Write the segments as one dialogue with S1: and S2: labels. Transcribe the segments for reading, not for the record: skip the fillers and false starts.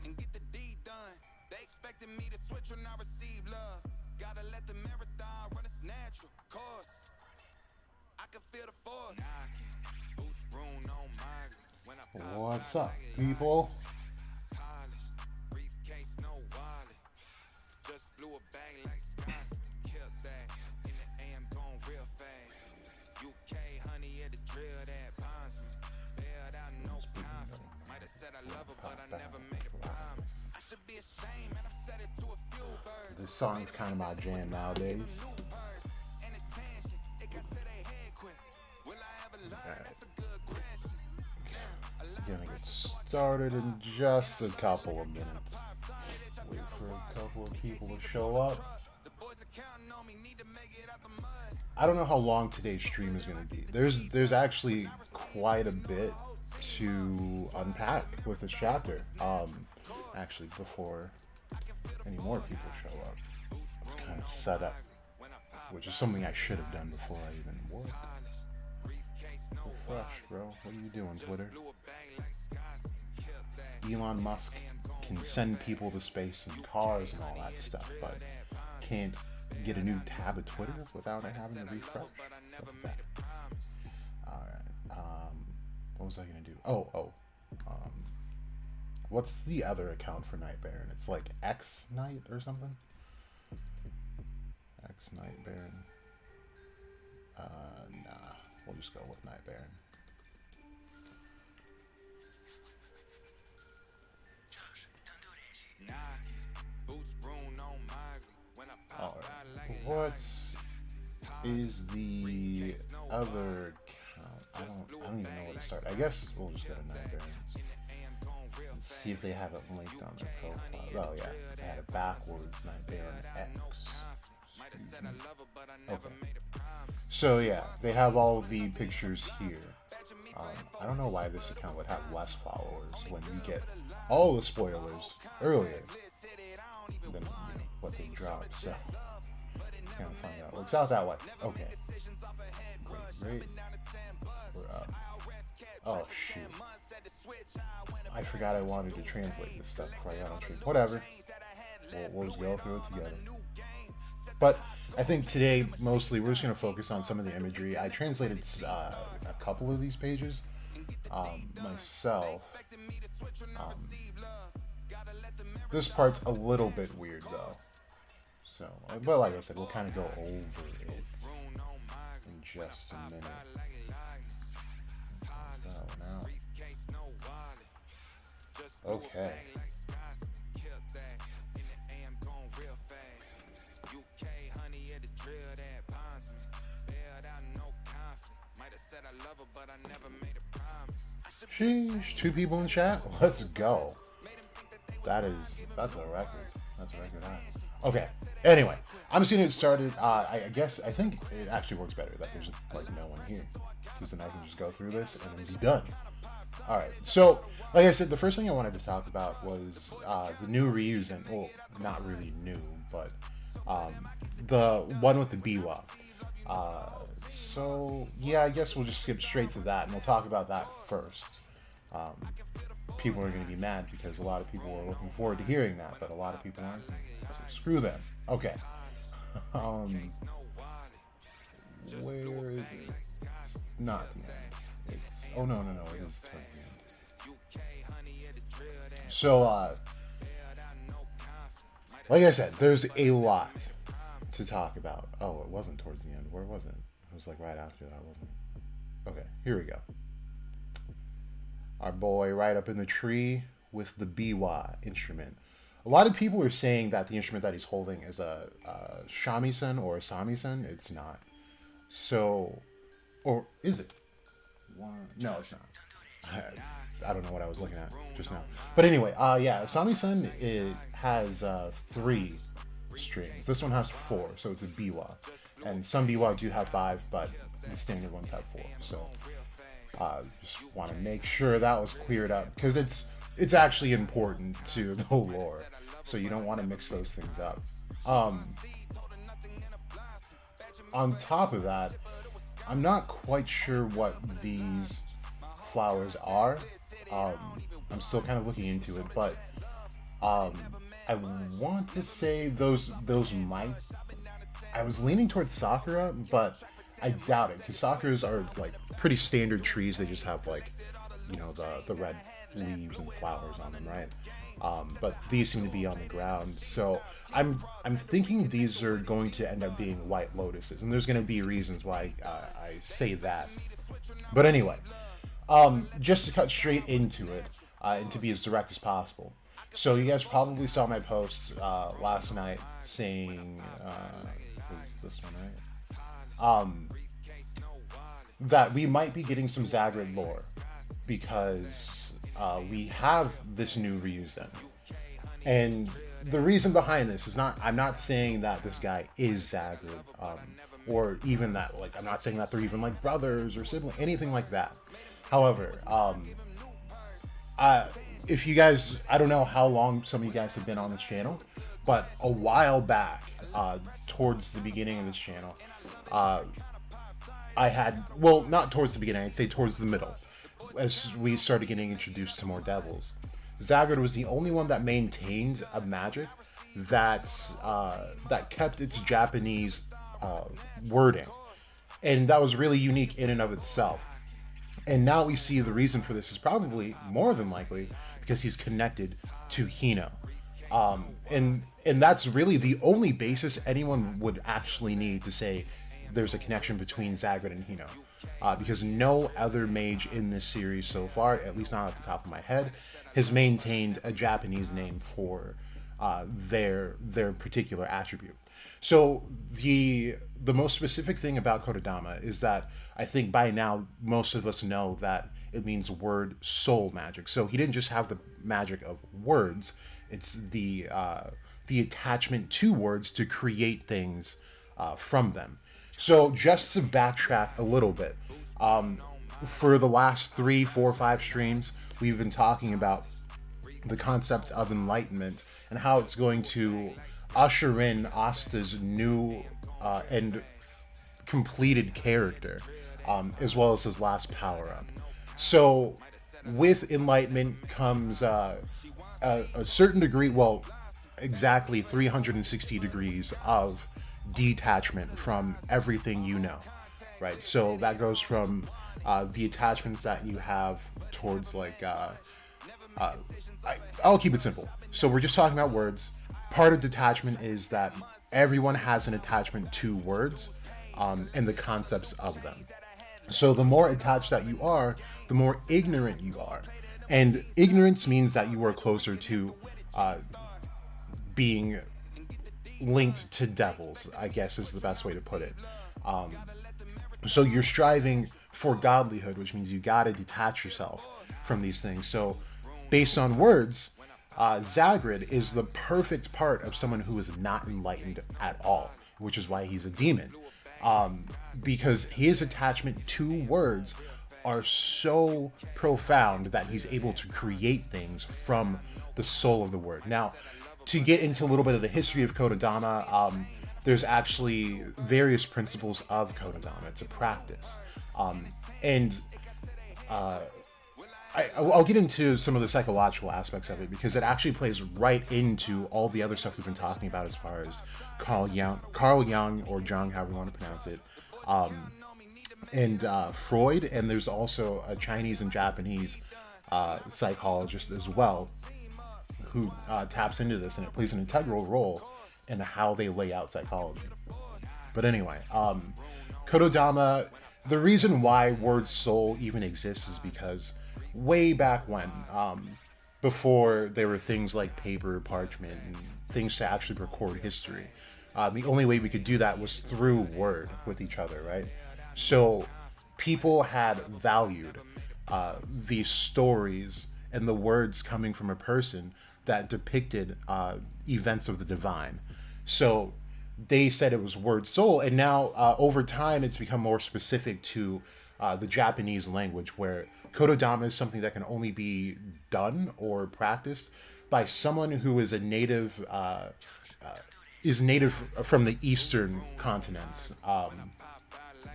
S1: And get the deed done. They expected me to switch when I receive love. Gotta let the marathon run its natural course. I can feel the force. Boots broom on my when I pop.
S2: What's up, people?
S1: Briefcase, no wallet. Just blew a bang like Scotsman. Killed that. In the AM going real fast. UK honey at the drill that bonds me. Bailed out no conflict. Might have said I love her, but I never made a promise. I should be ashamed, man. I've said it to a few birds.
S2: This song's kind of my jam nowadays. Gonna get started in just a couple of minutes. Wait for a couple of people to show up. I don't know how long today's stream is gonna be. There's actually quite a bit to unpack with this chapter. Actually, before any more people show up, let's kind of set up, which is something I should have done before I even worked. Refresh, bro. What are you doing, Twitter? Elon Musk can send people to space in cars and all that stuff, but can't get a new tab of Twitter without it having to refresh. Stuff like that. Alright. What was I gonna do? What's the other account for Night Baron? It's like X Night or something? X Night Baron. Nah. We'll just go with Night Baron. Alright. What is the other account? I don't even know where to start. I guess we'll just go to Night Barons. Let's see if they have it linked on their profile. Oh yeah, they had it backwards, Night Baron X. Okay. So yeah, they have all the pictures here. I don't know why this account would have less followers when you get all the spoilers earlier than what they dropped. So let's kind of find out. Works out that way. Okay. Great. We're up. Oh shoot. I forgot I wanted to translate this stuff before I got on stream. Whatever. We'll just go through it together. But I think today, mostly, we're just going to focus on some of the imagery. I translated a couple of these pages myself. This part's a little bit weird, though. So, but like I said, we'll kind of go over it in just a minute. Okay. Sheesh, 2 people in chat? Let's go. That's a record. That's a record high. Okay. Anyway, I'm just gonna get started. I think it actually works better that there's like no one here, because then I can just go through this and then be done. All right. So, like I said, the first thing I wanted to talk about was the new Ryuzen. Well, not really new, but the one with the biwa. So yeah, I guess we'll just skip straight to that, and we'll talk about that first. People are going to be mad because a lot of people are looking forward to hearing that, but a lot of people aren't. So screw them. Okay. Where is it? It's not the end. Oh no, it is towards the end. So, like I said, there's a lot to talk about. Oh, it wasn't towards the end. Where was it? It was like right after that, wasn't it? Okay, here we go. Our boy right up in the tree with the biwa instrument. A lot of people are saying that the instrument that he's holding is a shamisen or a samisen. It's not. So, or is it? No, it's not. I don't know what I was looking at just now. But anyway, yeah, samisen, it has 3 strings. This one has 4, so it's a biwa. And some biwa do have 5, but the standard ones have 4. So just want to make sure that was cleared up, because it's actually important to the lore, so you don't want to mix those things up. On top of that, I'm not quite sure what these flowers are. I'm still kind of looking into it, but I want to say those might. I was leaning towards Sakura, but I doubt it because Sakuras are like pretty standard trees. They just have like, you know, the red leaves and flowers on them, right? But these seem to be on the ground, so I'm thinking these are going to end up being white lotuses, and there's going to be reasons why I say that. But anyway, just to cut straight into it, and to be as direct as possible. So you guys probably saw my post last night saying, was this one right? That we might be getting some Zagrid lore because we have this new Ryuzen. And the reason behind this is I'm not saying that this guy is Zagrid, or even that, like, I'm not saying that they're even like brothers or siblings, anything like that. However, if you guys, I don't know how long some of you guys have been on this channel, but a while back, towards the beginning of this channel, I had, well, not towards the beginning, I'd say towards the middle, as we started getting introduced to more devils. Zagrid was the only one that maintained a magic that kept its Japanese wording, and that was really unique in and of itself. And now we see the reason for this is probably more than likely because he's connected to Hino, and that's really the only basis anyone would actually need to say there's a connection between Zagrid and Hino. Because no other mage in this series so far, at least not at the top of my head, has maintained a Japanese name for their particular attribute. So the most specific thing about Kotodama is that I think by now most of us know that it means word soul magic. So he didn't just have the magic of words; it's the attachment to words to create things from them. So just to backtrack a little bit, for the last 3, 4, 5 streams, we've been talking about the concept of enlightenment and how it's going to usher in Asta's new and completed character, as well as his last power-up. So with enlightenment comes a certain degree, well, exactly 360 degrees of detachment from everything you know, right? So that goes from the attachments that you have towards, like, I'll keep it simple. So we're just talking about words. Part of detachment is that everyone has an attachment to words, and the concepts of them. So the more attached that you are, the more ignorant you are. And ignorance means that you are closer to being linked to devils, I guess is the best way to put it. So you're striving for godlyhood, which means you gotta detach yourself from these things. So based on words, Zagrid is the perfect part of someone who is not enlightened at all, which is why he's a demon. Because his attachment to words are so profound that he's able to create things from the soul of the word. Now, to get into a little bit of the history of Kotodama, there's actually various principles of Kotodama. It's a practice. I'll get into some of the psychological aspects of it because it actually plays right into all the other stuff we've been talking about as far as Carl Jung, or Jung, however you want to pronounce it, and Freud, and there's also a Chinese and Japanese psychologist as well who taps into this, and it plays an integral role in how they lay out psychology. But anyway, Kotodama, the reason why word soul even exists is because way back when, before there were things like paper, parchment, and things to actually record history, the only way we could do that was through word with each other, right? So people had valued the stories and the words coming from a person that depicted events of the divine. So they said it was word soul, and now over time it's become more specific to the Japanese language, where Kotodama is something that can only be done or practiced by someone who is a native, from the eastern continents,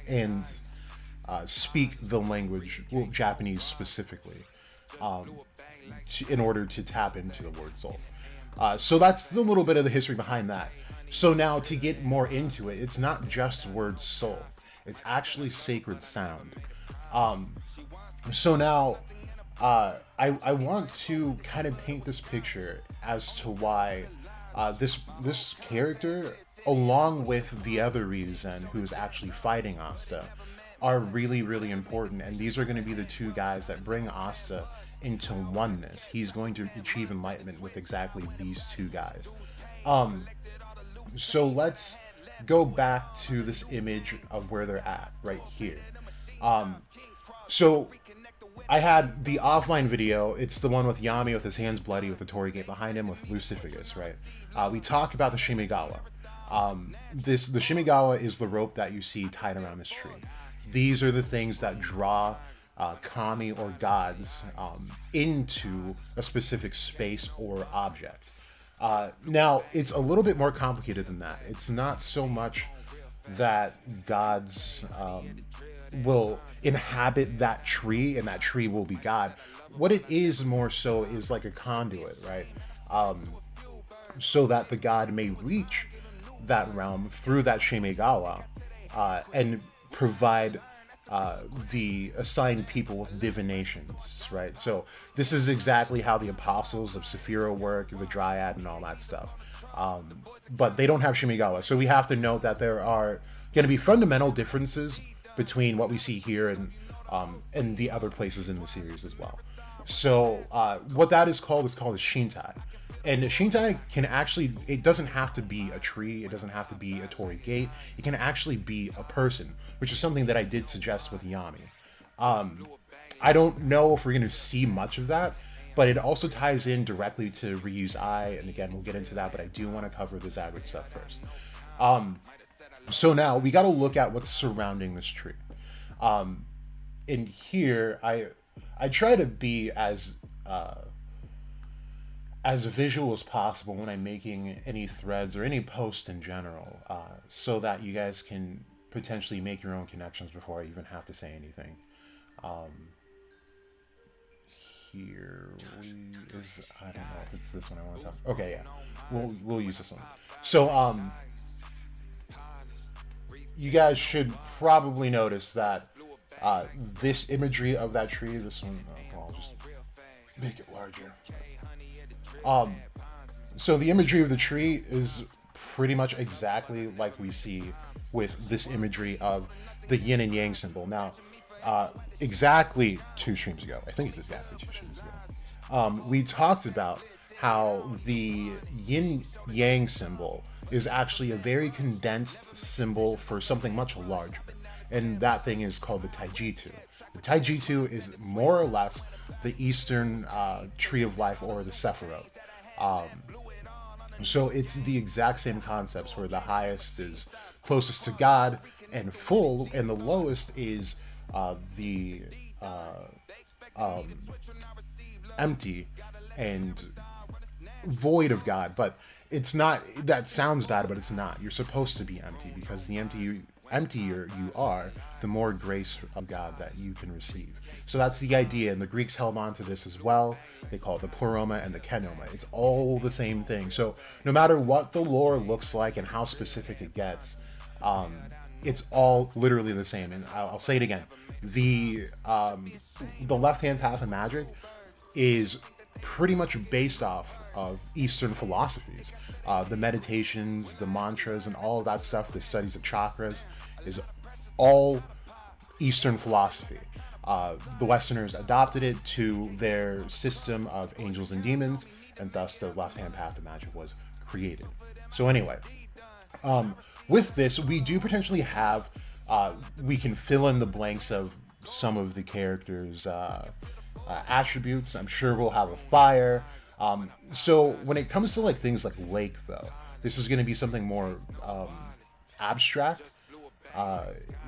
S2: and speak the language, well, Japanese specifically, in order to tap into the word soul. So that's the little bit of the history behind that. So now to get more into it, it's not just word soul. It's actually sacred sound. So now I want to kind of paint this picture as to why this character, along with the other Ryuzen who's actually fighting Asta, are really, really important. And these are going to be the two guys that bring Asta into oneness. He's going to achieve enlightenment with exactly these two guys. So let's go back to this image of where they're at right here. So I had the offline video. It's the one with Yami with his hands bloody with the Torii Gate behind him with Lucifagus, right? We talked about the Shimigawa. The Shimigawa is the rope that you see tied around this tree. These are the things that draw kami or gods into a specific space or object. Now, it's a little bit more complicated than that. It's not so much that gods will inhabit that tree and that tree will be God. What it is more so is like a conduit, right? So that the god may reach that realm through that Shimigawa and provide the assigned people with divinations, right? So this is exactly how the apostles of Saphira work, the Dryad and all that stuff. But they don't have Shimigawa, so we have to note that there are going to be fundamental differences between what we see here and the other places in the series as well. So what that is called a Shintai. And a Shintai can actually, it doesn't have to be a tree, it doesn't have to be a Torii Gate, it can actually be a person, which is something that I did suggest with Yami. I don't know if we're going to see much of that, but it also ties in directly to Ryu's eye, and again, we'll get into that, but I do want to cover the Zabrid stuff first. So now, we got to look at what's surrounding this tree. In here, I try to be as visual as possible when I'm making any threads or any post in general, so that you guys can potentially make your own connections before I even have to say anything. Here is, I don't know if it's this one I want to talk. Okay, yeah, we'll use this one. So you guys should probably notice that this imagery of that tree, this one, I'll just make it larger. So the imagery of the tree is pretty much exactly like we see with this imagery of the yin and yang symbol. Now, exactly 2 streams ago, I think it's exactly 2 streams ago, we talked about how the yin yang symbol is actually a very condensed symbol for something much larger. And that thing is called the Taijitu. The Taijitu is more or less the Eastern Tree of Life, or the Sephiroth. So it's the exact same concepts, where the highest is closest to God and full, and the lowest is the empty and void of God. But it's not, that sounds bad, but it's not. You're supposed to be empty, because the emptier you are, the more grace of God that you can receive. So that's the idea, and the Greeks held on to this as well. They call it the pleroma and the kenoma. It's all the same thing. So no matter what the lore looks like and how specific it gets, it's all literally the same. And I'll say it again: the left-hand path of magic is pretty much based off of Eastern philosophies. The meditations, the mantras, and all of that stuff, the studies of chakras, is all Eastern philosophy. The Westerners adopted it to their system of angels and demons, and thus the left-hand path of magic was created. So anyway, with this, we do potentially have, we can fill in the blanks of some of the characters' attributes. I'm sure we'll have a fire. So when it comes to like things like lake, though, this is going to be something more abstract.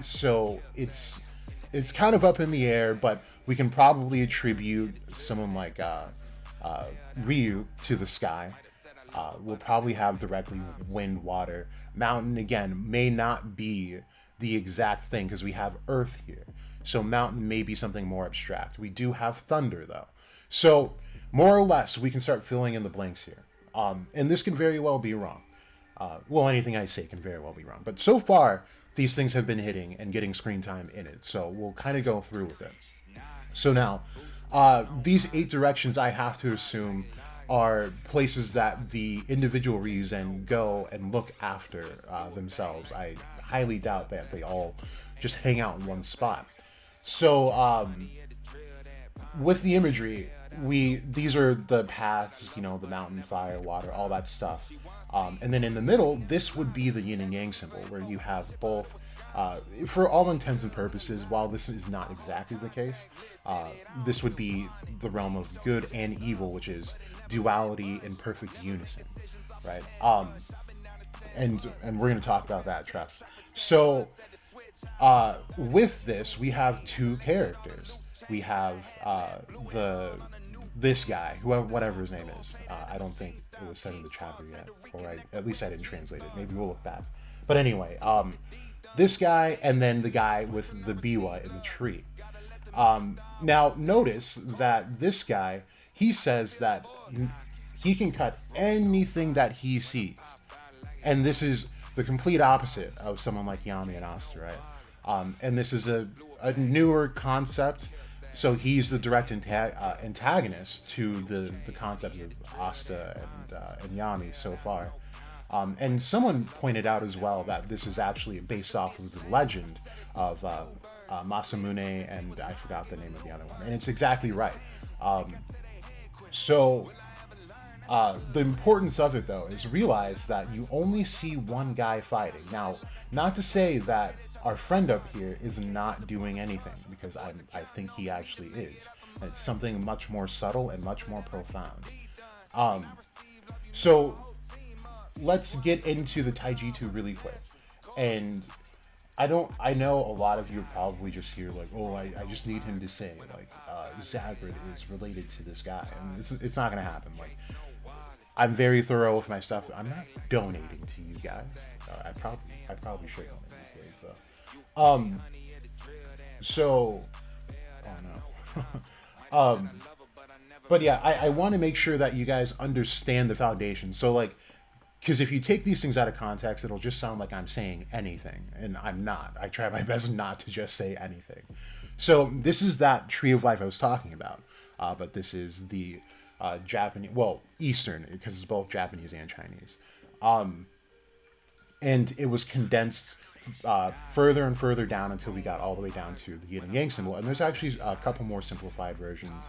S2: So it's kind of up in the air, but we can probably attribute someone like Ryu to the sky. We'll probably have directly wind, water. Mountain, again, may not be the exact thing because we have earth here. So mountain may be something more abstract. We do have thunder though. So more or less, we can start filling in the blanks here. And this can very well be wrong. Well, anything I say can very well be wrong. But so far, these things have been hitting and getting screen time in it. So we'll kind of go through with it. So now, these 8 directions I have to assume are places that the individual Ryuzen go and look after themselves. I highly doubt that they all just hang out in one spot. So with the imagery, these are the paths, the mountain, fire, water, all that stuff. And then in the middle, this would be the yin and yang symbol, where you have both, for all intents and purposes, while this is not exactly the case, this would be the realm of good and evil, which is duality in perfect unison, right? And we're going to talk about that, trust. So with this, we have 2 characters. We have this guy, whatever his name is. I don't think it was said in the chapter yet, or at least I didn't translate it. Maybe we'll look back. But anyway, this guy, and then the guy with the biwa in the tree. Now, notice that this guy, he says that he can cut anything that he sees. And this is the complete opposite of someone like Yami and Asta, right? And this is a newer concept. So he's the direct antagonist to the concept of Asta and Yami so far. And someone pointed out as well that this is actually based off of the legend of Masamune, and I forgot the name of the other one. And it's exactly right. So the importance of it, though, is realize that you only see one guy fighting. Now, not to say that our friend up here is not doing anything, because I think he actually is. And it's something much more subtle and much more profound. So let's get into the Taijitu really quick. And I know a lot of you probably just hear like, oh, I just need him to say like Zagrid is related to this guy, and it's not gonna happen. Like, I'm very thorough with my stuff. I'm not donating to you guys. I probably should donate these days though. So, oh no. But yeah, I want to make sure that you guys understand the foundation. So like, because if you take these things out of context, it'll just sound like I'm saying anything, and I'm not. I try my best not to just say anything. So this is that tree of life I was talking about, but this is the Japanese, well, Eastern, because it's both Japanese and Chinese. And it was condensed further and further down until we got all the way down to the yin and yang symbol. And there's actually a couple more simplified versions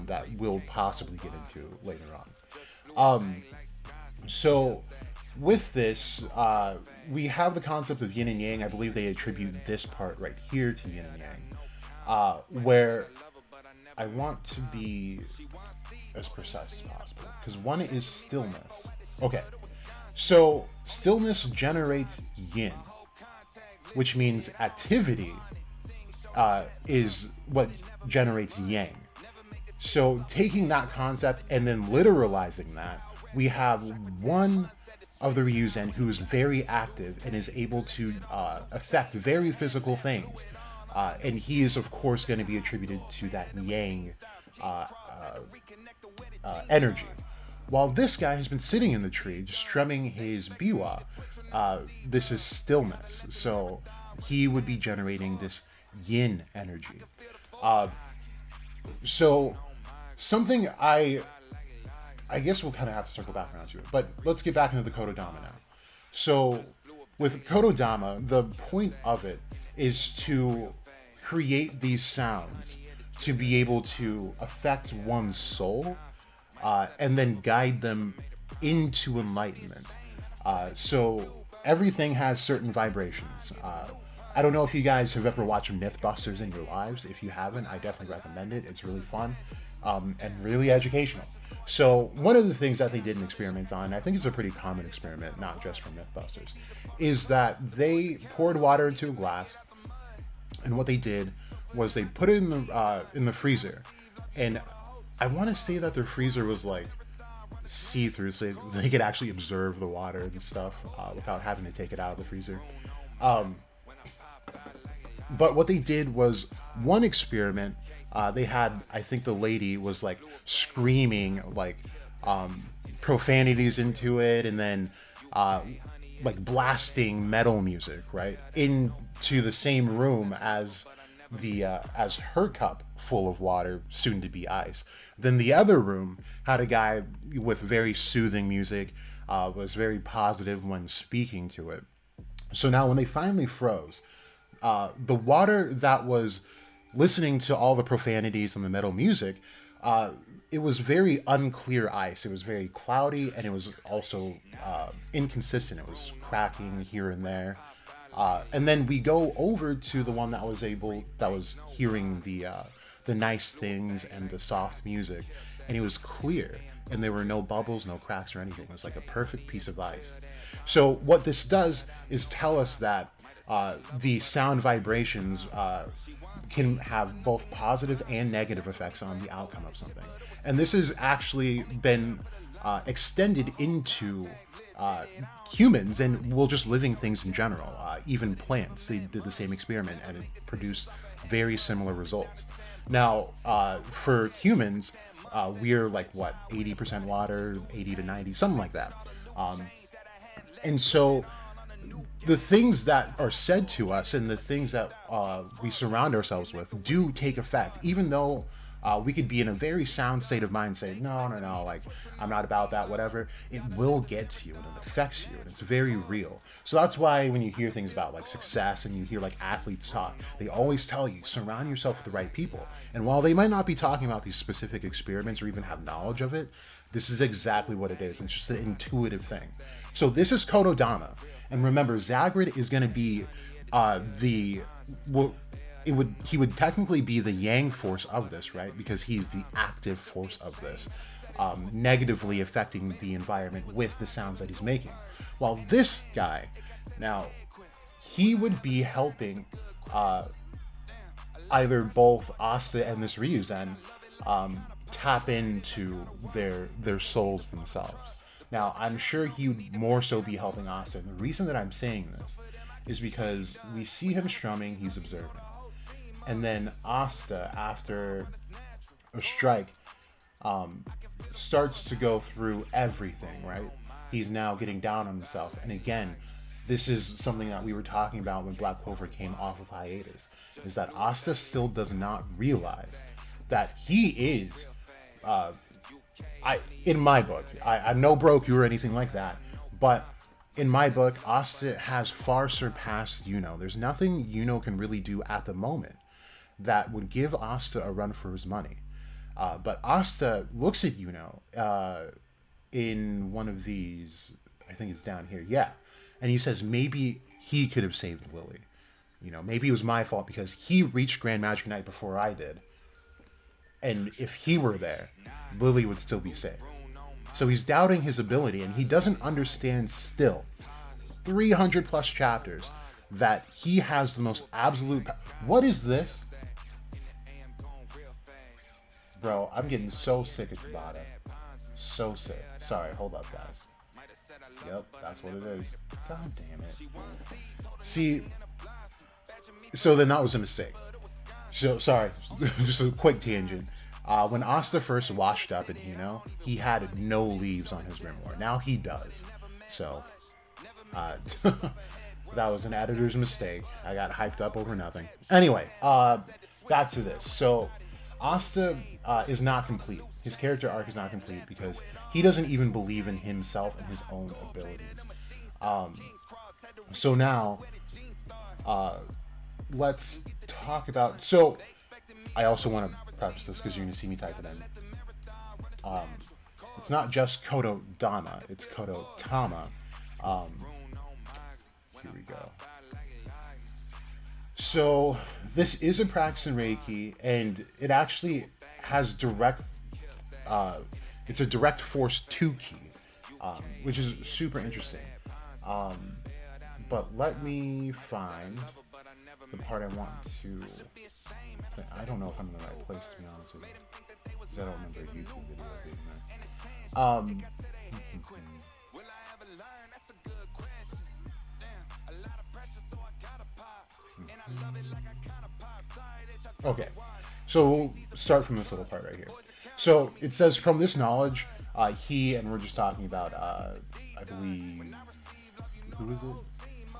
S2: that we'll possibly get into later on. So with this, we have the concept of yin and yang. I believe they attribute this part right here to yin and yang, where I want to be as precise as possible, because one is stillness. Okay, so stillness generates yin, which means activity is what generates yang. So taking that concept and then literalizing that, we have one of the Ryuzen who is very active and is able to affect very physical things. And he is, of course, going to be attributed to that yang energy. While this guy has been sitting in the tree, just strumming his biwa, this is stillness. So he would be generating this yin energy. So something I guess we'll kind of have to circle back around to it, but let's get back into the Kotodama now. So with Kotodama, the point of it is to create these sounds to be able to affect one's soul and then guide them into enlightenment. So everything has certain vibrations. I don't know if you guys have ever watched Mythbusters in your lives. If you haven't, I definitely recommend it. It's really fun and really educational. So one of the things that they did an experiment on, I think it's a pretty common experiment, not just for Mythbusters, is that they poured water into a glass, and what they did was they put it in the freezer, and I want to say that their freezer was like see-through, so they could actually observe the water and stuff without having to take it out of the freezer. But what they did was one experiment. They had, I think the lady was like screaming like profanities into it, and then like blasting metal music right into the same room as her cup full of water, soon to be ice. Then the other room had a guy with very soothing music, was very positive when speaking to it. So now when they finally froze, the water that was listening to all the profanities and the metal music, it was very unclear ice. It was very cloudy, and it was also inconsistent. It was cracking here and there. And then we go over to the one that was hearing the nice things and the soft music, and it was clear, and there were no bubbles, no cracks or anything. It was like a perfect piece of ice. So what this does is tell us that the sound vibrations can have both positive and negative effects on the outcome of something. And this has actually been extended into humans and, well, just living things in general. Even plants, they did the same experiment and it produced very similar results. Now, for humans, we're like, what, 80% water, 80 to 90, something like that. And so the things that are said to us and the things that we surround ourselves with do take effect, even though we could be in a very sound state of mind saying, no, like, I'm not about that, whatever. It will get to you and it affects you, and it's very real. So that's why when you hear things about like success and you hear like athletes talk, they always tell you, surround yourself with the right people. And while they might not be talking about these specific experiments or even have knowledge of it, this is exactly what it is. It's just an intuitive thing. So this is Kotodama. And remember, Zagrid is going to be he would technically be the yang force of this, right? Because he's the active force of this, negatively affecting the environment with the sounds that he's making. While this guy, now, he would be helping either both Asta and this Ryuzen tap into their souls themselves. Now, I'm sure he would more so be helping Asta. And the reason that I'm saying this is because we see him strumming, he's observing. And then Asta, after a strike, starts to go through everything, right? He's now getting down on himself. And again, this is something that we were talking about when Black Clover came off of hiatus, is that Asta still does not realize that he is... in my book, I'm no broke you or anything like that, but in my book, Asta has far surpassed Yuno. There's nothing Yuno can really do at the moment that would give Asta a run for his money. But Asta looks at Yuno in one of these, I think it's down here, yeah, and he says maybe he could have saved Lily. You know, maybe it was my fault because he reached Grand Magic Night before I did. And if he were there, Lily would still be safe. So he's doubting his ability, and he doesn't understand still, 300 plus chapters, that he has the most absolute... What is this? Bro, I'm getting so sick of Tabata. So sick. Sorry, hold up, guys. Yep, that's what it is. God damn it. See, so then that was a mistake. So, sorry, just a quick tangent. When Asta first washed up in Hino, he had no leaves on his grimoire. Now he does. So, that was an editor's mistake. I got hyped up over nothing. Anyway, back to this. So, Asta is not complete. His character arc is not complete because he doesn't even believe in himself and his own abilities. So now, let's talk about... So, I also want to preface this because you're going to see me type it in. It's not just Kotodama, it's Kototama. Here we go. So, this is a practice in Reiki, and it actually has direct... it's a direct force 2 key, which is super interesting. But let me find the part I want to... I don't know if I'm in the right place, to be honest with you, because I don't remember a YouTube video being there. Okay, so we'll start from this little part right here. So it says, from this knowledge, and we're just talking about, I believe, who is it?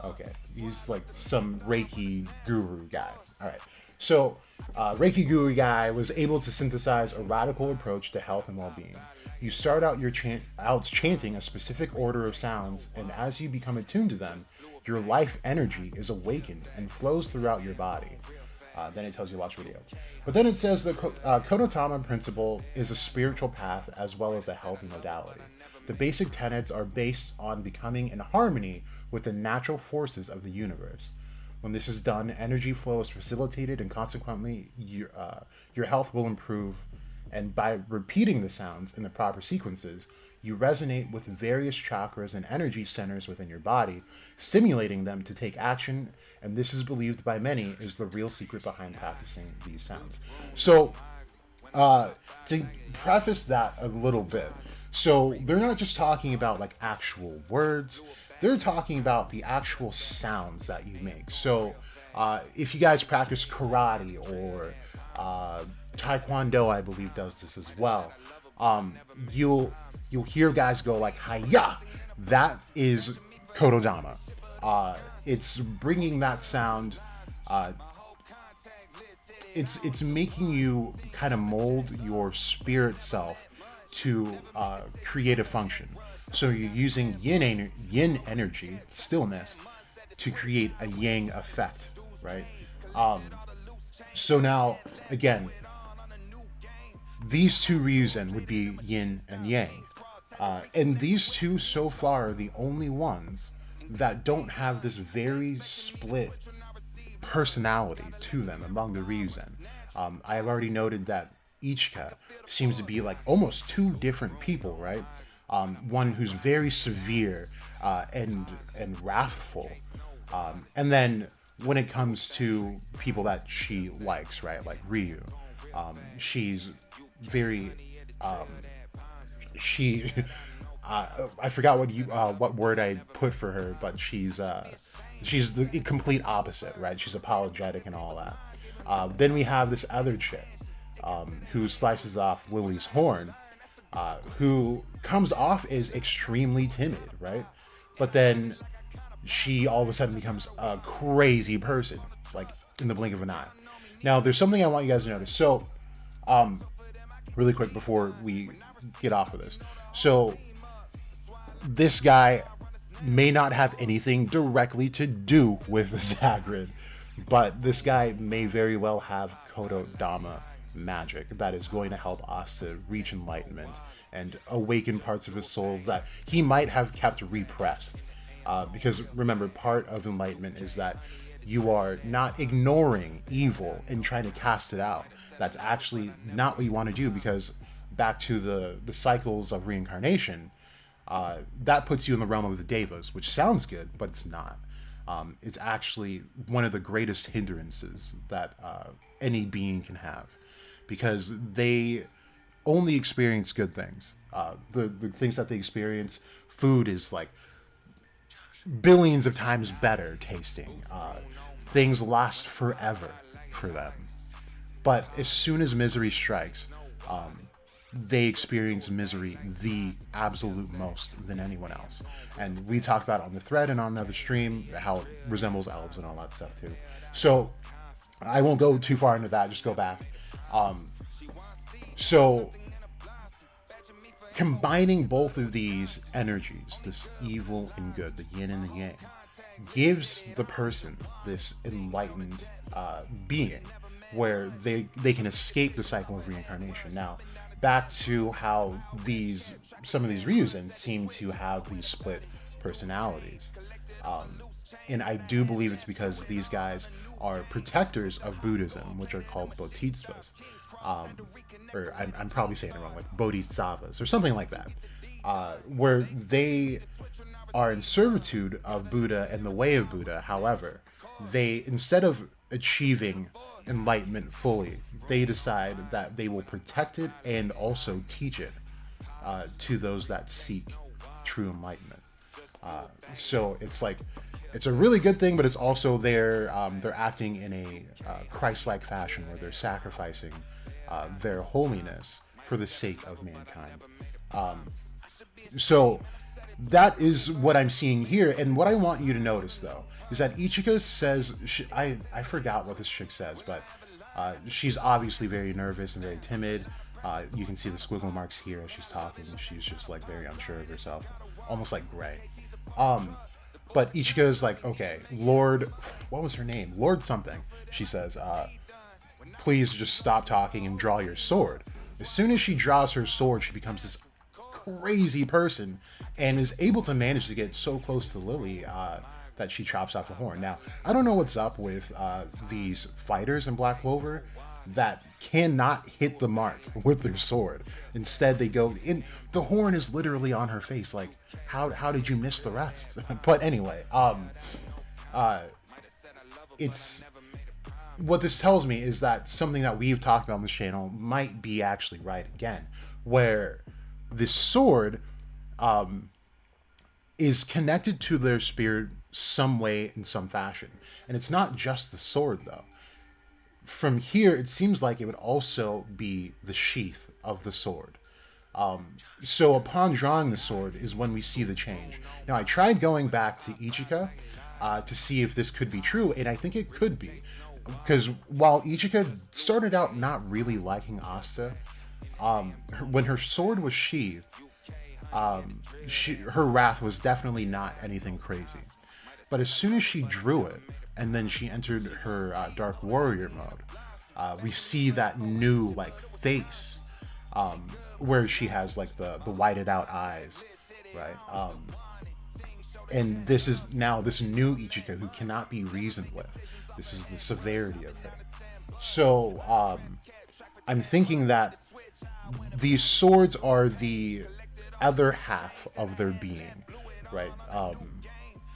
S2: Okay, he's like some Reiki guru guy. All right, so Reiki guru guy was able to synthesize a radical approach to health and well-being. You start out chanting a specific order of sounds, and as you become attuned to them, your life energy is awakened and flows throughout your body. Then it tells you to watch video. But then it says the Kotodama principle is a spiritual path as well as a healthy modality. The basic tenets are based on becoming in harmony with the natural forces of the universe. When this is done, energy flow is facilitated, and consequently, your health will improve. And by repeating the sounds in the proper sequences, you resonate with various chakras and energy centers within your body, stimulating them to take action. And this is believed by many is the real secret behind practicing these sounds. So, to preface that a little bit, so they're not just talking about like actual words, they're talking about the actual sounds that you make. So, if you guys practice karate or Taekwondo, I believe, does this as well. You'll hear guys go like "Hiya." That is Kotodama. It's bringing that sound. It's making you kind of mold your spirit self to create a function. So you're using yin energy, stillness, to create a yang effect, right? So now, again, these two Ryuzen would be yin and yang. And these two so far are the only ones that don't have this very split personality to them among the Ryuzen. I have already noted that Ichika seems to be like almost two different people, right? One who's very severe and wrathful. And then when it comes to people that she likes, right, like Ryu, she's very I forgot what word I put for her, but she's the complete opposite, right? She's apologetic and all that. Then we have this other chick who slices off Lily's horn, who comes off as extremely timid, right? But then she all of a sudden becomes a crazy person, like in the blink of an eye. Now, there's something I want you guys to notice. So, really quick before we get off of this. So, this guy may not have anything directly to do with the Zagrid, but this guy may very well have Kotodama magic that is going to help us to reach enlightenment and awaken parts of his souls that he might have kept repressed. Because remember, part of enlightenment is that you are not ignoring evil and trying to cast it out. That's actually not what you want to do, because back to the cycles of reincarnation, that puts you in the realm of the devas, which sounds good, but it's not. It's actually one of the greatest hindrances that any being can have, because they only experience good things. The things that they experience, food is like billions of times better tasting. Things last forever for them. But as soon as misery strikes, they experience misery the absolute most than anyone else. And we talked about on the thread and on another stream how it resembles elves and all that stuff too. So I won't go too far into that, just go back. So combining both of these energies, this evil and good, the yin and the yang, gives the person this enlightened being where they can escape the cycle of reincarnation. Now, back to how some of these Ryuzen seem to have these split personalities. And I do believe it's because these guys are protectors of Buddhism, which are called bodhisattvas. Or I'm probably saying it wrong, like bodhisattvas or something like that, where they are in servitude of Buddha and the way of Buddha. However, they, instead of achieving enlightenment fully, they decide that they will protect it and also teach it to those that seek true enlightenment. So it's like it's a really good thing, but it's also they're acting in a Christ-like fashion where they're sacrificing their holiness for the sake of mankind. So that is what I'm seeing here, and what I want you to notice though is that Ichika says, I forgot what this chick says, but she's obviously very nervous and very timid. You can see the squiggle marks here as she's talking. She's just like very unsure of herself, almost like Gray. But Ichika is like, okay, Lord, what was her name? Lord something. She says, please just stop talking and draw your sword. As soon as she draws her sword, she becomes this crazy person and is able to manage to get so close to Lily that she chops off a horn. Now, I don't know what's up with these fighters in Black Clover that cannot hit the mark with their sword. Instead, they go in. The horn is literally on her face. Like, how did you miss the rest? But anyway, it's what this tells me is that something that we've talked about on this channel might be actually right again, where this sword is connected to their spirit some way in some fashion. And it's not just the sword though. From here, it seems like it would also be the sheath of the sword. So upon drawing the sword is when we see the change. Now, I tried going back to Ichika to see if this could be true, and I think it could be. Because while Ichika started out not really liking Asta, when her sword was sheathed, her wrath was definitely not anything crazy. But as soon as she drew it, and then she entered her Dark Warrior mode, we see that new like face, where she has like the whited out eyes, right? And this is now this new Ichika who cannot be reasoned with. This is the severity of it. So I'm thinking that these swords are the other half of their being, right?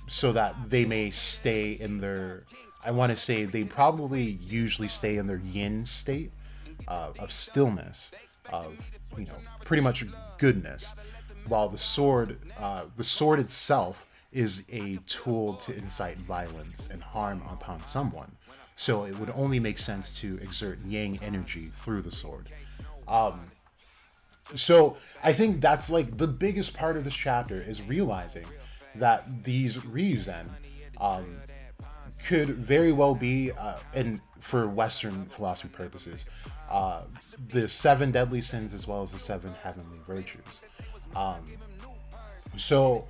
S2: So that they may stay in their, I want to say they probably usually stay in their yin state of stillness, of, you know, pretty much goodness, while the sword itself is a tool to incite violence and harm upon someone. So it would only make sense to exert yang energy through the sword. So I think that's like the biggest part of this chapter is realizing that these Ryuzen could very well be, and for Western philosophy purposes, the 7 deadly sins as well as the 7 heavenly virtues. So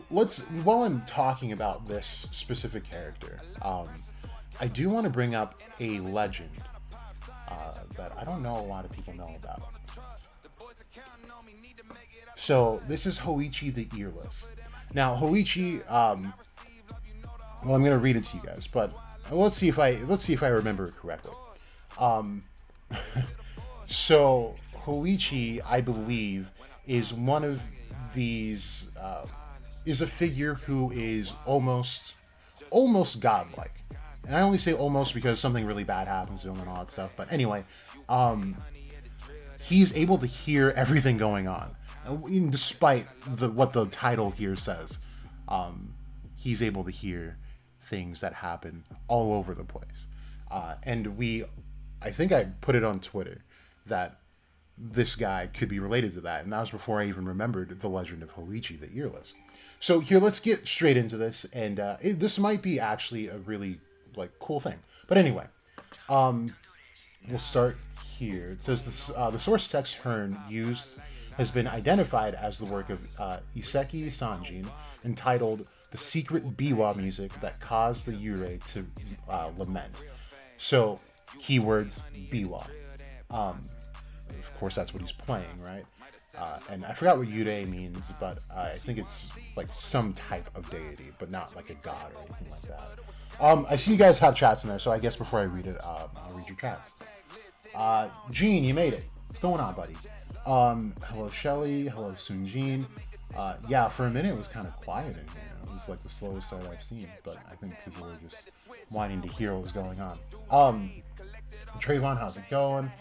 S2: while I'm talking about this specific character, I do want to bring up a legend that I don't know a lot of people know about. So this is Hoichi the Earless. Now Hoichi, well, I'm gonna read it to you guys, but let's see if I remember it correctly. So Hoichi, I believe, is one of these, is a figure who is almost godlike. And I only say almost because something really bad happens to him and all that stuff. But anyway, he's able to hear everything going on. Despite what the title here says, he's able to hear things that happen all over the place. And I think I put it on Twitter that this guy could be related to that. And that was before I even remembered the legend of Hoichi the Earless. So here, let's get straight into this. And this might be actually a really like cool thing. But anyway, we'll start here. It says the source text Hearn used has been identified as the work of Iseki Sanjin, entitled "The Secret Biwa Music That Caused the Yurei to Lament." So, keywords Biwa. Of course, that's what he's playing, right? And I forgot what Yurei means, but I think it's like some type of deity, but not like a god or anything like that. I see you guys have chats in there, so I guess before I read it, I'll read your chats. Gene, you made it. What's going on, buddy? Hello, Shelly. Hello, Sunjin. Yeah, for a minute it was kind of quiet in here. It was like the slowest start I've seen, but I think people were just wanting to hear what was going on. Trayvon, how's it going?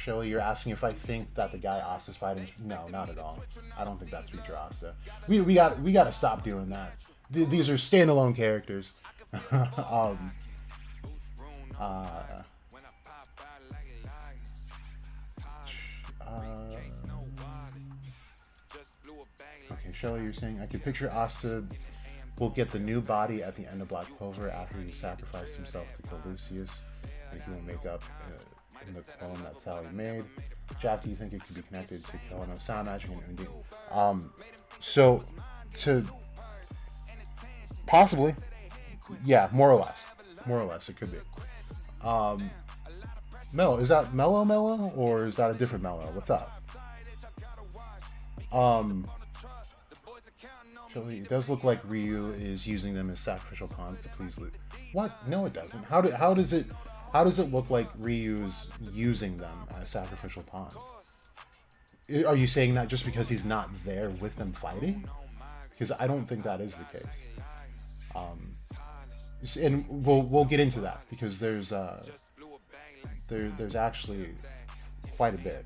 S2: Shelly, you're asking if I think that the guy Asta's fighting. No, not at all. I don't think that's future Asta. We got to stop doing that. These are standalone characters. Okay, Shelly, you're saying I can picture Asta will get the new body at the end of Black Clover after he sacrificed himself to kill Lucius, and he will make up in the clone that Sally made. Jack, do you think it could be connected to Kono sound matching and Undi? So to possibly, yeah, more or less, it could be. Mello, is that Mello, or is that a different Mello? What's up? It does look like Ryu is using them as sacrificial pawns to please Luke. What? No, it doesn't. How does it look like Ryu's using them as sacrificial pawns? Are you saying that just because he's not there with them fighting? Because I don't think that is the case. And we'll get into that because there's actually quite a bit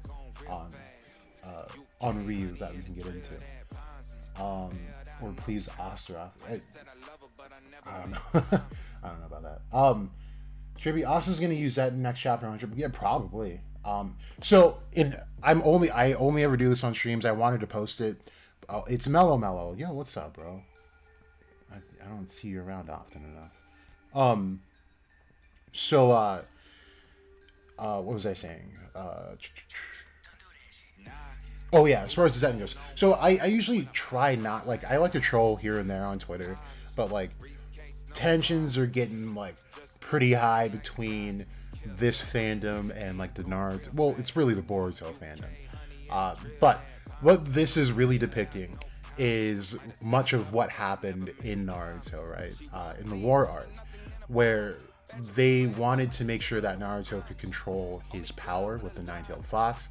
S2: on Ryu that we can get into. Or please Astra. I don't know. I don't know about that. Trippy, Asta's gonna use that in next chapter on Trippy. Yeah, probably. I only ever do this on streams. I wanted to post it. It's Mello. Yo, what's up, bro? I don't see you around often enough. What was I saying? Oh yeah, as far as the setting goes. So I usually try not, like, I like to troll here and there on Twitter, but like tensions are getting like pretty high between this fandom and like the Naruto. Well, it's really the Boruto fandom. But what this is really depicting is much of what happened in Naruto, right? In the war arc, where they wanted to make sure that Naruto could control his power with the nine-tailed fox.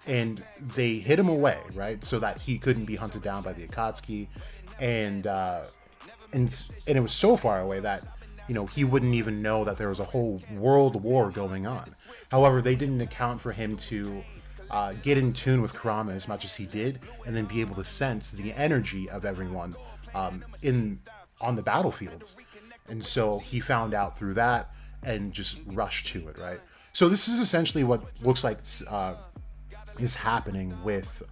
S2: And they hid him away, right, so that he couldn't be hunted down by the Akatsuki, and it was so far away that he wouldn't even know that there was a whole world war going on. However, they didn't account for him to get in tune with Kurama as much as he did, and then be able to sense the energy of everyone on the battlefields. And so he found out through that and just rushed to it, right? So this is essentially what looks like is happening with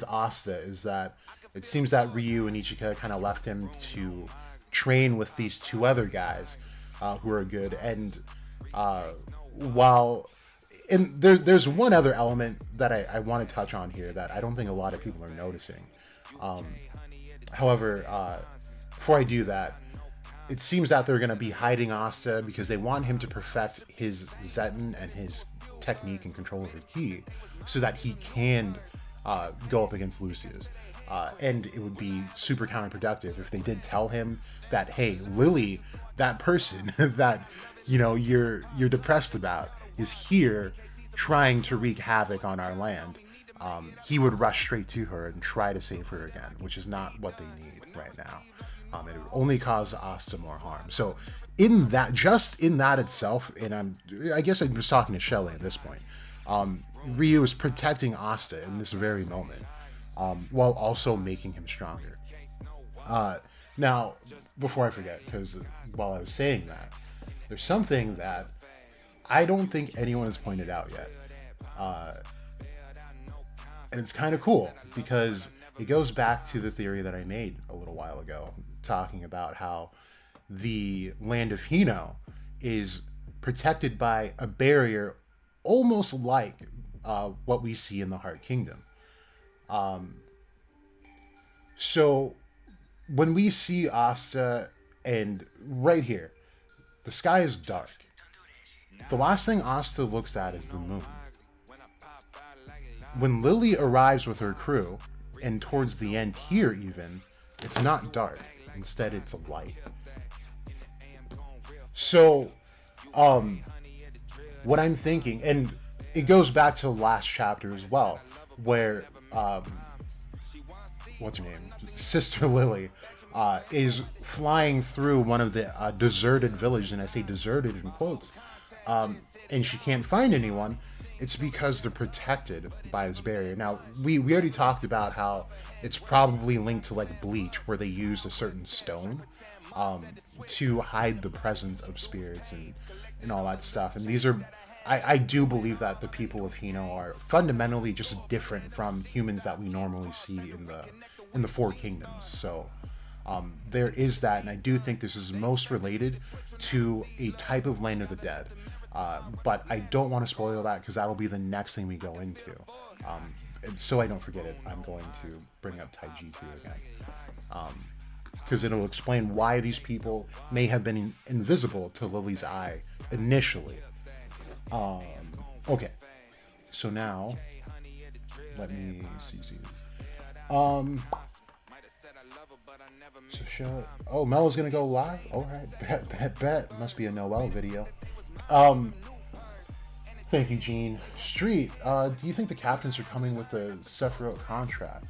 S2: Asta, is that it seems that Ryu and Ichika kind of left him to train with these two other guys who are good, and there's one other element that I want to touch on here that I don't think a lot of people are noticing. However, before I do that, it seems that they're going to be hiding Asta because they want him to perfect his Zetten and his technique and control over ki, so that he can go up against Lucius. And it would be super counterproductive if they did tell him that, hey, Lily, that person that you're depressed about, is here trying to wreak havoc on our land. He would rush straight to her and try to save her again, which is not what they need right now. It would only cause Asta more harm. So in that itself, and I guess I'm just talking to Shelly at this point, Ryu is protecting Asta in this very moment, while also making him stronger. Now, before I forget, because while I was saying that, there's something that I don't think anyone has pointed out yet. And it's kind of cool, because it goes back to the theory that I made a little while ago, talking about how the land of Hino is protected by a barrier almost like what we see in the Heart Kingdom. So when we see Asta, and right here, the sky is dark. The last thing Asta looks at is the moon. When Lily arrives with her crew, and towards the end here even, it's not dark. Instead, it's light. So, what I'm thinking, and it goes back to the last chapter as well, where, what's her name? Sister Lily, is flying through one of the deserted villages, and I say deserted in quotes, and she can't find anyone, it's because they're protected by this barrier. Now, we already talked about how it's probably linked to like Bleach, where they used a certain stone to hide the presence of spirits and all that stuff. And these are, I do believe that the people of Hino are fundamentally just different from humans that we normally see in the Four Kingdoms. So there is that, and I do think this is most related to a type of Land of the Dead. But I don't want to spoil that because that'll be the next thing we go into. And so I don't forget it, I'm going to bring up Taijitu again. Because it'll explain why these people may have been invisible to Lily's eye initially. Okay, so now let me see. So show. Oh, Melo's gonna go live. All right, bet. Must be a Noel video. Thank you, Gene. Street. Do you think the captains are coming with a Sephiroth contract?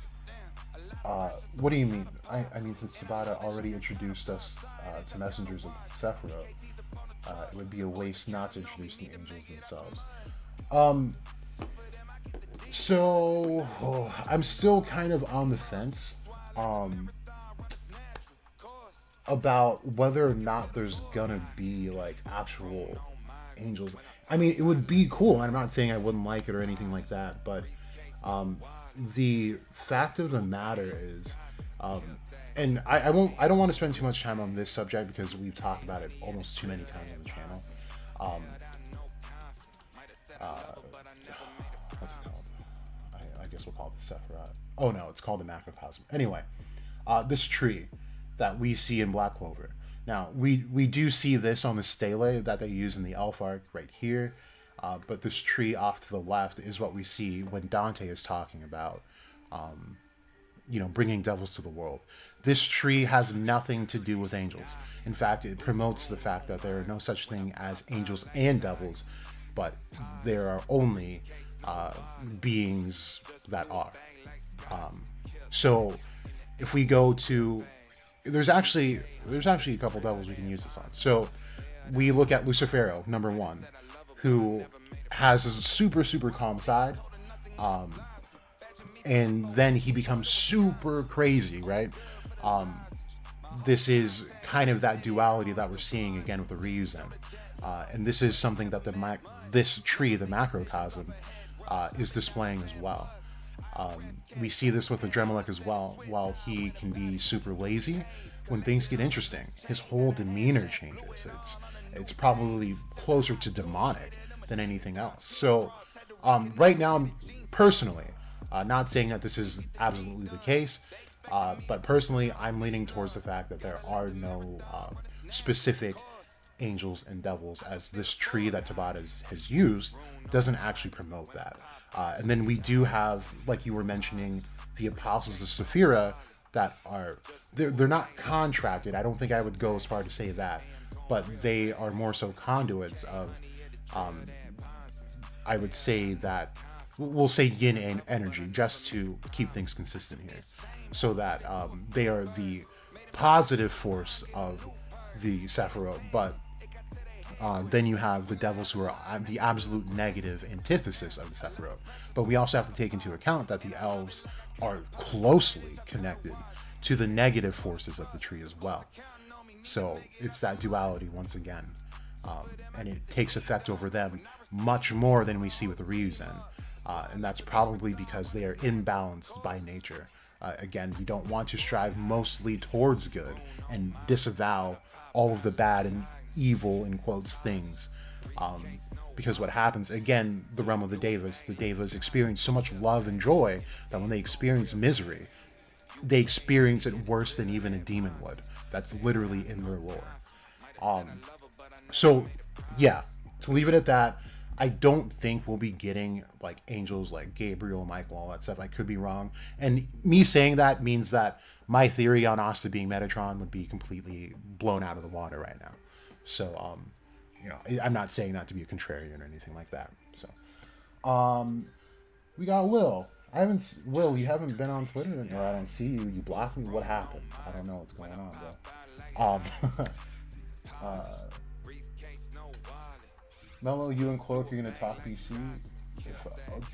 S2: What do you mean? I mean, since Tabata already introduced us to messengers of Sephiroth, it would be a waste not to introduce the angels themselves. I'm still kind of on the fence about whether or not there's gonna be like actual angels. I mean, it would be cool. I'm not saying I wouldn't like it or anything like that, but the fact of the matter is, and I don't want to spend too much time on this subject because we've talked about it almost too many times on the channel. What's it called? I guess we'll call it the Sephiroth. Oh no, it's called the macrocosm. Anyway, this tree that we see in Black Clover. Now, we do see this on the stele that they use in the Elf arc right here, but this tree off to the left is what we see when Dante is talking about, bringing devils to the world. This tree has nothing to do with angels. In fact, it promotes the fact that there are no such thing as angels and devils, but there are only beings that are. So, if we go to there's actually a couple devils we can use this on. So we look at Lucifero, number 1, who has a super calm side, and then he becomes super crazy, right? This is kind of that duality that we're seeing again with the Ryuzen, and this is something that this tree, the macrocosm, is displaying as well. We see this with Adremelech as well. While he can be super lazy, when things get interesting, his whole demeanor changes. It's probably closer to demonic than anything else. So right now, personally, not saying that this is absolutely the case, but personally, I'm leaning towards the fact that there are no specific angels and devils, as this tree that Tabata has used doesn't actually promote that. And then we do have, like you were mentioning, the Apostles of Saphira that are, they're not contracted. I don't think I would go as far to say that, but they are more so conduits of, I would say that, we'll say yin energy, just to keep things consistent here, so that they are the positive force of the Sephiroth, but then you have the devils who are the absolute negative antithesis of the Sephiroth. But we also have to take into account that the elves are closely connected to the negative forces of the tree as well. So it's that duality once again. And it takes effect over them much more than we see with the Ryuzen. And that's probably because they are imbalanced by nature. Again, we don't want to strive mostly towards good and disavow all of the bad and evil, in quotes, things. Because what happens, again, the realm of the Devas experience so much love and joy that when they experience misery, they experience it worse than even a demon would. That's literally in their lore. So, yeah, to leave it at that, I don't think we'll be getting like angels like Gabriel, Michael, all that stuff. I could be wrong. And me saying that means that my theory on Asta being Metatron would be completely blown out of the water right now. So, I'm not saying that to be a contrarian or anything like that. So, we got Will. Will, you haven't been on Twitter, or I don't see you. You blocked me. What happened? I don't know what's going on, bro. Mello, you and Cloak are gonna talk DC.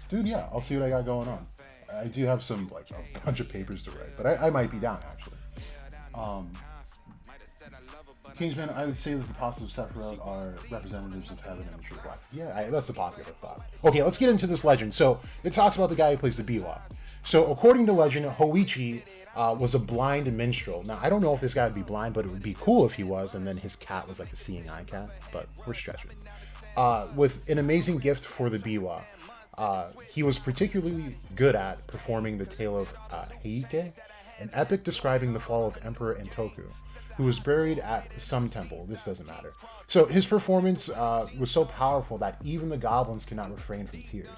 S2: Dude, yeah, I'll see what I got going on. I do have some like a bunch of papers to write, but I might be down actually. Um, Kingsman, I would say that the apostles of Sephiroth are representatives of heaven and the true life. Yeah, that's the popular thought. Okay, let's get into this legend. So it talks about the guy who plays the Biwa. So according to legend, Hoichi was a blind minstrel. Now I don't know if this guy would be blind, but it would be cool if he was, and then his cat was like a seeing eye cat. But we're stretching. With an amazing gift for the Biwa. He was particularly good at performing the tale of Heike, an epic describing the fall of Emperor Antoku, who was buried at some temple. This doesn't matter. So his performance was so powerful that even the goblins cannot refrain from tears.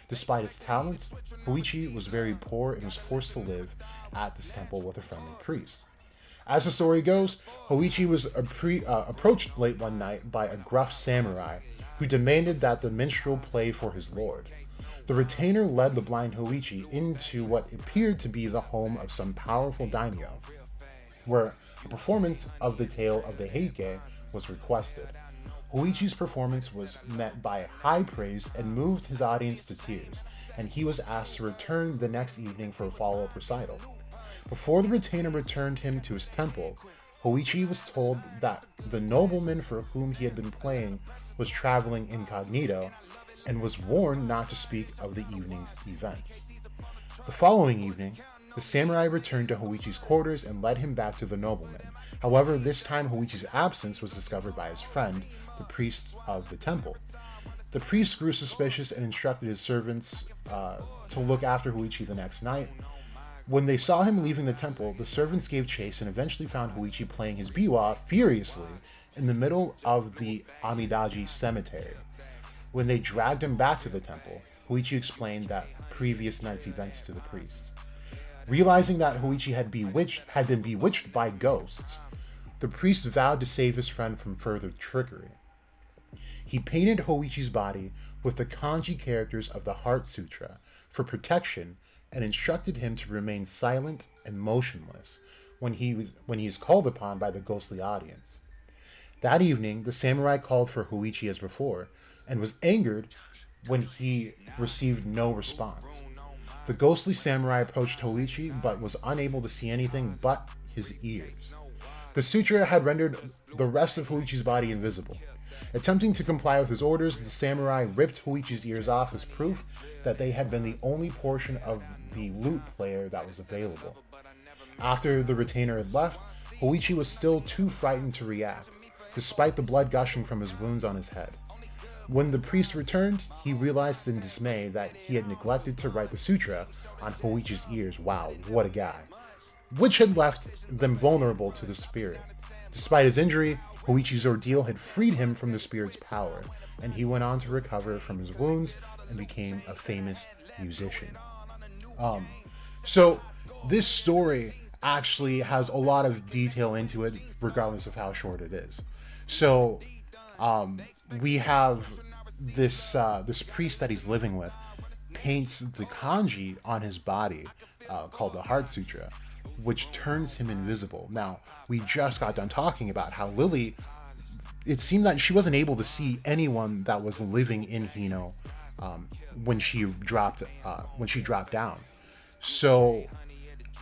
S2: Despite his talents, Hoichi was very poor and was forced to live at this temple with a friendly priest. As the story goes, Hoichi was approached late one night by a gruff samurai who demanded that the minstrel play for his lord. The retainer led the blind Hoichi into what appeared to be the home of some powerful daimyo, where a performance of the tale of the Heike was requested. Hoichi's performance was met by high praise and moved his audience to tears, and he was asked to return the next evening for a follow-up recital. Before the retainer returned him to his temple, Hoichi was told that the nobleman for whom he had been playing was traveling incognito, and was warned not to speak of the evening's events. The following evening, the samurai returned to Hoichi's quarters and led him back to the nobleman. However, this time Hoichi's absence was discovered by his friend, the priest of the temple. The priest grew suspicious and instructed his servants to look after Hoichi the next night. When they saw him leaving the temple, the servants gave chase and eventually found Hoichi playing his biwa furiously in the middle of the Amidaji cemetery. When they dragged him back to the temple, Hoichi explained that previous night's events to the priest. Realizing that Hoichi had been bewitched by ghosts, the priest vowed to save his friend from further trickery. He painted Hoichi's body with the kanji characters of the Heart Sutra for protection and instructed him to remain silent and motionless when he is called upon by the ghostly audience. That evening, the samurai called for Hoichi as before, and was angered when he received no response. The ghostly samurai approached Hoichi, but was unable to see anything but his ears. The sutra had rendered the rest of Hoichi's body invisible. Attempting to comply with his orders, the samurai ripped Hoichi's ears off as proof that they had been the only portion of the lute player that was available. After the retainer had left, Hoichi was still too frightened to react, despite the blood gushing from his wounds on his head. When the priest returned, he realized in dismay that he had neglected to write the sutra on Hoichi's ears. Wow, what a guy. Which had left them vulnerable to the spirit. Despite his injury, Hoichi's ordeal had freed him from the spirit's power, and he went on to recover from his wounds and became a famous musician. So this story actually has a lot of detail into it, regardless of how short it is. So we have this priest that he's living with paints the kanji on his body called the Heart Sutra, which turns him invisible. Now, we just got done talking about how Lily, it seemed that she wasn't able to see anyone that was living in Hino when she dropped down. So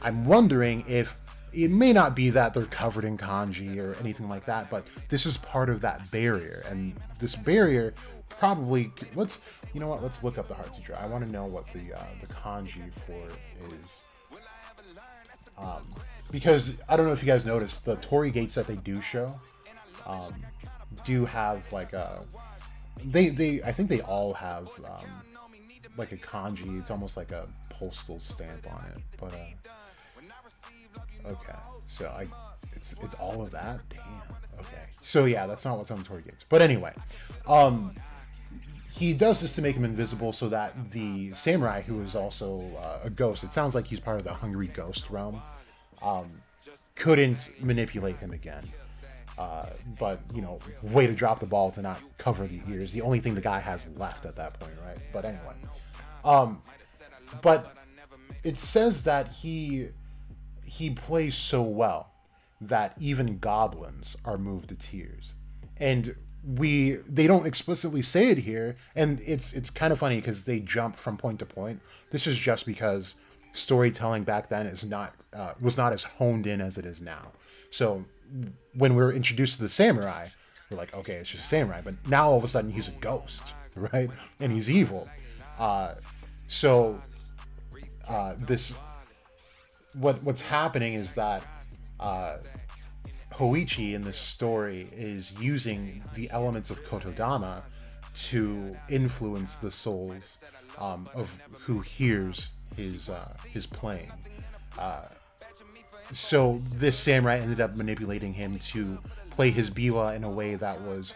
S2: I'm wondering if it may not be that they're covered in kanji or anything like that, but this is part of that barrier. And this barrier probably, let's look up the Heart Sutra. I want to know what the kanji for it is. Because I don't know if you guys noticed, the torii gates that they do show do have like a, I think they all have like a kanji. It's almost like a postal stamp on it, but okay, so it's all of that. Damn. Okay, so yeah, that's not what's on the torii gates. But anyway, he does this to make him invisible so that the samurai, who is also a ghost, it sounds like he's part of the hungry ghost realm, couldn't manipulate him again. But, way to drop the ball to not cover the ears. The only thing the guy has left at that point, right? But anyway. But it says that he plays so well that even goblins are moved to tears. And they don't explicitly say it here, and it's kind of funny because they jump from point to point. This is just because storytelling back then is not was not as honed in as it is now. So when we're introduced to the samurai, we're like, okay, it's just samurai, but now all of a sudden he's a ghost, right? And he's evil. This what's happening is that Hoichi in this story is using the elements of Kotodama to influence the souls of who hears his playing. So this samurai ended up manipulating him to play his biwa in a way that was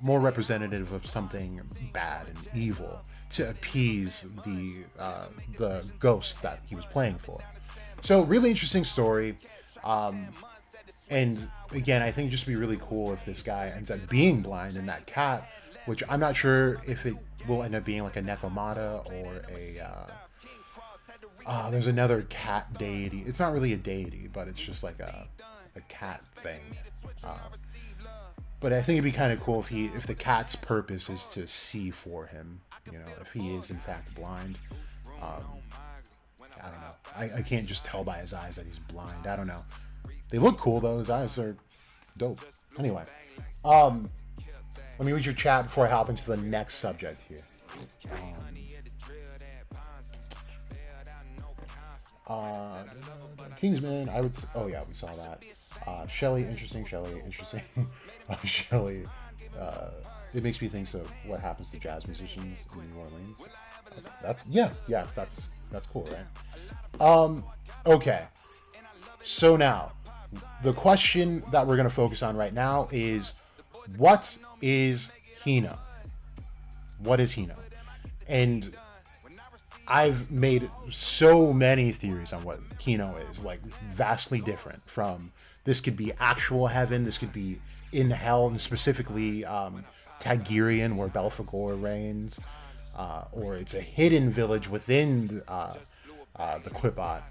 S2: more representative of something bad and evil to appease the ghost that he was playing for. So really interesting story. And again, I think it'd just be really cool if this guy ends up being blind, and that cat, which I'm not sure if it will end up being like a Nekomata or there's another cat deity. It's not really a deity, but it's just like a cat thing. But I think it'd be kind of cool if the cat's purpose is to see for him, if he is in fact blind. I don't know. I can't just tell by his eyes that he's blind. I don't know. They look cool though. His eyes are dope. Anyway, let me read your chat before I hop into the next subject here. Kingsman, oh yeah, we saw that. Shelly, interesting. Shelly, Shelly. It makes me think of what happens to jazz musicians in New Orleans. That's cool, right? Okay. So now, the question that we're going to focus on right now is, what is Hino? What is Hino? And I've made so many theories on what Hino is, like vastly different from, this could be actual heaven, this could be in hell, and specifically Tagirian, where Belphegor reigns, or it's a hidden village within the Qliphoth,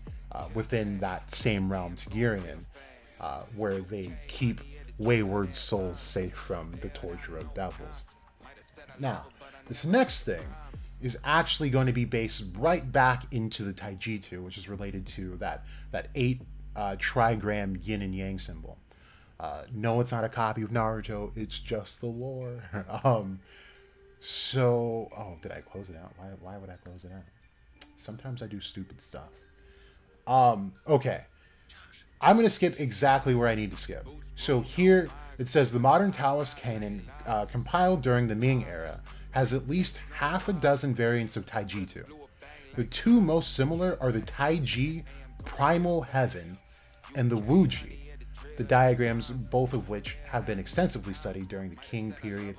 S2: within that same realm, Tagirian, where they keep wayward souls safe from the torture of devils. Now, this next thing is actually going to be based right back into the Taijitu, which is related to that 8 trigram yin and yang symbol. No, it's not a copy of Naruto, it's just the lore. Did I close it out? Why would I close it out? Sometimes I do stupid stuff. Okay. I'm going to skip exactly where I need to skip. So here it says the modern Taoist canon, compiled during the Ming era, has at least half a dozen variants of Taijitu. The two most similar are the Taiji Primal Heaven and the Wuji, the diagrams, both of which have been extensively studied during the Qing period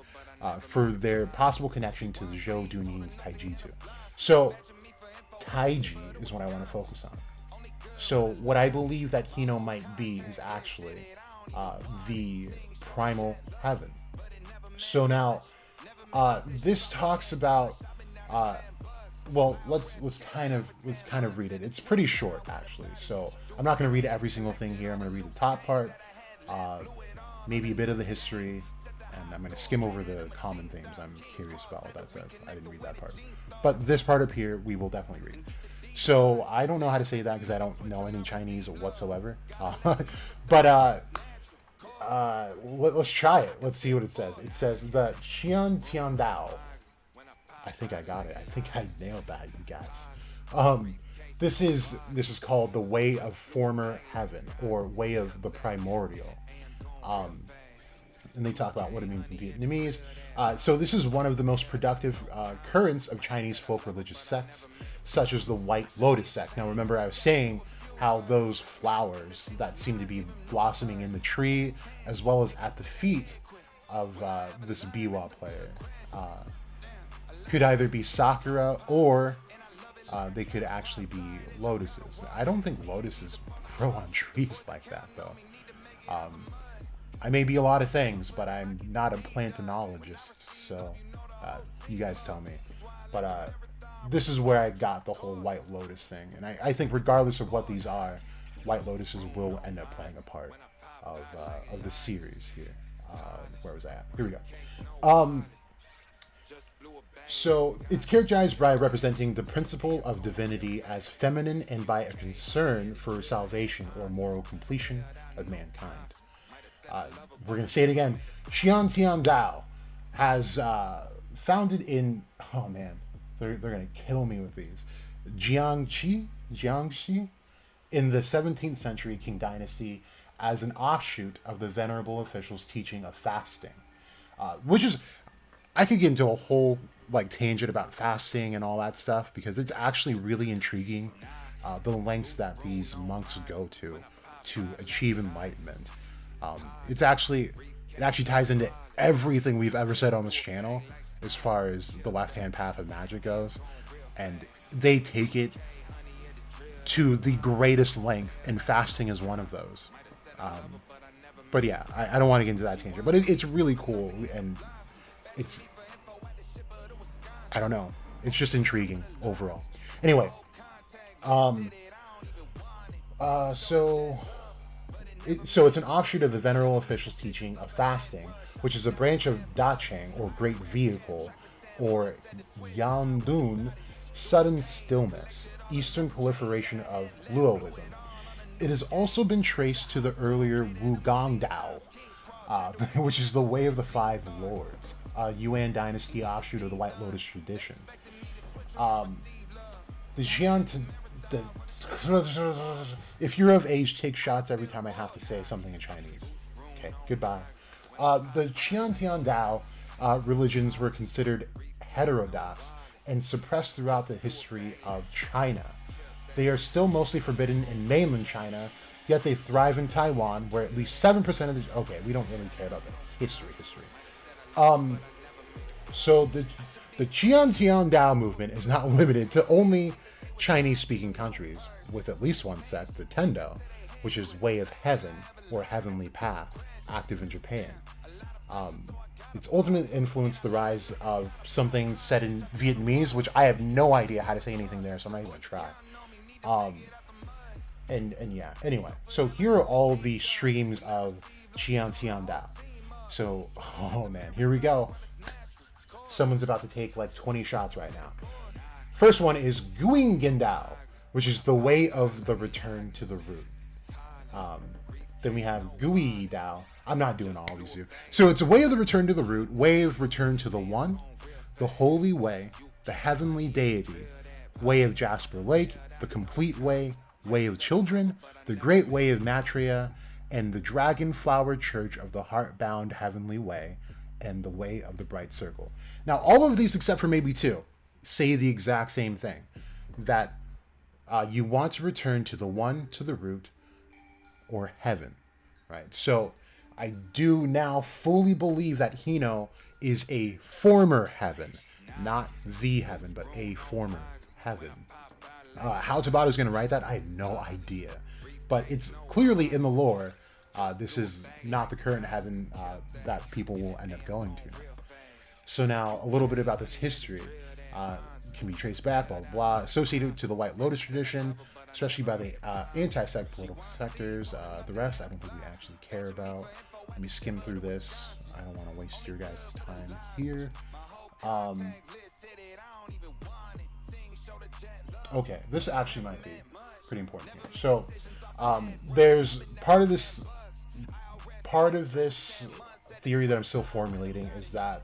S2: for their possible connection to the Zhou Dunin's Taijitu. So Taiji is what I want to focus on. So what I believe that Hino might be is actually the Primal Heaven. So now, this talks about let's kind of read it. It's pretty short actually, so I'm not going to read every single thing here. I'm going to read the top part, maybe a bit of the history, and I'm going to skim over the common themes. I'm curious about what that says. I didn't read that part, but this part up here we will definitely read. So I don't know how to say that because I don't know any Chinese whatsoever, but let's try it. Let's see what it says. It says the Qian Tian Dao. I think I got it. I think I nailed that, you guys. This is called the Way of Former Heaven, or Way of the Primordial. And they talk about what it means in Vietnamese. So this is one of the most productive currents of Chinese folk religious sects, such as the White Lotus sect. Now remember, I was saying how those flowers that seem to be blossoming in the tree, as well as at the feet of this biwa player, could either be sakura or they could actually be lotuses. I don't think lotuses grow on trees like that, though. I may be a lot of things, but I'm not a plantanologist, so you guys tell me. But this is where I got the whole White Lotus thing, and I think regardless of what these are, White Lotuses will end up playing a part of the series here. Where was I at? Here we go. So it's characterized by representing the principle of divinity as feminine and by a concern for salvation or moral completion of mankind. We're going to say it again. Xiantian Dao has founded in... Oh man, they're going to kill me with these. Jiangxi in the 17th century Qing dynasty as an offshoot of the venerable official's teaching of fasting. Which is... I could get into a whole tangent about fasting and all that stuff because it's actually really intriguing, the lengths that these monks go to achieve enlightenment. It actually ties into everything we've ever said on this channel as far as the left-hand path of magic goes, and they take it to the greatest length, and fasting is one of those. But yeah, I don't want to get into that tangent, but it's really cool, and it's, I don't know, it's just intriguing overall. Anyway, so it's an offshoot of the venerable official's teaching of fasting, which is a branch of Dacheng, or great vehicle, or Yandun, sudden stillness, Eastern proliferation of Luoism. It has also been traced to the earlier Wugong Dao, which is the way of the five lords, Yuan dynasty offshoot of the White Lotus tradition. If you're of age, take shots every time I have to say something in Chinese. Okay, goodbye. The Qiantian Dao religions were considered heterodox and suppressed throughout the history of China. They are still mostly forbidden in mainland China, yet they thrive in Taiwan, where at least 7% of the... Okay, we don't really care about the history. So the Qiantian Dao movement is not limited to only Chinese-speaking countries, with at least one sect, the Tendo, which is Way of Heaven, or Heavenly Path, active in Japan. Its ultimate influenced the rise of something said in Vietnamese, which I have no idea how to say anything there, so I'm not even going to try. And yeah, anyway, so here are all the streams of Qiantian Dao. So, oh man, here we go. Someone's about to take 20 shots right now. First one is Guingen Dao, which is the way of the return to the root. Then we have Gui Dao. I'm not doing all of these here. So it's a way of the return to the root, way of return to the one, the holy way, the heavenly deity, way of Jasper Lake, the complete way, way of children, the great way of Matria, and the dragon flower church of the heart-bound heavenly way, and the way of the bright circle. Now, all of these, except for maybe two, say the exact same thing, that you want to return to the one, to the root, or heaven, right? So I do now fully believe that Hino is a former heaven, not the heaven, but a former heaven. How Tabata is going to write that, I have no idea. But it's clearly in the lore. This is not the current heaven that people will end up going to. So now, a little bit about this history. Can be traced back, blah, blah, blah. Associated to the White Lotus tradition, especially by the anti-sect political sectors. The rest, I don't think we actually care about. Let me skim through this. I don't want to waste your guys' time here. Okay, this actually might be pretty important here. So, there's part of this theory that I'm still formulating is that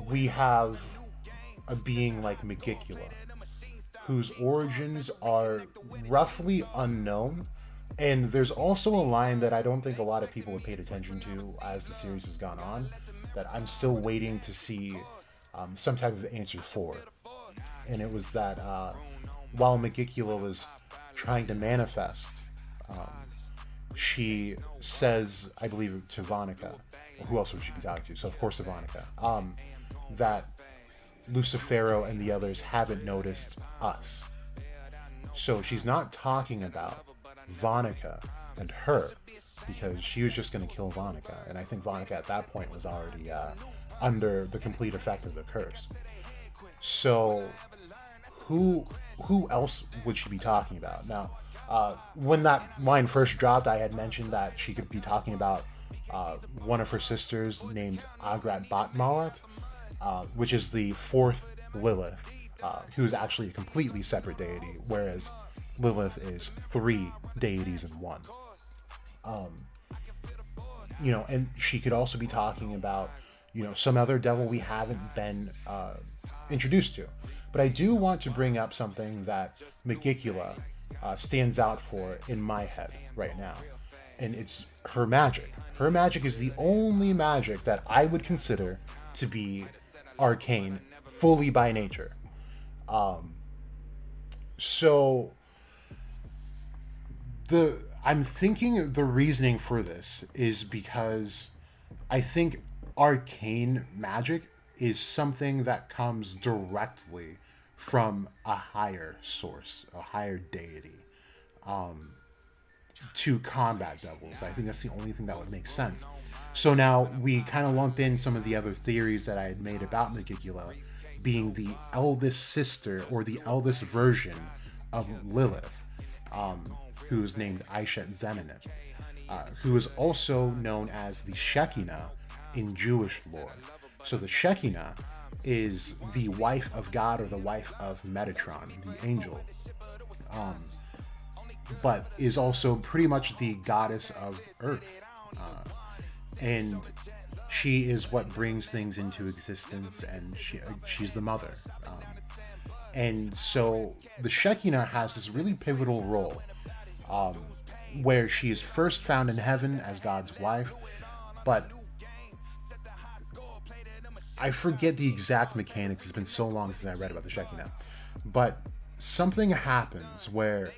S2: we have a being like Megicula, whose origins are roughly unknown, and there's also a line that I don't think a lot of people have paid attention to as the series has gone on, that I'm still waiting to see some type of answer for. And it was that while Megicula was trying to manifest, she says, I believe to Vonica, who else would she be talking to? So of course to Vonica, that Lucifero and the others haven't noticed us. So she's not talking about Vonica and her, because she was just going to kill Vonica, and I think Vonica at that point was already under the complete effect of the curse. So who else would she be talking about? Now, When that line first dropped, I had mentioned that she could be talking about one of her sisters named Agrat Batmalat, which is the fourth Lilith, who's actually a completely separate deity, whereas Lilith is three deities in one. And she could also be talking about, some other devil we haven't been introduced to. But I do want to bring up something that Megicula stands out for in my head right now, and it's her magic. Her magic is the only magic that I would consider to be arcane, fully by nature. So I'm thinking the reasoning for this is because I think arcane magic is something that comes directly from a higher source, a higher deity, to combat devils. I think that's the only thing that would make sense. So now we kind of lump in some of the other theories that I had made about Megicula being the eldest sister or the eldest version of Lilith, who is named Aishet Zenonim, who is also known as the Shekinah in Jewish lore. So the Shekinah is the wife of God or the wife of Metatron, the angel, but is also pretty much the goddess of Earth. And she is what brings things into existence, and she's the mother. And so the Shekinah has this really pivotal role, where she is first found in heaven as God's wife, but I forget the exact mechanics. It's been so long since I read about the Shekinah. But something happens where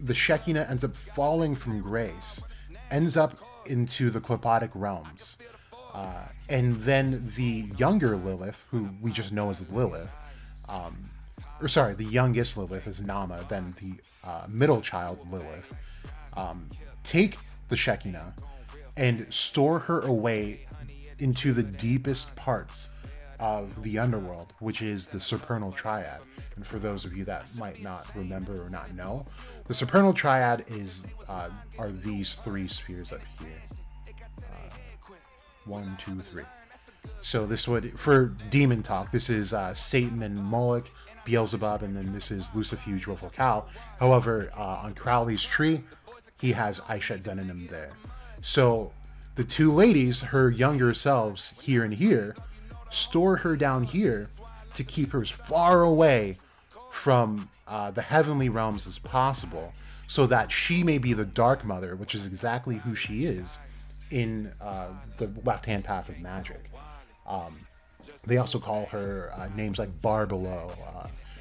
S2: the Shekinah ends up falling from grace, ends up into the Clopotic realms. And then the younger Lilith, who we just know as Lilith, the youngest Lilith is Nama, then the middle child Lilith, take the Shekinah and store her away into the deepest parts of the underworld, which is the Supernal Triad. And for those of you that might not remember or not know, the Supernal Triad are these three spheres up here. 1, 2, 3. So this would, for demon talk, this is Satan and Moloch, Beelzebub, and then this is Lucifuge, Rofocale. However, on Crowley's tree, he has Aishet Zenonim there. So the two ladies, her younger selves here and here, store her down here to keep her as far away from the heavenly realms as possible, so that she may be the Dark Mother, which is exactly who she is in the left-hand path of magic. They also call her names like Bar Below.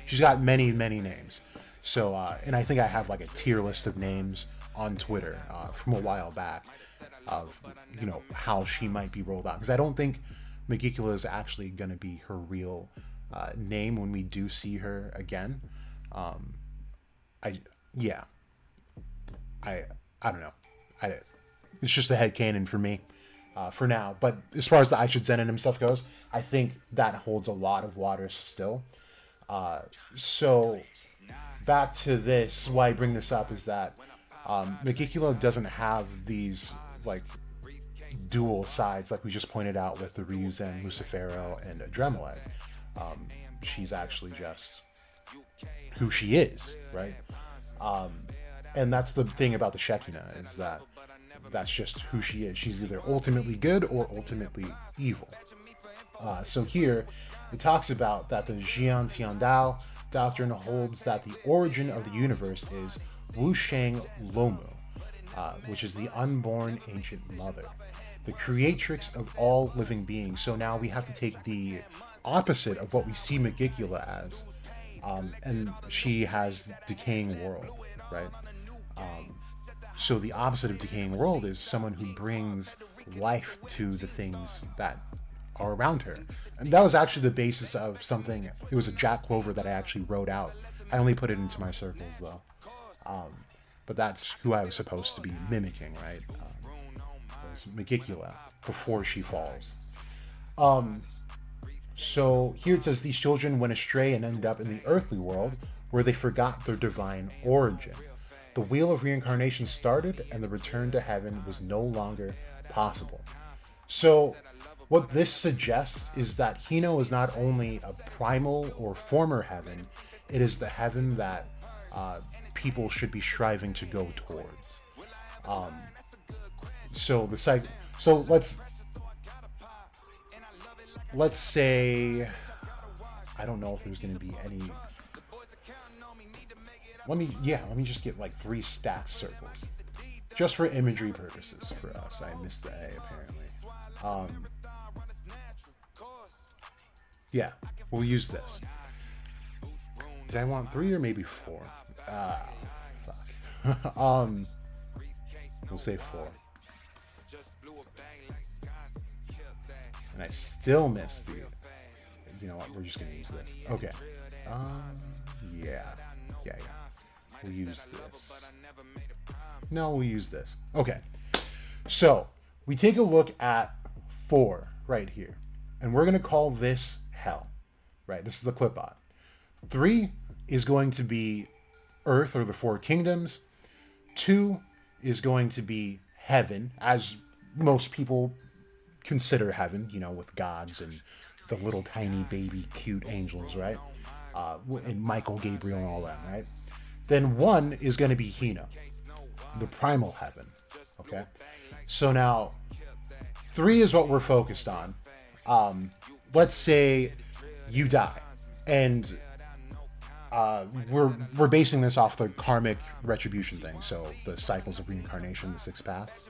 S2: She's got many, many names. So, and I think I have like a tier list of names on Twitter from a while back of, how she might be rolled out. Because I don't think Megicula is actually going to be her real name when we do see her again. I don't know. It's just a headcanon for me for now. But as far as the Aishet Zenonim stuff goes, I think that holds a lot of water still. So back to this, why I bring this up is that Megicula doesn't have these like dual sides like we just pointed out with the Ryuzen, Lucifero, and Adremelech. She's actually just who she is, right? And that's the thing about the Shekinah, is that that's just who she is. She's either ultimately good or ultimately evil. So here, it talks about that the Jian Tiandao doctrine holds that the origin of the universe is Wu Shang Lomu, which is the unborn ancient mother, the creatrix of all living beings. So now we have to take the opposite of what we see Megicula as, and she has decaying world, right? So the opposite of decaying world is someone who brings life to the things that are around her. And that was actually the basis of something. It was a Jack Clover that I actually wrote out. I only put it into my circles though. But that's who I was supposed to be mimicking, right? Was Megicula before she falls. So here it says these children went astray and ended up in the earthly world, where they forgot their divine origin. The wheel of reincarnation started, and the return to heaven was no longer possible. So, what this suggests is that Hino is not only a primal or former heaven, it is the heaven that people should be striving to go towards. So let's say, I don't know if there's going to be any. Let me just get like 3 stacked circles, just for imagery purposes for us. I missed the A apparently. Yeah, we'll use this. Did I want 3 or maybe 4? Fuck. We'll say 4. And I still missed the. You know what? We're just gonna use this. Okay. Yeah. We'll use this. No, we'll use this. Okay. So we take a look at 4 right here, and we're gonna call this hell. Right. This is the clip art. 3 is going to be Earth or the 4 kingdoms. 2 is going to be heaven, as most people consider heaven, you know, with gods and the little tiny baby cute angels, right? And Michael, Gabriel, and all that, right? Then 1 is going to be Hino, the primal heaven, okay? So now, 3 is what we're focused on. Let's say you die, and we're basing this off the karmic retribution thing, so the cycles of reincarnation, the 6 paths.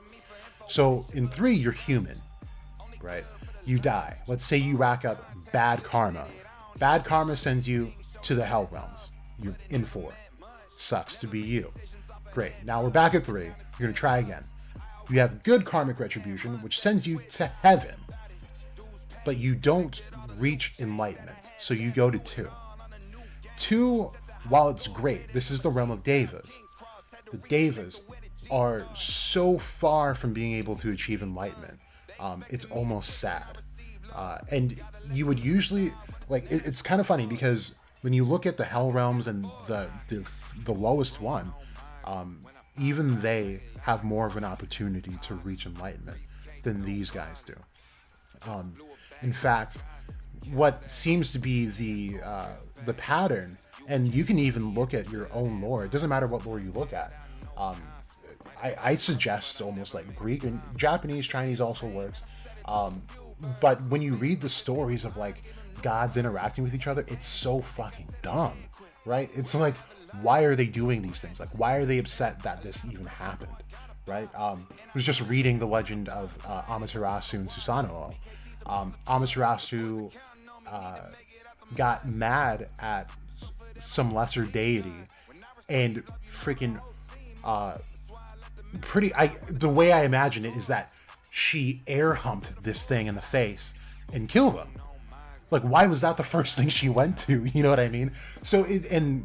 S2: So in 3, you're human, right? You die. Let's say you rack up bad karma. Bad karma sends you to the hell realms. You're in 4. Sucks to be you. Great. Now we're back at 3. You're going to try again. You have good karmic retribution, which sends you to heaven. But you don't reach enlightenment. So you go to 2. 2, while it's great, this is the realm of devas. The devas are so far from being able to achieve enlightenment. It's almost sad. And you would usually, like, it's kind of funny because when you look at the hell realms and the lowest one, even they have more of an opportunity to reach enlightenment than these guys do. In fact, what seems to be the pattern, and you can even look at your own lore, it doesn't matter what lore you look at. I suggest almost like Greek and Japanese, Chinese also works. But when you read the stories of like gods interacting with each other, it's so fucking dumb, right? It's like, why are they doing these things? Like, why are they upset that this even happened, right? I was just reading the legend of Amaterasu and Susanoo. Amaterasu got mad at some lesser deity and freaking the way I imagine it is that she air humped this thing in the face and killed him. Like, why was that the first thing she went to? You know what I mean? So, who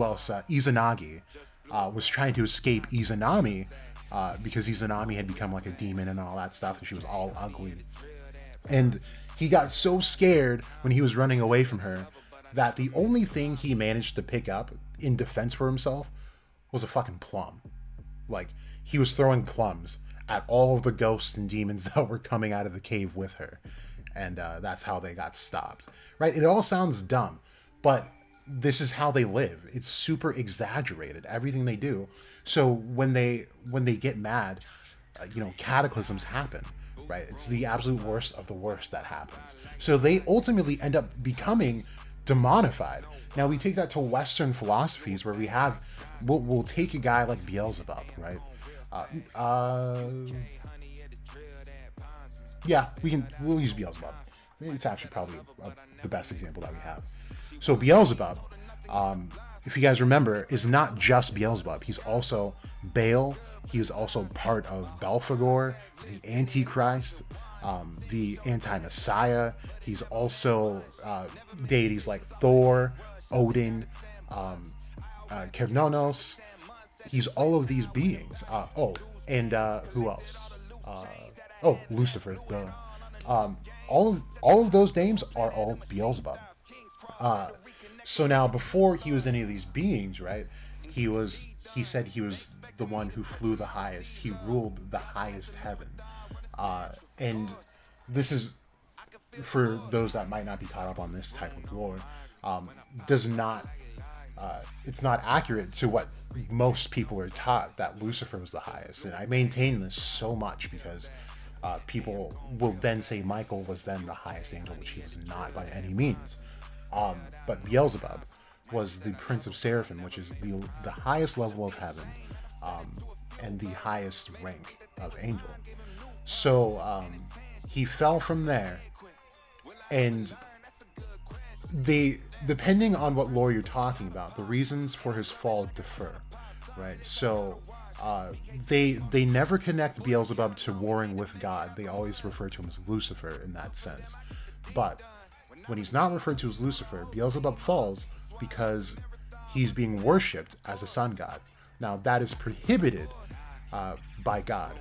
S2: else? Izanagi was trying to escape Izanami because Izanami had become like a demon and all that stuff, and she was all ugly. And he got so scared when he was running away from her that the only thing he managed to pick up in defense for himself was a fucking plum. Like, he was throwing plums at all of the ghosts and demons that were coming out of the cave with her. And that's how they got stopped. Right? It all sounds dumb, but this is how they live. It's super exaggerated, everything they do. So when they get mad, cataclysms happen. Right? It's the absolute worst of the worst that happens. So they ultimately end up becoming demonified. Now we take that to Western philosophies where we'll take a guy like Beelzebub, right? We'll use Beelzebub. It's actually probably the best example that we have. So Beelzebub, if you guys remember, is not just Beelzebub. He's also Baal. He is also part of Belphegor, the Antichrist, the Anti-Messiah. He's also deities like Thor, Odin, Kevnonos. He's all of these beings. Who else? Lucifer. All of those names are all Beelzebub. So now, before he was any of these beings, right? He said he was the one who flew the highest. He ruled the highest heaven. And this is, for those that might not be caught up on this type of lore, does not it's not accurate to what most people are taught, that Lucifer was the highest. And I maintain this so much because people will then say Michael was then the highest angel, which he was not by any means. But Beelzebub was the Prince of Seraphim, which is the highest level of heaven, and the highest rank of angel. So he fell from there, and depending on what lore you're talking about, the reasons for his fall differ, right? So they never connect Beelzebub to warring with God. They always refer to him as Lucifer in that sense. But when he's not referred to as Lucifer, Beelzebub falls because he's being worshipped as a sun god. Now that is prohibited by God,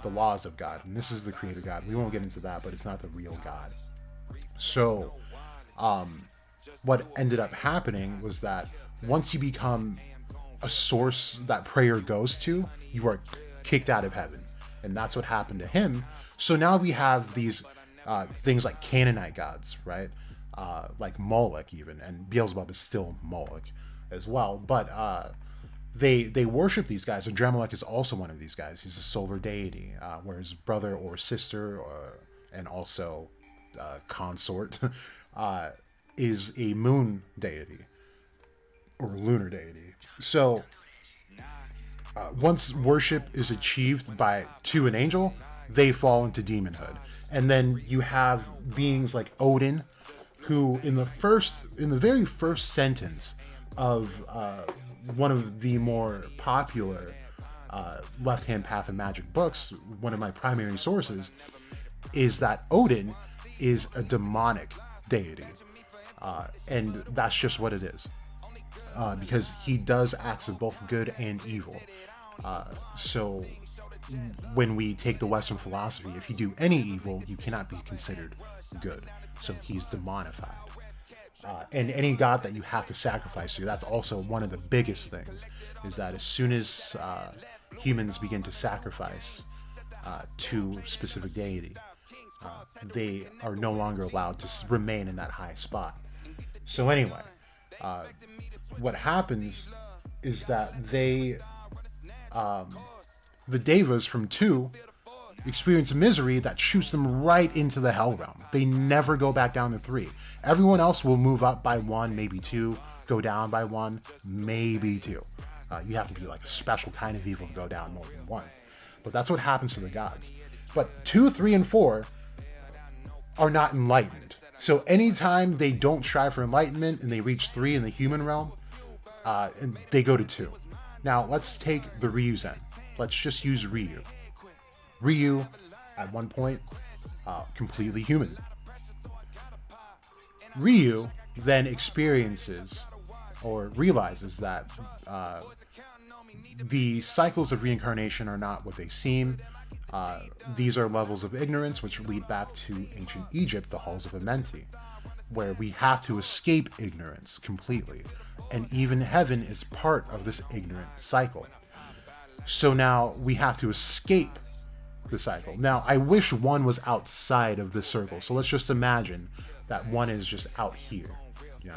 S2: the laws of God, and this is the creator God. We won't get into that, but it's not the real God. So what ended up happening was that once you become a source that prayer goes to, you are kicked out of heaven. And that's what happened to him. So now we have these things like Canaanite gods, right? Like Moloch even, and Beelzebub is still Moloch as well. But they worship these guys. And Dremelech is also one of these guys. He's a solar deity, where his brother or sister, and also consort, is a moon deity or lunar deity. So once worship is achieved to an angel, they fall into demonhood. And then you have beings like Odin, who in the very first sentence of one of the more popular left-hand path of magic books, one of my primary sources, is that Odin is a demonic deity. And that's just what it is. Because he does acts of both good and evil. So when we take the Western philosophy, if you do any evil, you cannot be considered good. So he's demonified. And any god that you have to sacrifice to, that's also one of the biggest things, is that as soon as humans begin to sacrifice to specific deity, they are no longer allowed to remain in that high spot. So anyway, what happens is that the Devas from 2 experience misery that shoots them right into the hell realm. They never go back down to 3. Everyone else will move up by 1, maybe 2, go down by 1, maybe 2. You have to be like a special kind of evil to go down more than 1. But that's what happens to the gods. But 2, 3, and 4 are not enlightened. So anytime they don't strive for enlightenment and they reach 3 in the human realm, and they go to 2. Now let's take the Ryuzen. Let's just use Ryu. Ryu, at one point, completely human. Ryu then experiences or realizes that the cycles of reincarnation are not what they seem. These are levels of ignorance which lead back to ancient Egypt, the halls of Amenti, where we have to escape ignorance completely. And even heaven is part of this ignorant cycle. So now we have to escape the cycle. Now, I wish 1 was outside of this circle. So let's just imagine that 1 is just out here,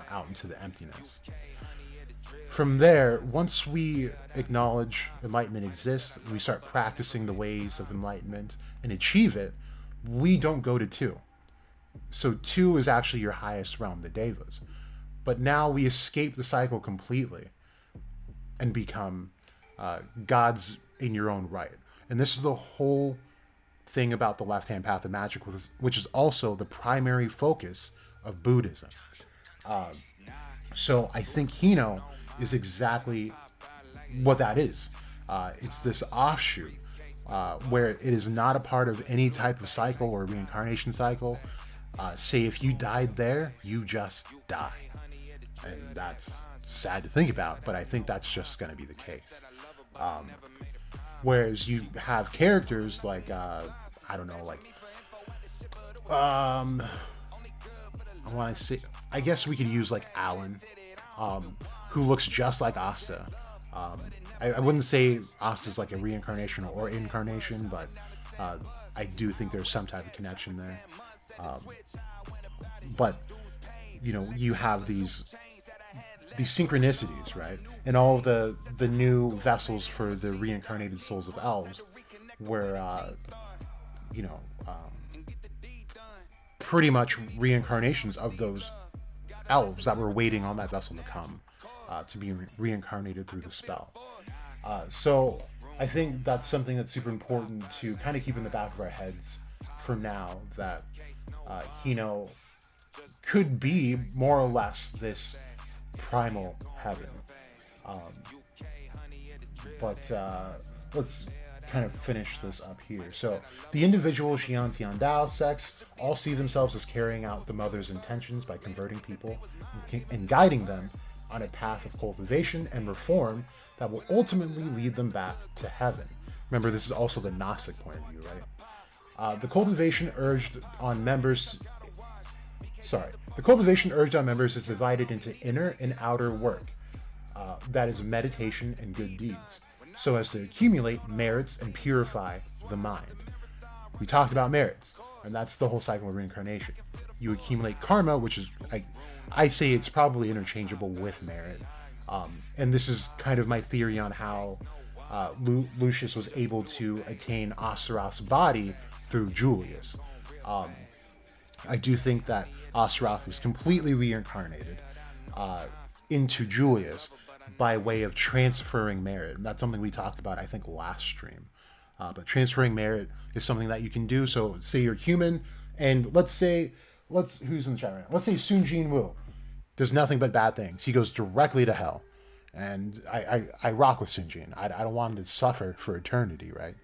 S2: out into the emptiness. From there, once we acknowledge enlightenment exists, we start practicing the ways of enlightenment and achieve it, we don't go to 2. So 2 is actually your highest realm, the Devas. But now we escape the cycle completely and become gods in your own right. And this is the whole thing about the left-hand path of magic, which is also the primary focus of Buddhism. So I think Hino is exactly what that is. It's this offshoot where it is not a part of any type of cycle or reincarnation cycle. Say if you died there, you just die. And that's sad to think about, but I think that's just going to be the case. Whereas you have characters like, I want to say, I guess we could use like Alan who looks just like Asta. I wouldn't say Asta's like a reincarnation or incarnation, but I do think there's some type of connection there. But you know, you have these synchronicities, right? And all of the new vessels for the reincarnated souls of elves were, you know, pretty much reincarnations of those elves that were waiting on that vessel to come to be reincarnated through the spell. So I think that's something that's super important to kind of keep in the back of our heads for now, that Hino could be more or less this primal heaven. But let's kind of finish this up here. So the individual Xiantian Dao sects all see themselves as carrying out the mother's intentions by converting people and guiding them on a path of cultivation and reform that will ultimately lead them back to heaven. Remember, this is also the Gnostic point of view, right? The cultivation urged on members is divided into inner and outer work. That is meditation and good deeds, so as to accumulate merits and purify the mind. We talked about merits, and that's the whole cycle of reincarnation. You accumulate karma, which is, I say it's probably interchangeable with merit. And this is kind of my theory on how Lucius was able to attain Astaroth's body through Julius. I do think that Astaroth was completely reincarnated into Julius by way of transferring merit. And that's something we talked about, I think, last stream. But transferring merit is something that you can do. So say you're human, and who's in the chat right now? Let's say Sun Jin Woo does nothing but bad things. He goes directly to hell. And I rock with Sun Jin. I don't want him to suffer for eternity, right?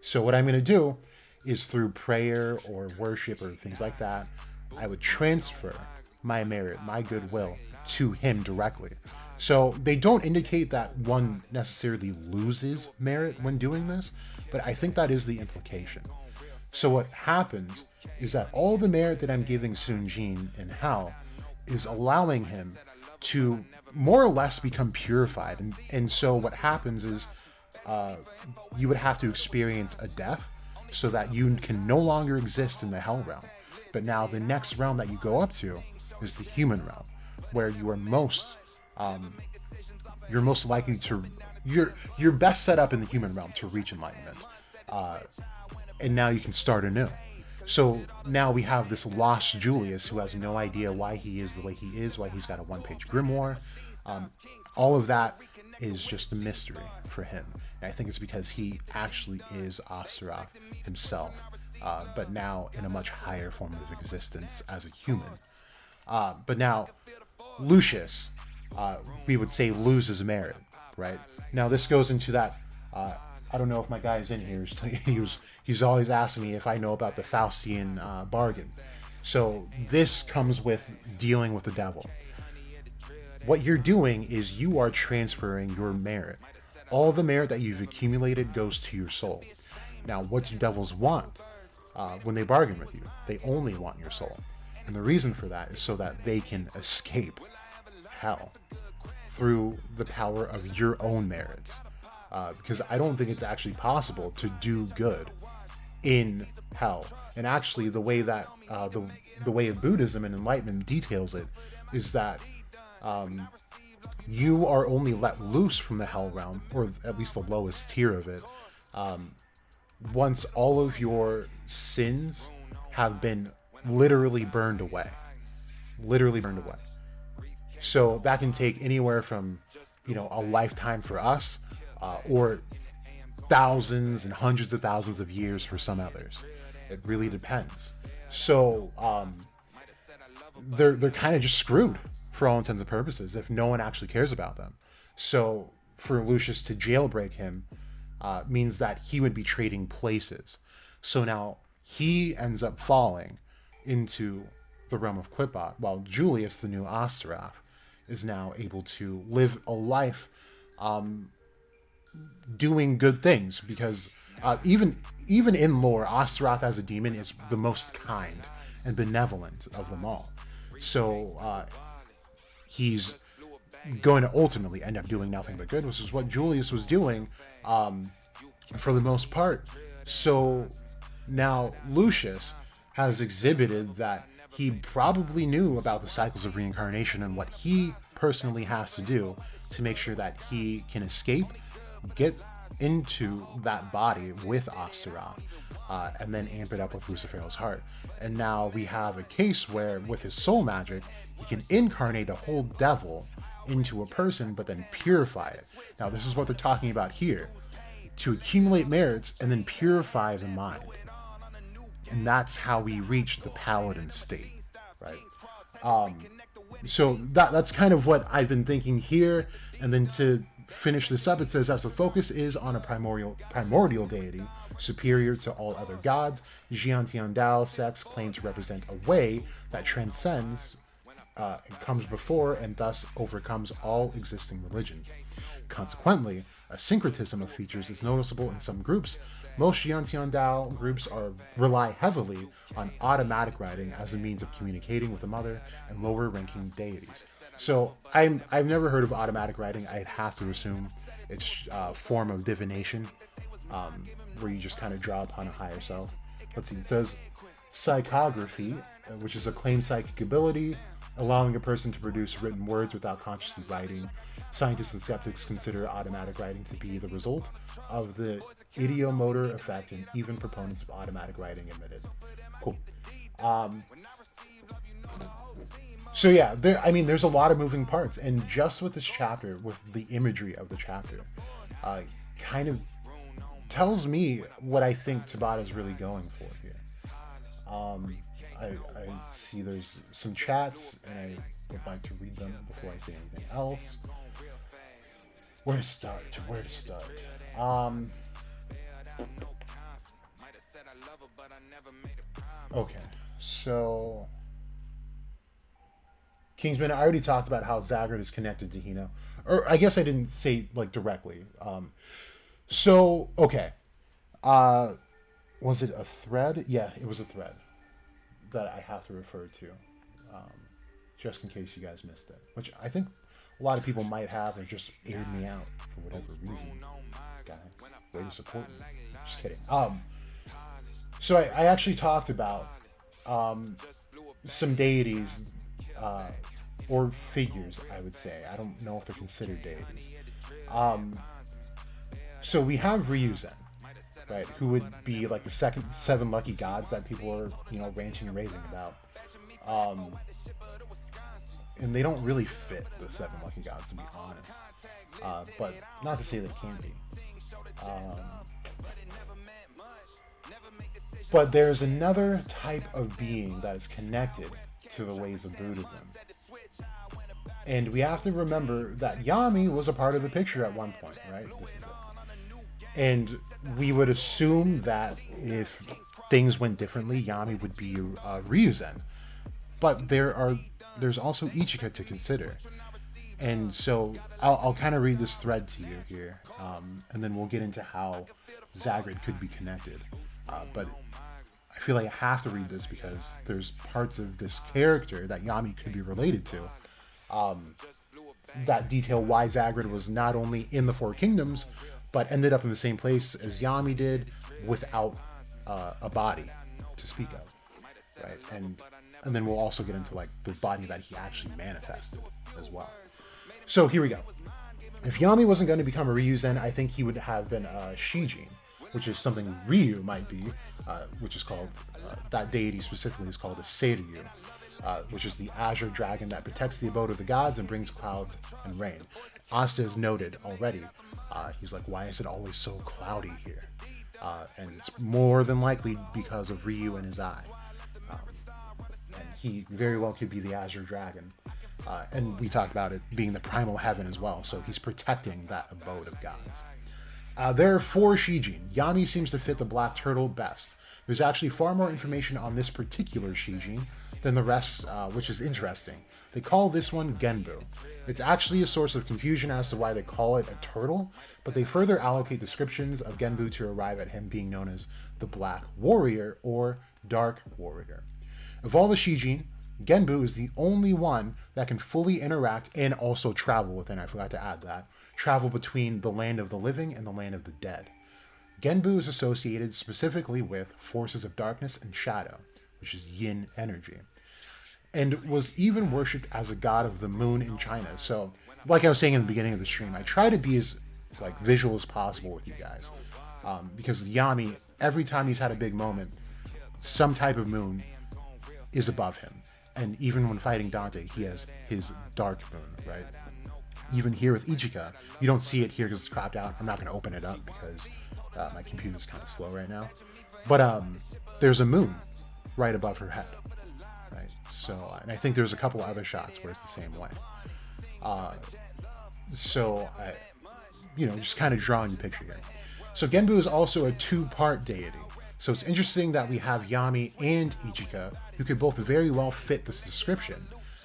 S2: So what I'm going to do is, through prayer or worship or things like that, I would transfer my merit, my goodwill, to him directly. So they don't indicate that one necessarily loses merit when doing this, but I think that is the implication. So what happens is that all the merit that I'm giving Sun Jin in hell is allowing him to more or less become purified. And so what happens is you would have to experience a death so that you can no longer exist in the hell realm. But now the next realm that you go up to is the human realm, where you are you're most likely to, you're best set up in the human realm to reach enlightenment. And now you can start anew. So now we have this lost Julius who has no idea why he is the way he is, why he's got a one-page grimoire. All of that is just a mystery for him. And I think it's because he actually is Astaroth himself, but now in a much higher form of existence as a human. But now Lucius, we would say, loses merit, right? Now this goes into that, I don't know if my guy's in here, he's always asking me if I know about the Faustian bargain. So this comes with dealing with the devil. What you're doing is you are transferring your merit. All the merit that you've accumulated goes to your soul. Now, what do devils want when they bargain with you? They only want your soul. And the reason for that is so that they can escape hell through the power of your own merits. Because I don't think it's actually possible to do good in hell. And actually, the way that the way of Buddhism and enlightenment details it is that you are only let loose from the hell realm, or at least the lowest tier of it, once all of your sins have been literally burned away. Literally burned away. So that can take anywhere from, a lifetime for us, or thousands and hundreds of thousands of years for some others. It really depends. So they're kind of just screwed for all intents and purposes if no one actually cares about them. So for Lucius to jailbreak him means that he would be trading places. So now he ends up falling into the realm of Qliphoth, while Julius, the new Astaroth, is now able to live a life doing good things, because even in lore, Astaroth as a demon is the most kind and benevolent of them all. So he's going to ultimately end up doing nothing but good, which is what Julius was doing for the most part. So now Lucius has exhibited that he probably knew about the cycles of reincarnation and what he personally has to do to make sure that he can escape, get into that body with Astaroth, and then amp it up with Lucifero's heart. And now we have a case where, with his soul magic, he can incarnate a whole devil into a person, but then purify it. Now, this is what they're talking about here: to accumulate merits and then purify the mind. And that's how we reach the paladin state, right? So that's kind of what I've been thinking here. And then to finish this up, it says, as the focus is on a primordial deity superior to all other gods, Jiantian Dao sects claim to represent a way that transcends, comes before, and thus overcomes all existing religions. Consequently, a syncretism of features is noticeable in some groups. Most Jiantian Dao groups rely heavily on automatic writing as a means of communicating with the mother and lower-ranking deities. So I've never heard of automatic writing. I'd have to assume it's a form of divination, where you just kind of draw upon a higher self. Let's see, it says psychography, which is a claimed psychic ability, allowing a person to produce written words without consciously writing. Scientists and skeptics consider automatic writing to be the result of the ideomotor effect, and even proponents of automatic writing admit it. Cool. So yeah, there's a lot of moving parts, and just with this chapter, with the imagery of the chapter, kind of tells me what I think Tabata is really going for here. I see there's some chats, and I would like to read them before I say anything else. Where to start? Okay, so Kingsman, I already talked about how Zagreus is connected to Hino. Or I guess I didn't say like directly. So, okay. Was it a thread? Yeah, it was a thread that I have to refer to. Just in case you guys missed it. Which I think a lot of people might have, or just aired me out for whatever reason. Guys, way to support me. Just kidding. So I actually talked about some deities, or figures, I would say. I don't know if they're considered deities. So we have Ryuzen, right, who would be like the second 7 lucky gods that people are, ranting and raving about. And they don't really fit the 7 lucky gods, to be honest. But not to say they can't be. But there's another type of being that is connected to the ways of Buddhism. And we have to remember that Yami was a part of the picture at one point, right? This is it. And we would assume that if things went differently, Yami would be Ryuzen. But there's also Ichika to consider. And so I'll kind of read this thread to you here, and then we'll get into how Zagreus could be connected. But I feel like I have to read this because there's parts of this character that Yami could be related to that detail why Zagreus was not only in the Four Kingdoms, but ended up in the same place as Yami did without a body to speak of, right? And then we'll also get into like the body that he actually manifested as well. So here we go. If Yami wasn't going to become a Ryuzen, I think he would have been a Shijin, which is something Ryu might be, which is called, that deity specifically is called a Seiryu, which is the azure dragon that protects the abode of the gods and brings clouds and rain. Asta has noted already, he's like, why is it always so cloudy here? And it's more than likely because of Ryu and his eye. And he very well could be the azure dragon. And we talked about it being the primal heaven as well, so he's protecting that abode of gods. There are 4 Shijin. Yami seems to fit the black turtle best. There's actually far more information on this particular Shijin than the rest, which is interesting. They call this one Genbu. It's actually a source of confusion as to why they call it a turtle, but they further allocate descriptions of Genbu to arrive at him being known as the Black Warrior or Dark Warrior. Of all the Shijin, Genbu is the only one that can fully interact and also travel within, I forgot to add that, travel between the land of the living and the land of the dead. Genbu is associated specifically with forces of darkness and shadow, which is yin energy, and was even worshipped as a god of the moon in China. So, like I was saying in the beginning of the stream, I try to be as like visual as possible with you guys, because Yami, every time he's had a big moment, some type of moon is above him. And even when fighting Dante, he has his dark moon, right? Even here with Ichika, you don't see it here because it's cropped out. I'm not going to open it up because my computer's kind of slow right now. But there's a moon right above her head, right? So, and I think there's a couple other shots where it's the same way. Just kind of drawing the picture here. So Genbu is also a two-part deity. So it's interesting that we have Yami and Ichika, who could both very well fit this description.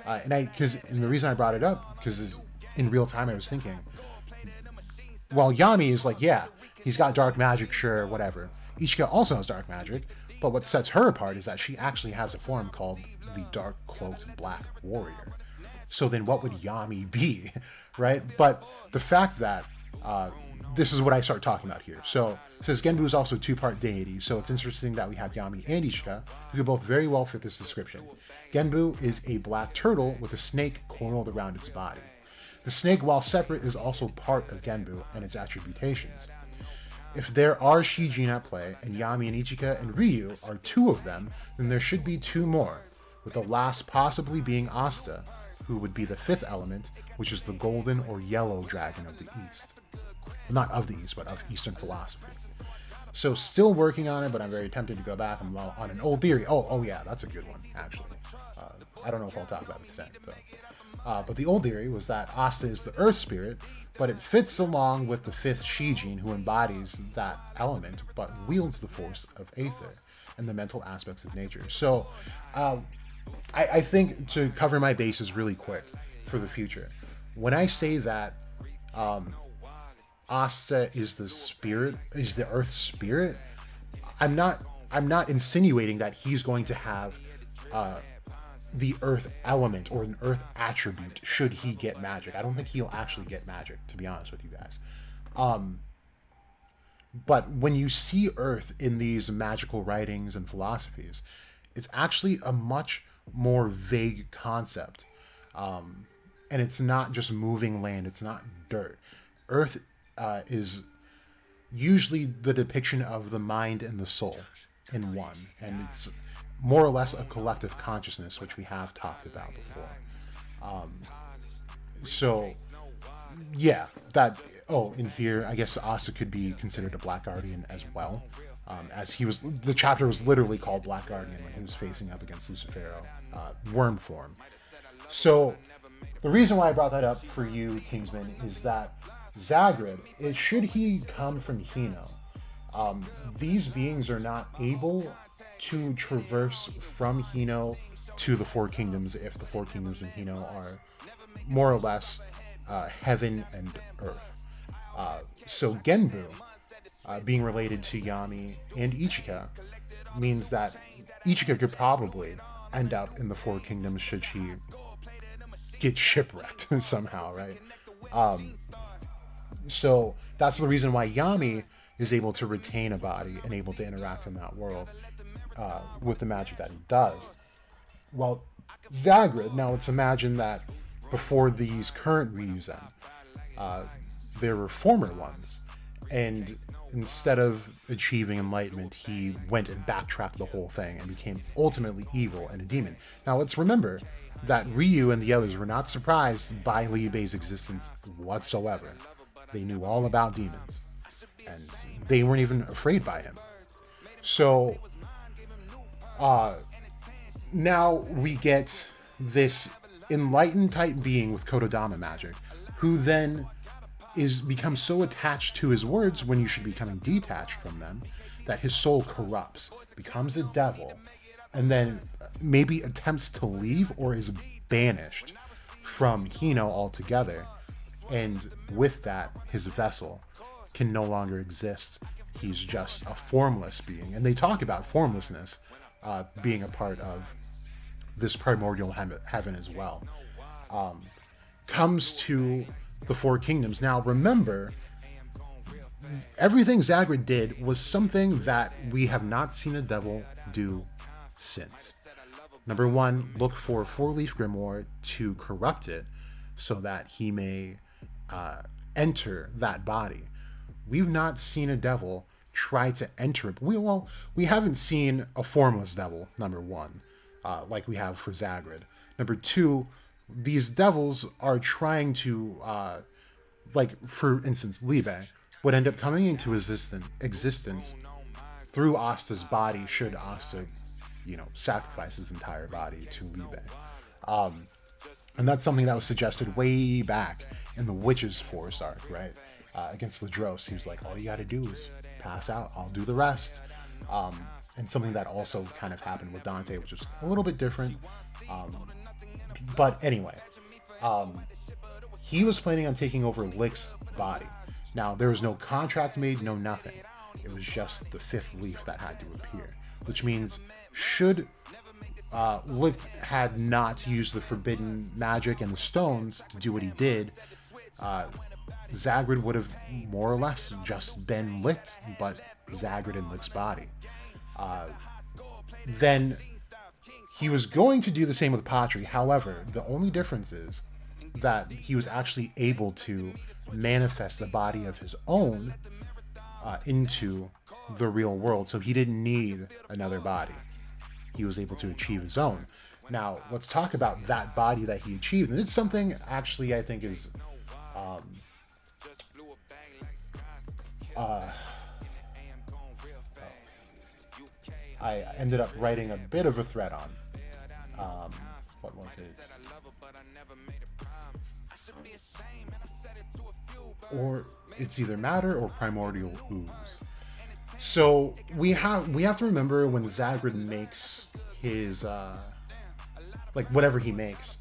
S2: And the reason I brought it up, because in real time I was thinking, well, Yami is like, yeah, he's got dark magic, sure, whatever. Ichika also has dark magic, but what sets her apart is that she actually has a form called the Dark Cloaked Black Warrior. So then what would Yami be, right? But the fact that this is what I start talking about here. So it says Genbu is also a two-part deity, so it's interesting that we have Yami and Ichika, who could both very well fit this description. Genbu is a black turtle with a snake coiled around its body. The snake, while separate, is also part of Genbu and its attributations. If there are Shijin at play, and Yami and Ichika and Ryu are two of them, then there should be two more, with the last possibly being Asta, who would be the fifth element, which is the golden or yellow dragon of the East. Not of the East, but of Eastern philosophy. So still working on it, but I'm very tempted to go back. I'm on an old theory. Oh yeah, that's a good one, actually. I don't know if I'll talk about it today, though. But the old theory was that Asta is the earth spirit, but it fits along with the fifth Shijin, who embodies that element, but wields the force of Aether and the mental aspects of nature. So I think, to cover my bases really quick for the future, when I say that Asta is the spirit, is the earth spirit, I'm not insinuating that he's going to have the earth element or an earth attribute should he get magic. I don't think he'll actually get magic, to be honest with you guys. But when you see earth in these magical writings and philosophies, it's actually a much more vague concept. And it's not just moving land, it's not dirt. Earth is usually the depiction of the mind and the soul in one, and it's more or less a collective consciousness, which we have talked about before. So yeah, in here I guess Asta could be considered a Black Guardian as well, as the chapter was literally called Black Guardian when he was facing up against Lucifero, worm form. So the reason why I brought that up for you, Kingsman, is that Zagrid, should he come from Hino, these beings are not able to traverse from Hino to the Four Kingdoms if the Four Kingdoms in Hino are more or less heaven and earth. So Genbu, being related to Yami and Ichika, means that Ichika could probably end up in the Four Kingdoms should she get shipwrecked somehow, right? So that's the reason why Yami is able to retain a body and able to interact in that world with the magic that he does. Well, Zagrid, now let's imagine that before these current Ryuzen, there were former ones, and instead of achieving enlightenment, he went and backtracked the whole thing and became ultimately evil and a demon. Now let's remember that Ryu and the others were not surprised by Liu Bei's existence whatsoever. They knew all about demons, and they weren't even afraid by him. So now we get this enlightened type being with Kotodama magic, who then becomes so attached to his words when you should be becoming detached from them, that his soul corrupts, becomes a devil, and then maybe attempts to leave or is banished from Hino altogether. And with that, his vessel can no longer exist. He's just a formless being. And they talk about formlessness being a part of this primordial heaven as well, comes to the Four Kingdoms. Now, remember, everything Zagrid did was something that we have not seen a devil do since. Number one, look for a 4-leaf grimoire to corrupt it so that he may enter that body. We've not seen a devil try to enter it. We haven't seen a formless devil, number one, like we have for Zagrid. Number two, these devils are trying to, like, for instance, Liebe would end up coming into existence through Asta's body should Asta, sacrifice his entire body to Liebe. And that's something that was suggested way back in the Witch's Forest arc, right? Against Ladros, he was like, all you gotta do is pass out, I'll do the rest. And something that also kind of happened with Dante, which was a little bit different. But anyway, he was planning on taking over Lick's body. Now, there was no contract made, no nothing. It was just the 5th leaf that had to appear. Which means, should Lick had not used the forbidden magic and the stones to do what he did, Zagrid would have more or less just been Licked, but Zagrid in Lick's body. Then he was going to do the same with Patri. However, the only difference is that he was actually able to manifest the body of his own into the real world. So he didn't need another body. He was able to achieve his own. Now, let's talk about that body that he achieved. And it's something actually I think is... I ended up writing a bit of a thread on. What was it? Or it's either matter or primordial ooze. So we have to remember when Zagrid makes his whatever he makes,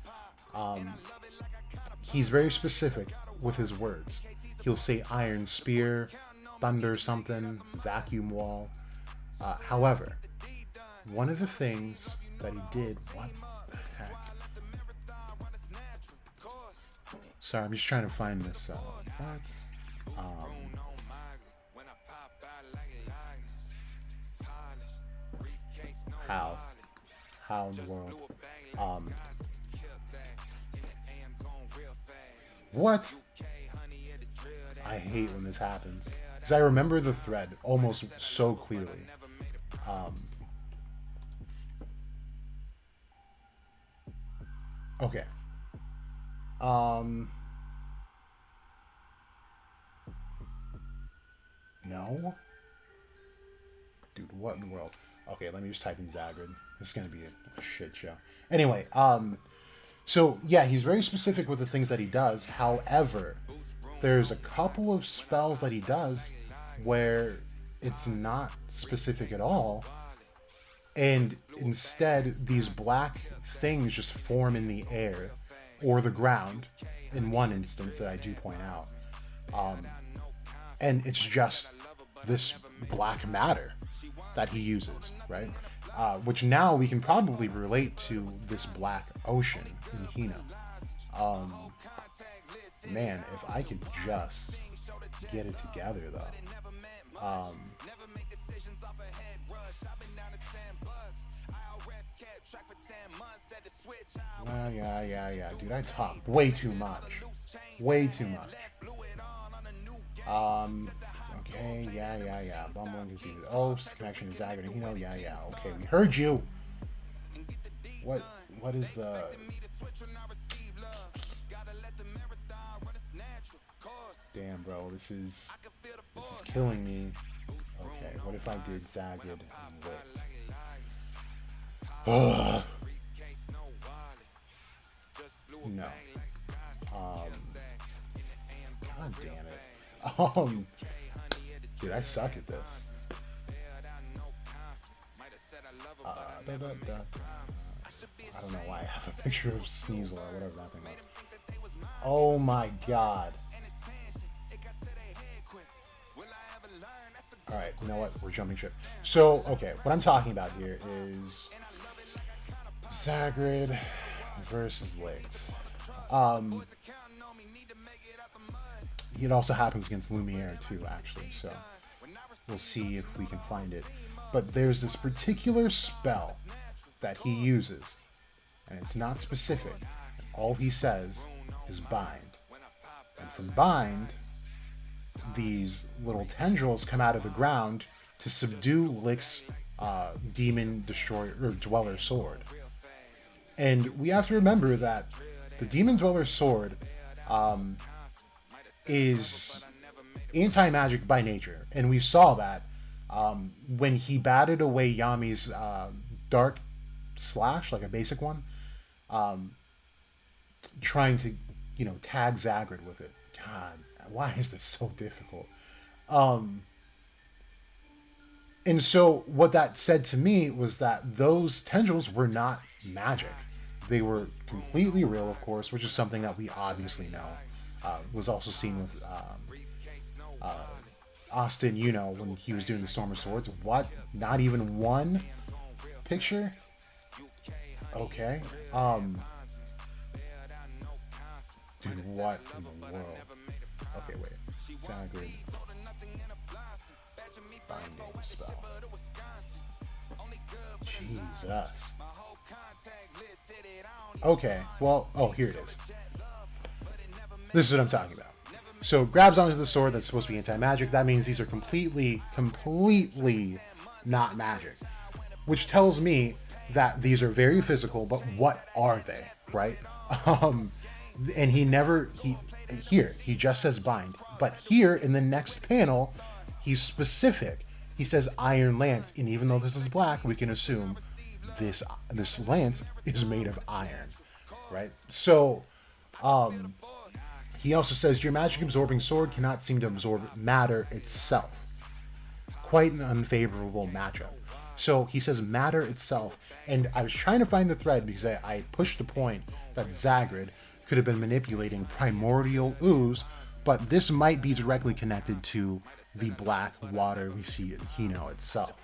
S2: he's very specific with his words. He'll say iron spear, thunder something, vacuum wall. However, one of the things that he did, what the heck? Sorry, I'm just trying to find this. How in the world? What? I hate when this happens. Because I remember the thread almost so clearly. Okay. No? Dude, what in the world? Okay, let me just type in Zagrid. This is going to be a shit show. Anyway, so yeah, he's very specific with the things that he does. However, there's a couple of spells that he does where it's not specific at all. And instead, these black things just form in the air or the ground, in one instance that I do point out. And it's just this black matter that he uses, right? Which now we can probably relate to this black ocean in Hino. Man, if I could just get it together, though. Yeah. Dude, I talk way too much. Way too much. Okay, yeah. Bumbling is either oaths, connection to Zagrid and Hino, yeah. Okay, we heard you. What is the... Damn, bro, this is killing me. Okay, what if I did Zagrid and Wit? No. God damn it. Dude, I suck at this. I don't know why I have a picture of Sneasel or whatever that thing was. Oh my god. Alright, you know what? We're jumping ship. So, okay, what I'm talking about here is Zagrid versus Licht. It also happens against Lumiere too, actually, so we'll see if we can find it. But there's this particular spell that he uses, and it's not specific. All he says is bind. And from bind, these little tendrils come out of the ground to subdue Licht's demon destroyer or dweller sword. And we have to remember that the demon dweller sword is anti-magic by nature, and we saw that when he batted away Yami's dark slash, like a basic one, trying to tag Zagrid with it. God, why is this so difficult? And so what that said to me was that those tendrils were not magic. They were completely real, of course, which is something that we obviously know. Was also seen with Austin, when he was doing the Storm of Swords. What? Not even one picture? Okay. Dude, what in the world? Okay, wait. Zagrid. Binding spell. Jesus. Okay, well, here it is. This is what I'm talking about. So grabs onto the sword that's supposed to be anti-magic. That means these are completely not magic. Which tells me that these are very physical, but what are they, right? And he just says bind. But here in the next panel, he's specific. He says Iron Lance, and even though this is black, we can assume this lance is made of iron, right? So, he also says your magic absorbing sword cannot seem to absorb matter itself. Quite an unfavorable matchup. So he says matter itself, and I was trying to find the thread because I pushed the point that Zagrid could have been manipulating primordial ooze, but this might be directly connected to the black water we see in Hino itself.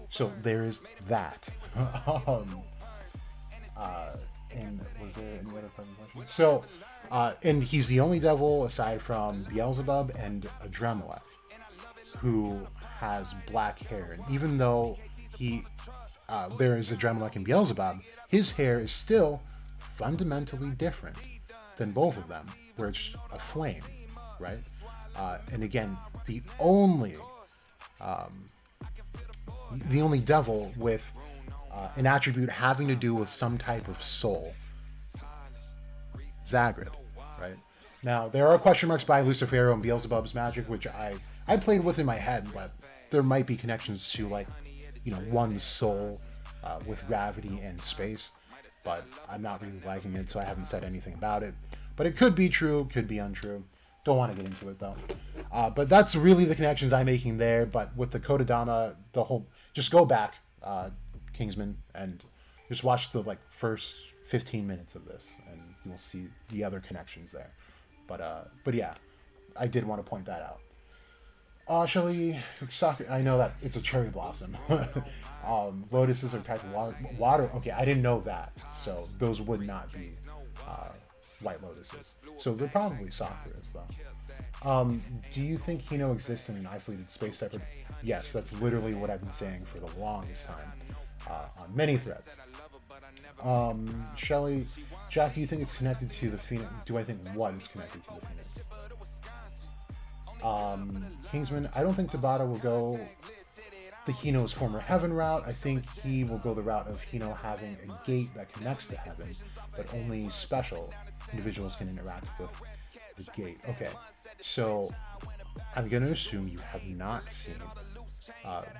S2: So there's that. And was there any other part of the question? So, and he's the only devil aside from Beelzebub and Adremelech who has black hair. And even though there is Adremelech and Beelzebub, his hair is still fundamentally different than both of them, where it's a flame, right? And again, the only devil with an attribute having to do with some type of soul, Zagrid, right? Now, there are question marks by Lucifero and Beelzebub's magic, which I played with in my head, but there might be connections to, one soul with gravity and space, but I'm not really liking it, so I haven't said anything about it. But it could be true, could be untrue. Don't want to get into it, though. But that's really the connections I'm making there, but with the Kotodama, just go back, Kingsman, and just watch the first 15 minutes of this, and you'll see the other connections there. But yeah, I did want to point that out. Shelly, I know that it's a cherry blossom. Lotuses are type of water. Okay, I didn't know that, so those would not be white lotuses. So they're probably Sakuras, though. Do you think Hino exists in an isolated space separate? Yes, that's literally what I've been saying for the longest time on many threads. Shelly, Jack, do you think it's connected to the Phoenix? Do I think what is connected to the Phoenix? Kingsman, I don't think Tabata will go the Hino's former heaven route. I think he will go the route of Hino having a gate that connects to heaven, but only special individuals can interact with the gate. Okay, so I'm going to assume you have not seen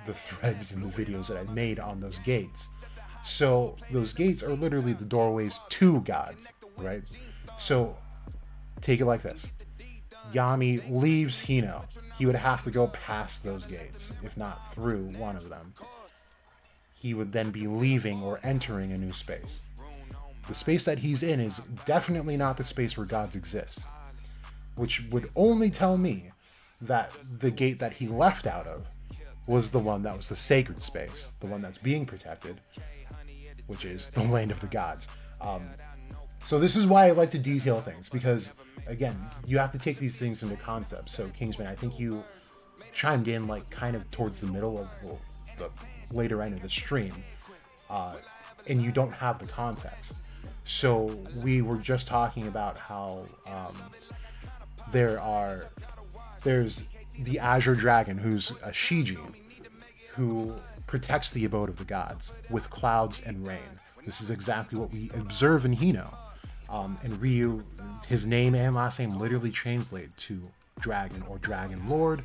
S2: the threads and the videos that I've made on those gates. So those gates are literally the doorways to gods, right? So take it like this. Yami leaves Hino. He would have to go past those gates, if not through one of them. He would then be leaving or entering a new space. The space that he's in is definitely not the space where gods exist, which would only tell me that the gate that he left out of was the one that was the sacred space, the one that's being protected, which is the land of the gods. So this is why I like to detail things, because again, you have to take these things into concept. So Kingsman, I think you chimed in like kind of towards the middle of the later end of the stream, and you don't have the context. So we were just talking about how there's the Azure Dragon, who's a Shiji, who protects the abode of the gods with clouds and rain. This is exactly what we observe in Hino. And Ryu, his name and last name literally translate to dragon or dragon lord.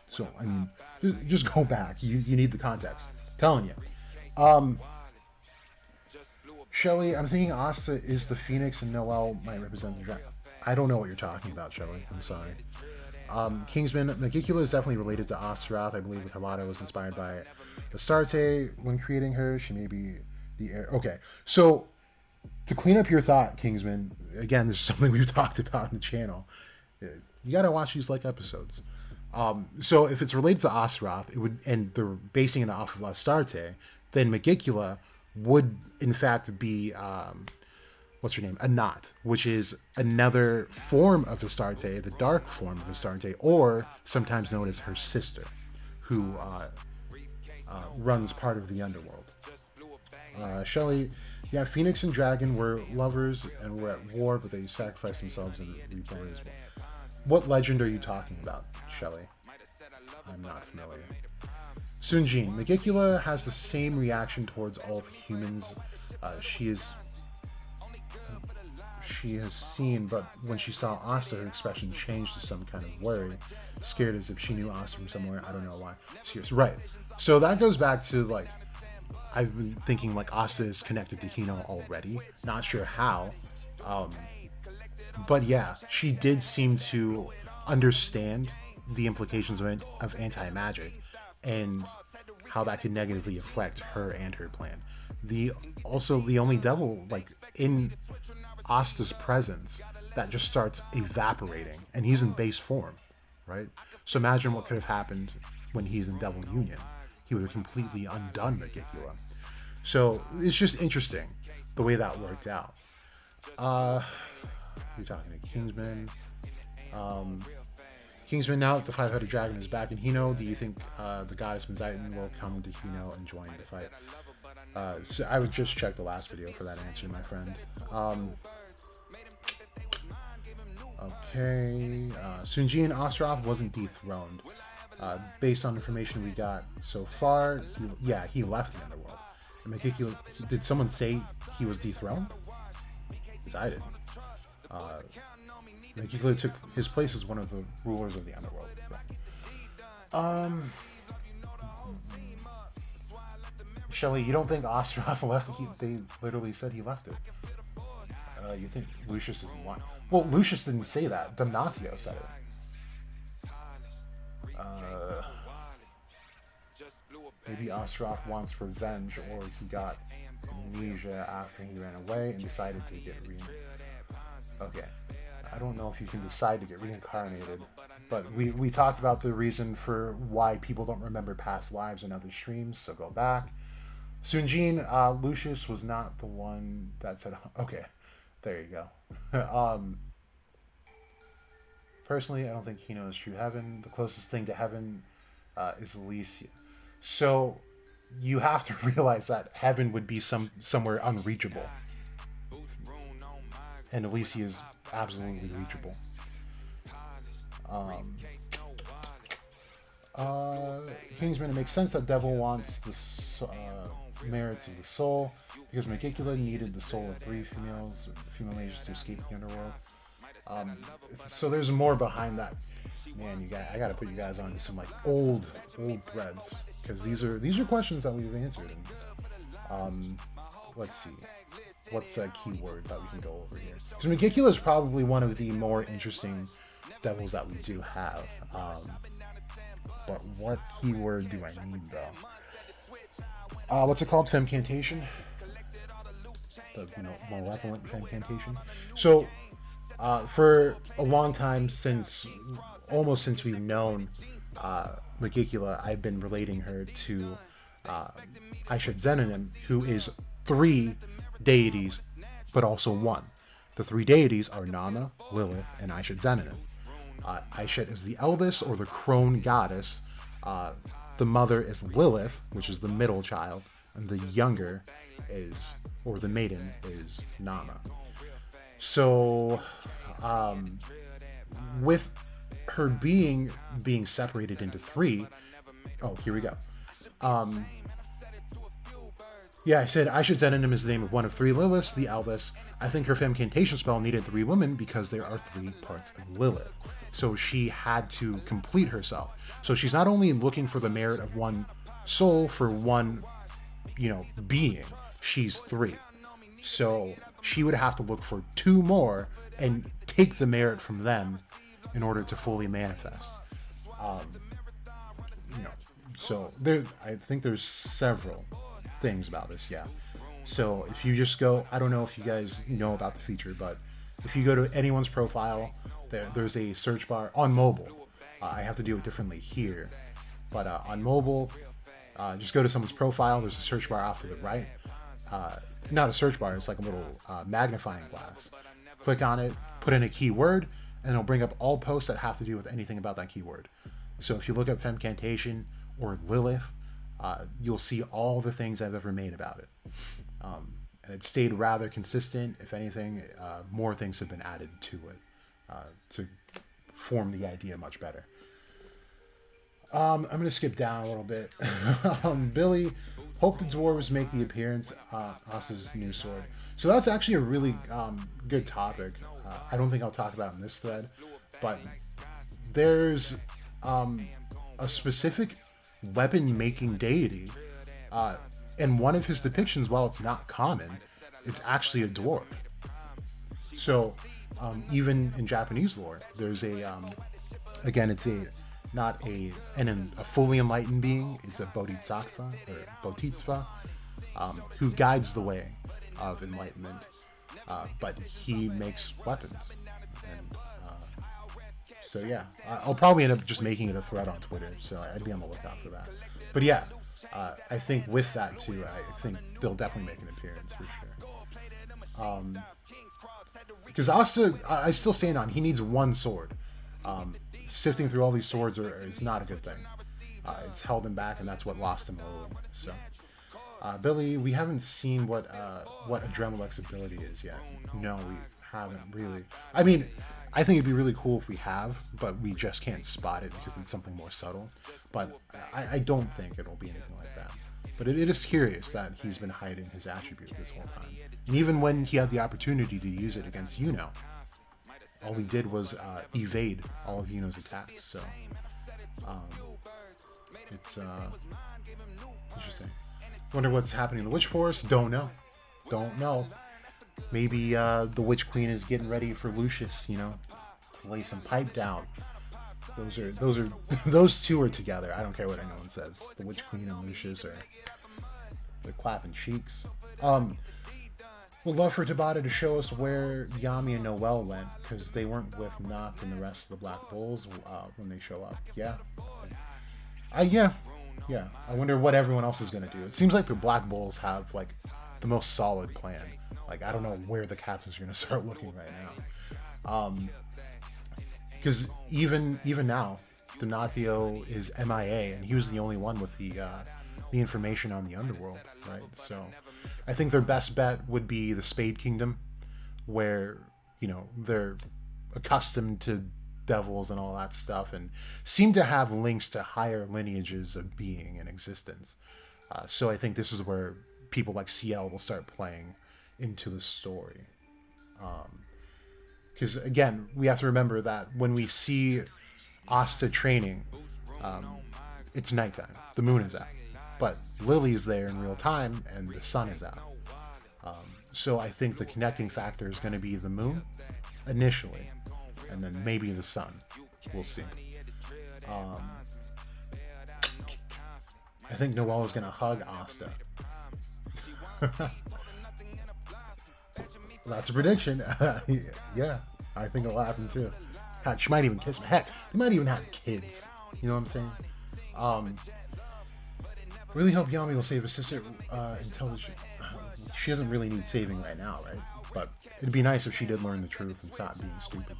S2: So, I mean, just go back. You need the context. I'm telling you. Shelly, I'm thinking Asta is the phoenix and Noel might represent the dragon. I don't know what you're talking about, Shelly. I'm sorry. Kingsman, Nagikula is definitely related to Astaroth. I believe Tabata was inspired by Astarte when creating her. She may be the heir. Okay, so to clean up your thought, Kingsman, again, this is something we've talked about in the channel. You gotta watch these like episodes. So if it's related to Astaroth, it would, and they're basing it off of Astarte, then Magicula would in fact be what's her name? Anat, which is another form of Astarte, the dark form of Astarte, or sometimes known as her sister, who runs part of the underworld. Shelley, yeah, Phoenix and Dragon were lovers and were at war, but they sacrificed themselves and reborn as well. What legend are you talking about, Shelley? I'm not familiar. Sunjin, Magicula has the same reaction towards all of humans she has seen, but when she saw Asta, her expression changed to some kind of worry, scared as if she knew Asta from somewhere. I don't know why. Seriously, right. So that goes back to, like, I've been thinking like Asta is connected to Hino already. Not sure how. But yeah, she did seem to understand the implications of anti-magic and how that could negatively affect her and her plan. The only devil, like, in Asta's presence, that just starts evaporating, and he's in base form, right? So imagine what could have happened when he's in Devil Union. He would have completely undone Magicula. So it's just interesting the way that worked out. You're talking to Kingsman. Kingsman, now that the five-headed dragon is back in Hino, do you think the goddess Menzaitan will come to Hino and join the fight? So I would just check the last video for that answer, my friend. Okay. Sunji and Astaroth wasn't dethroned. Based on information we got so far, he left the underworld. And Magicula, did someone say he was dethroned? Because I didn't. Magicula took his place as one of the rulers of the underworld. Shelly, you don't think Astaroth left? They literally said he left it. You think Lucius is one? Well, Lucius didn't say that. Damnatio said it. Maybe Astaroth wants revenge, or he got amnesia after he ran away and decided to get Okay. I don't know if you can decide to get reincarnated, but we talked about the reason for why people don't remember past lives in other streams, so go back. Sunjin, Lucius was not the one that said... Okay, there you go. Personally, I don't think Hino is true heaven. The closest thing to heaven is Elysia. So you have to realize that heaven would be somewhere unreachable. And Elysia is absolutely reachable. Kingsman, it makes sense that Devil wants the merits of the soul, because Magicula needed the soul of 3 female mages to escape the underworld. So there's more behind that. Man, I gotta put you guys onto some like old threads, because these are questions that we've answered. Let's see. What's a keyword that we can go over here? Because Magicula is probably one of the more interesting devils that we do have. But what keyword do I need, though? What's it called? Femcantation? The malevolent femcantation? So, for a long time, almost since we've known Magicula, I've been relating her to Aisha Zenanim, who is 3 deities, but also 1. The 3 deities are Nama, Lilith, and Aisha Zenanim. Aisha is the eldest, or the crone goddess. The mother is Lilith, which is the middle child, and the younger is, or the maiden is Nama. So, with her being separated into 3, oh, here we go. Yeah, I said Aisha Zenanim is the name of one of 3 Liliths, the eldest. I think her femcantation spell needed 3 women because there are 3 parts of Lilith. So she had to complete herself. So she's not only looking for the merit of 1 soul for 1, being. She's 3. So she would have to look for 2 more and take the merit from them in order to fully manifest. So I think there's several things about this, yeah. So if you just go, I don't know if you guys know about the feature, but if you go to anyone's profile, there's a search bar on mobile. I have to do it differently here, but on mobile, just go to someone's profile. There's a search bar off to the right. Not a search bar, it's like a little magnifying glass. Click on it, put in a keyword, and it'll bring up all posts that have to do with anything about that keyword. So if you look up femcantation or Lilith, you'll see all the things I've ever made about it. And it stayed rather consistent. If anything, more things have been added to it to form the idea much better. I'm going to skip down a little bit. Billy, hope the dwarves make the appearance. Asa's new sword. So that's actually a really good topic. I don't think I'll talk about in this thread, but there's a specific weapon-making deity, and one of his depictions, while it's not common, it's actually a dwarf. So even in Japanese lore, there's again, it's not a fully enlightened being. It's a bodhisattva who guides the way of enlightenment, but he makes weapons. And so yeah, I'll probably end up just making it a thread on Twitter, so I'd be on the lookout for that. But yeah, I think with that too, I think they'll definitely make an appearance for sure. Because Asta, I still stand on, he needs 1 sword. Sifting through all these swords is not a good thing. It's held him back, and that's what lost him early. So, Billy, we haven't seen what Adrenalec's ability is yet. No, we haven't really. I mean, I think it'd be really cool if we have, but we just can't spot it because it's something more subtle. But I don't think it'll be anything like that. But it is curious that he's been hiding his attribute this whole time. And even when he had the opportunity to use it against Hino, all he did was evade all of Hino's attacks. So it's interesting. Wonder what's happening in the Witch Forest. Don't know. Maybe the Witch Queen is getting ready for Lucius, to lay some pipe down. Those two are together. I don't care what anyone says. The Witch Queen and Lucius they're clapping cheeks. Would love for Tabata to show us where Yami and Noelle went, because they weren't with Noct and the rest of the Black Bulls when they show up. Yeah. Yeah. I wonder what everyone else is gonna do. It seems like the Black Bulls have like the most solid plan. Like, I don't know where the captains are gonna start looking right now. Because even now, Donatello is MIA, and he was the only one with the information on the underworld, right? So I think their best bet would be the Spade Kingdom, where they're accustomed to devils and all that stuff, and seem to have links to higher lineages of being and existence. So I think this is where people like CL will start playing into the story. Because again, we have to remember that when we see Asta training, it's nighttime. The moon is out. But Lily's there in real time, and the sun is out. So I think the connecting factor is going to be the moon, initially, and then maybe the sun. We'll see. I think Noelle is going to hug Asta. That's a prediction. Yeah, I think it'll happen too. God, she might even kiss him. Heck, they might even have kids. You know what I'm saying? Really hope Yami will save his sister intelligent. She doesn't really need saving right now, right? But it'd be nice if she did learn the truth and stop being stupid.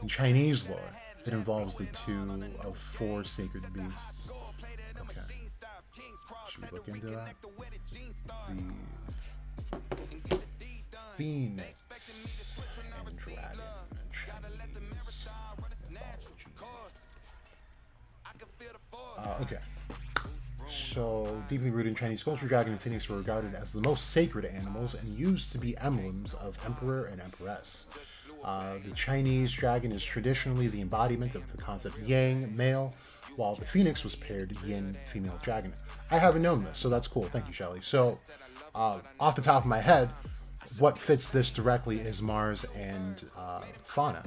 S2: In Chinese lore, it involves the two of four sacred beasts. Okay. Should we look into that? The Phoenix and Dragon in Chinese mythology. Okay. So, deeply rooted in Chinese culture, dragon and phoenix were regarded as the most sacred animals and used to be emblems of emperor and empress. The Chinese dragon is traditionally the embodiment of the concept yang, male, while the phoenix was paired yin, female dragon. I haven't known this, so that's cool. Thank you, Shelley. So, off the top of my head, what fits this directly is Mars and Fauna.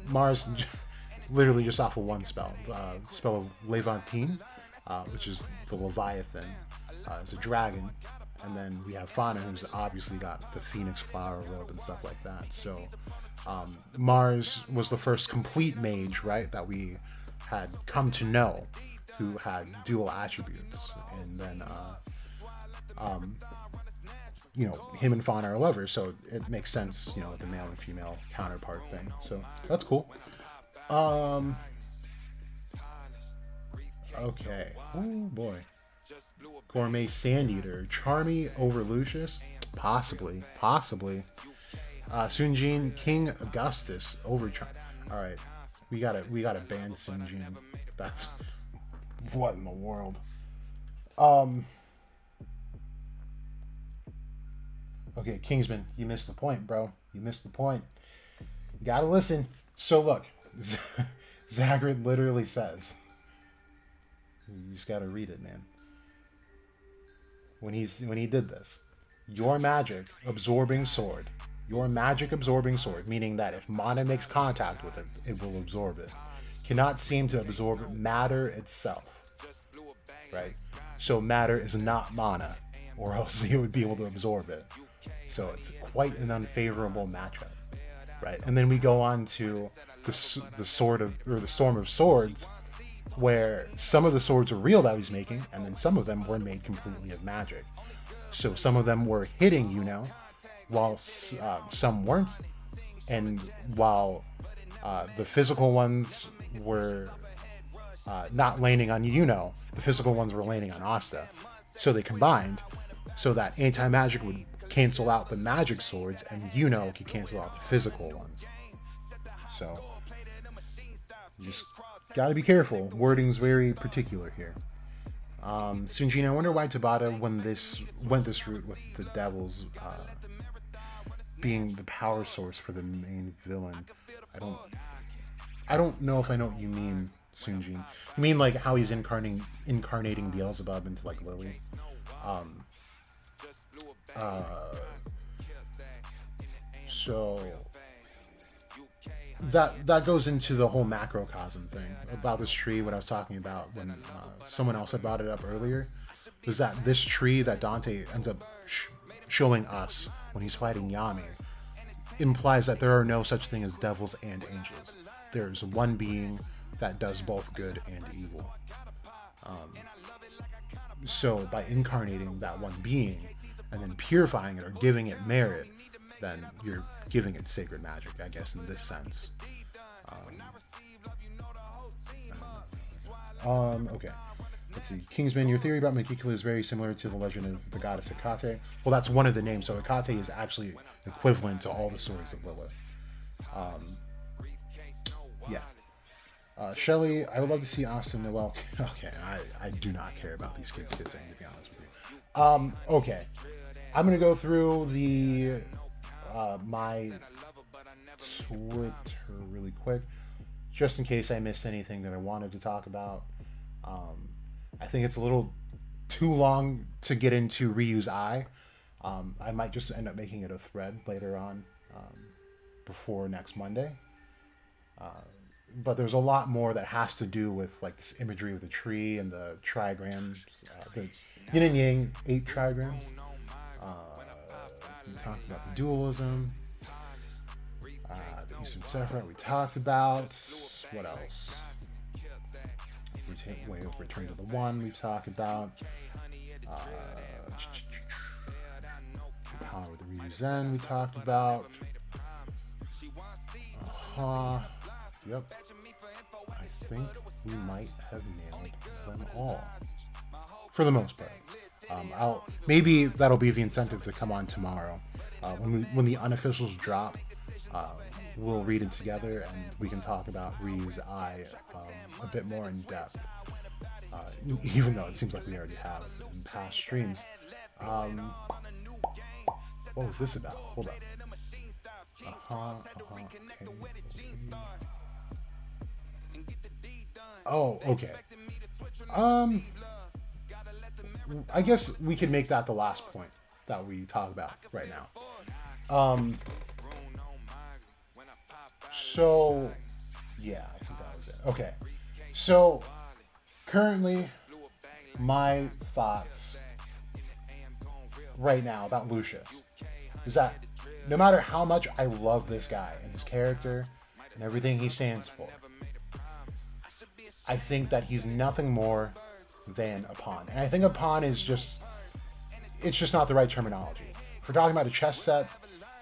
S2: Mars, literally just off of one spell. Spell of Levantine, which is the Leviathan, is a dragon. And then we have Fauna, who's obviously got the phoenix flower robe and stuff like that. So Mars was the first complete mage, right, that we had come to know, who had dual attributes. And then, you know, him and Fauna are lovers, so it makes sense, you know, the male and female counterpart thing. So that's cool. Okay. Oh boy. Gourmet Sand Eater. Charmy over Lucius? Possibly. Sunjin King Augustus over Charmy. Alright. We gotta ban Sunjin. That's what in the world. Okay, Kingsman, you missed the point, bro. You missed the point. You gotta listen. So look, Zagrid literally says, you just gotta read it, man. When he did this, your magic absorbing sword, meaning that if mana makes contact with it, it will absorb it, cannot seem to absorb matter itself, right? So matter is not mana, or else it would be able to absorb it. So it's quite an unfavorable matchup, right? And then we go on to the Storm of Swords, where some of the swords are real that he's making, and then some of them were made completely of magic. So some of them were hitting Yuno, while some weren't, and while the physical ones were not landing on Yuno, the physical ones were landing on Asta. So they combined, so that anti-magic would cancel out the magic swords, and Yuno could cancel out the physical ones. So you just gotta be careful. Wording's very particular here. Sunjin, I wonder why Tabata went this route with the devils being the power source for the main villain. I don't know if I know what you mean, Sunjin. You mean like how he's incarnating Beelzebub into like Lily? So that goes into the whole macrocosm thing about this tree. What I was talking about when someone else had brought it up earlier was that this tree that Dante ends up showing us when he's fighting Yami implies that there are no such thing as devils and angels. There's one being that does both good and evil. So by incarnating that one being and then purifying it or giving it merit, then you're giving it sacred magic, I guess, in this sense. Okay. Let's see. Kingsman, your theory about Makikula is very similar to the legend of the goddess Hecate. Well, that's one of the names. So Hecate is actually equivalent to all the stories of Lilith. Yeah. Shelley, I would love to see Austin Noel. Okay, I do not care about these kids kissing, to be honest with you. Okay. I'm going to go through the my Twitter really quick, just in case I missed anything that I wanted to talk about. I think it's a little too long to get into Ryu's eye. I might just end up making it a thread later on, before next Monday. But there's a lot more that has to do with like this imagery of the tree and the trigrams, the yin and yang 8 trigrams. We talked about the dualism, the Eastern Sephiroth we talked about. What else? Return to the One we've talked about. The Power of the Ryuzen we talked about. Yep. I think we might have nailed them all. For the most part. Maybe that'll be the incentive to come on tomorrow. When the unofficials drop, we'll read it together and we can talk about Ryu's Eye a bit more in depth. Even though it seems like we already have in past streams. What was this about? Hold up. Oh, okay. I guess we could make that the last point that we talk about right now. So, yeah, I think that was it. Okay. So, currently, my thoughts right now about Lucius is that no matter how much I love this guy and his character and everything he stands for, I think that he's nothing more than a pawn. And I think a pawn is it's just not the right terminology. If we're talking about a chess set,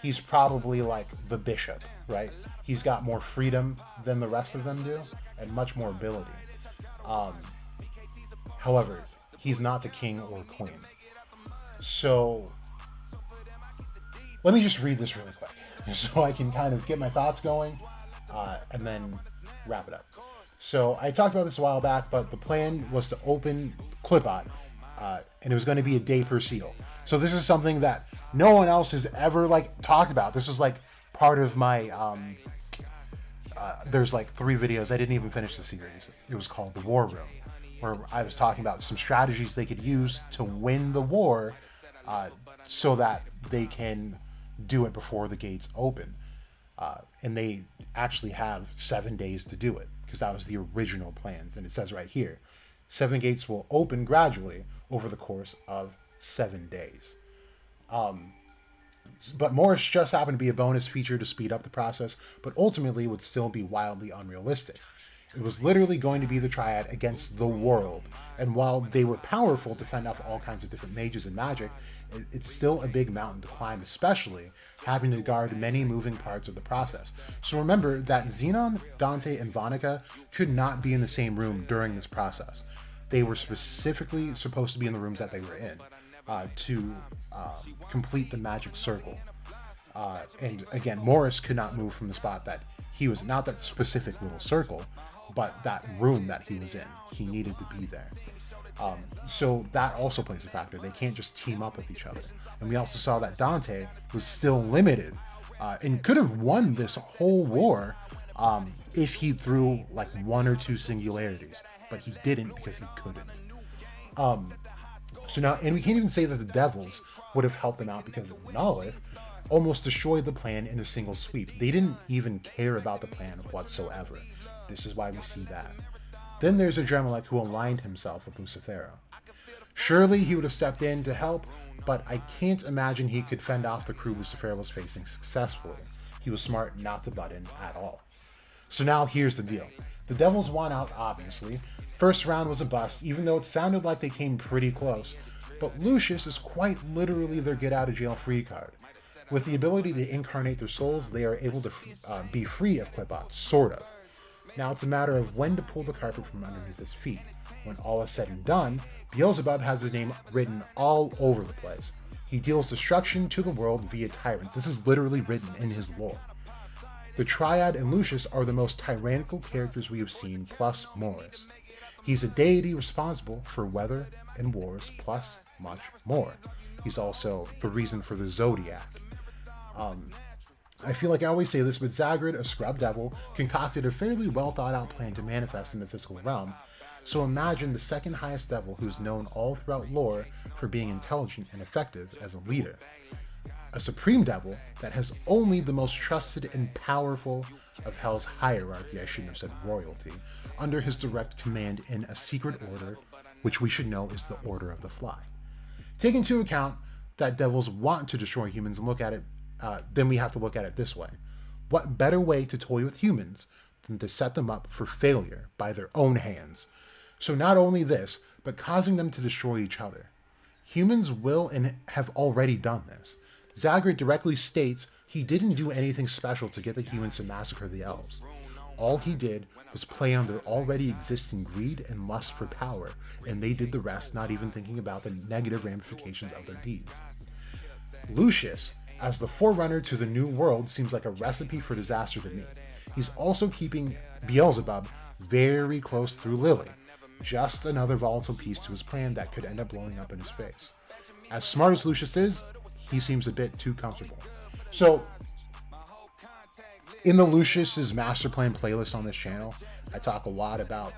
S2: he's probably like the bishop, right? He's got more freedom than the rest of them do and much more ability. However, he's not the king or queen. So let me just read this really quick so I can kind of get my thoughts going and then wrap it up. So I talked about this a while back, but the plan was to open Clipot, and it was going to be a day per seal. So this is something that no one else has ever talked about. This was part of my there's 3 videos. I didn't even finish the series. It was called The War Room, where I was talking about some strategies they could use to win the war so that they can do it before the gates open. And they actually have 7 days to do it, because that was the original plans. And it says right here, 7 gates will open gradually over the course of 7 days. But Morris just happened to be a bonus feature to speed up the process, but ultimately would still be wildly unrealistic. It was literally going to be the triad against the world, and while they were powerful to fend off all kinds of different mages and magic, it's still a big mountain to climb, especially having to guard many moving parts of the process. So remember that Xenon, Dante, and Vonica could not be in the same room during this process. They were specifically supposed to be in the rooms that they were in to complete the magic circle. And again, Morris could not move from the spot that he was, not that specific little circle, but that room that he was in. He needed to be there. So that also plays a factor. They can't just team up with each other. And we also saw that Dante was still limited and could have won this whole war if he threw 1 or 2 singularities, but he didn't because he couldn't. So now, and we can't even say that the Devils would have helped them out, because Nolith almost destroyed the plan in a single sweep. They didn't even care about the plan whatsoever. This is why we see that. Then there's Adremelech, who aligned himself with Lucifero. Surely he would have stepped in to help, but I can't imagine he could fend off the crew Lucifero was facing successfully. He was smart not to butt in at all. So now here's the deal. The Devils won out, obviously. First round was a bust, even though it sounded like they came pretty close. But Lucius is quite literally their get-out-of-jail-free card. With the ability to incarnate their souls, they are able to be free of Clipot, sort of. Now it's a matter of when to pull the carpet from underneath his feet. When all is said and done, Beelzebub has his name written all over the place. He deals destruction to the world via tyrants. This is literally written in his lore. The Triad and Lucius are the most tyrannical characters we have seen, plus Morris. He's a deity responsible for weather and wars, plus much more. He's also the reason for the Zodiac. I feel like I always say this, but Zagrid, a scrub devil, concocted a fairly well thought out plan to manifest in the physical realm. So imagine the second highest devil who's known all throughout lore for being intelligent and effective as a leader. A supreme devil that has only the most trusted and powerful of Hell's hierarchy, I shouldn't have said royalty, under his direct command in a secret order, which we should know is the Order of the Fly. Take into account that devils want to destroy humans and look at it, then we have to look at it this way. What better way to toy with humans than to set them up for failure by their own hands? So not only this, but causing them to destroy each other. Humans will and have already done this. Zagreus directly states he didn't do anything special to get the humans to massacre the elves. All he did was play on their already existing greed and lust for power, and they did the rest, not even thinking about the negative ramifications of their deeds. Lucius, as the forerunner to the new world, seems like a recipe for disaster to me. He's also keeping Beelzebub very close through Lily. Just another volatile piece to his plan that could end up blowing up in his face. As smart as Lucius is, he seems a bit too comfortable. So, in the Lucius's master plan playlist on this channel, I talk a lot about,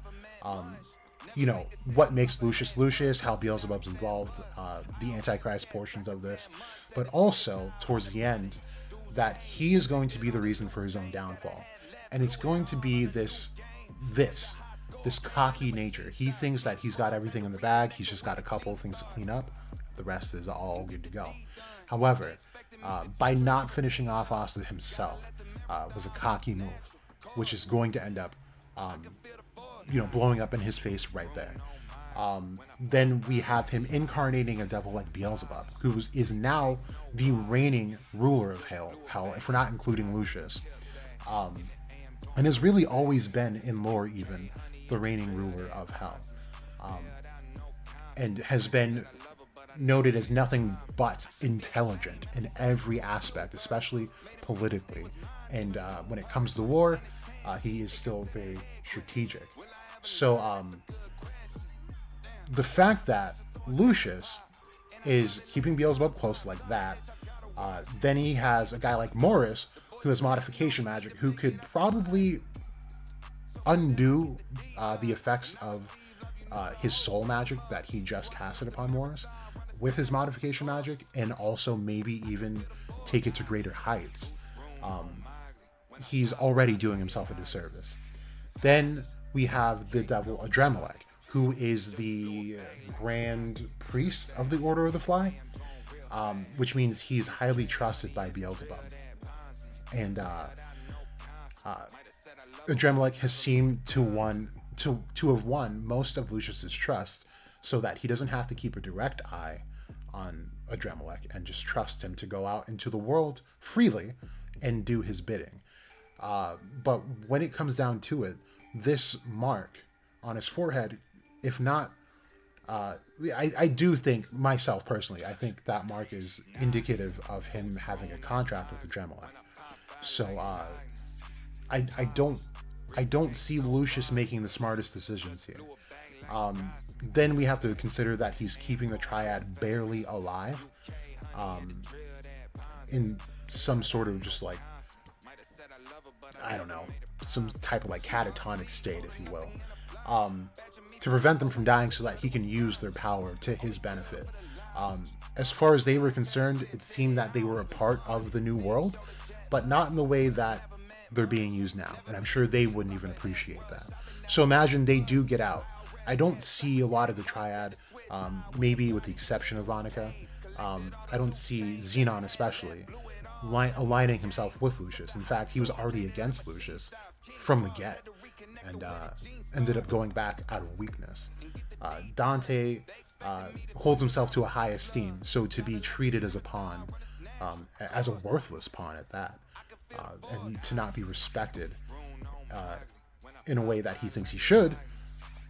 S2: what makes Lucius Lucius, how Beelzebub's involved, the Antichrist portions of this, but also, towards the end, that he is going to be the reason for his own downfall. And it's going to be this cocky nature. He thinks that he's got everything in the bag, he's just got a couple of things to clean up, the rest is all good to go. However, by not finishing off Asta himself, was a cocky move, which is going to end up, blowing up in his face right there. Then we have him incarnating a devil like Beelzebub, who is now the reigning ruler of hell, if we're not including Lucius, and has really always been, in lore even, the reigning ruler of hell, and has been noted as nothing but intelligent in every aspect, especially politically. And when it comes to war, he is still very strategic. So the fact that Lucius is keeping Beelzebub close like that, then he has a guy like Morris, who has modification magic, who could probably undo the effects of his soul magic that he just casted upon Morris with his modification magic, and also maybe even take it to greater heights. He's already doing himself a disservice. Then we have the devil Adremelech, who is the grand priest of the Order of the Fly, which means he's highly trusted by Beelzebub. And Adremelech has seemed to have won most of Lucius's trust, so that he doesn't have to keep a direct eye on Adremelech and just trust him to go out into the world freely and do his bidding. But when it comes down to it, this mark on his forehead, if not, I do think, myself personally, I think that mark is indicative of him having a contract with Adremelech. So I don't see Lucius making the smartest decisions here. Then we have to consider that he's keeping the Triad barely alive, in some sort of just like, I don't know, some type of like catatonic state, if you will, to prevent them from dying so that he can use their power to his benefit. As far as they were concerned, it seemed that they were a part of the new world, but not in the way that they're being used now. And I'm sure they wouldn't even appreciate that. So imagine they do get out. I don't see a lot of the Triad, maybe with the exception of Vonica. I don't see Xenon especially aligning himself with Lucius. In fact, he was already against Lucius from the get, and ended up going back out of weakness. Dante holds himself to a high esteem, so to be treated as a pawn, as a worthless pawn at that, and to not be respected in a way that he thinks he should,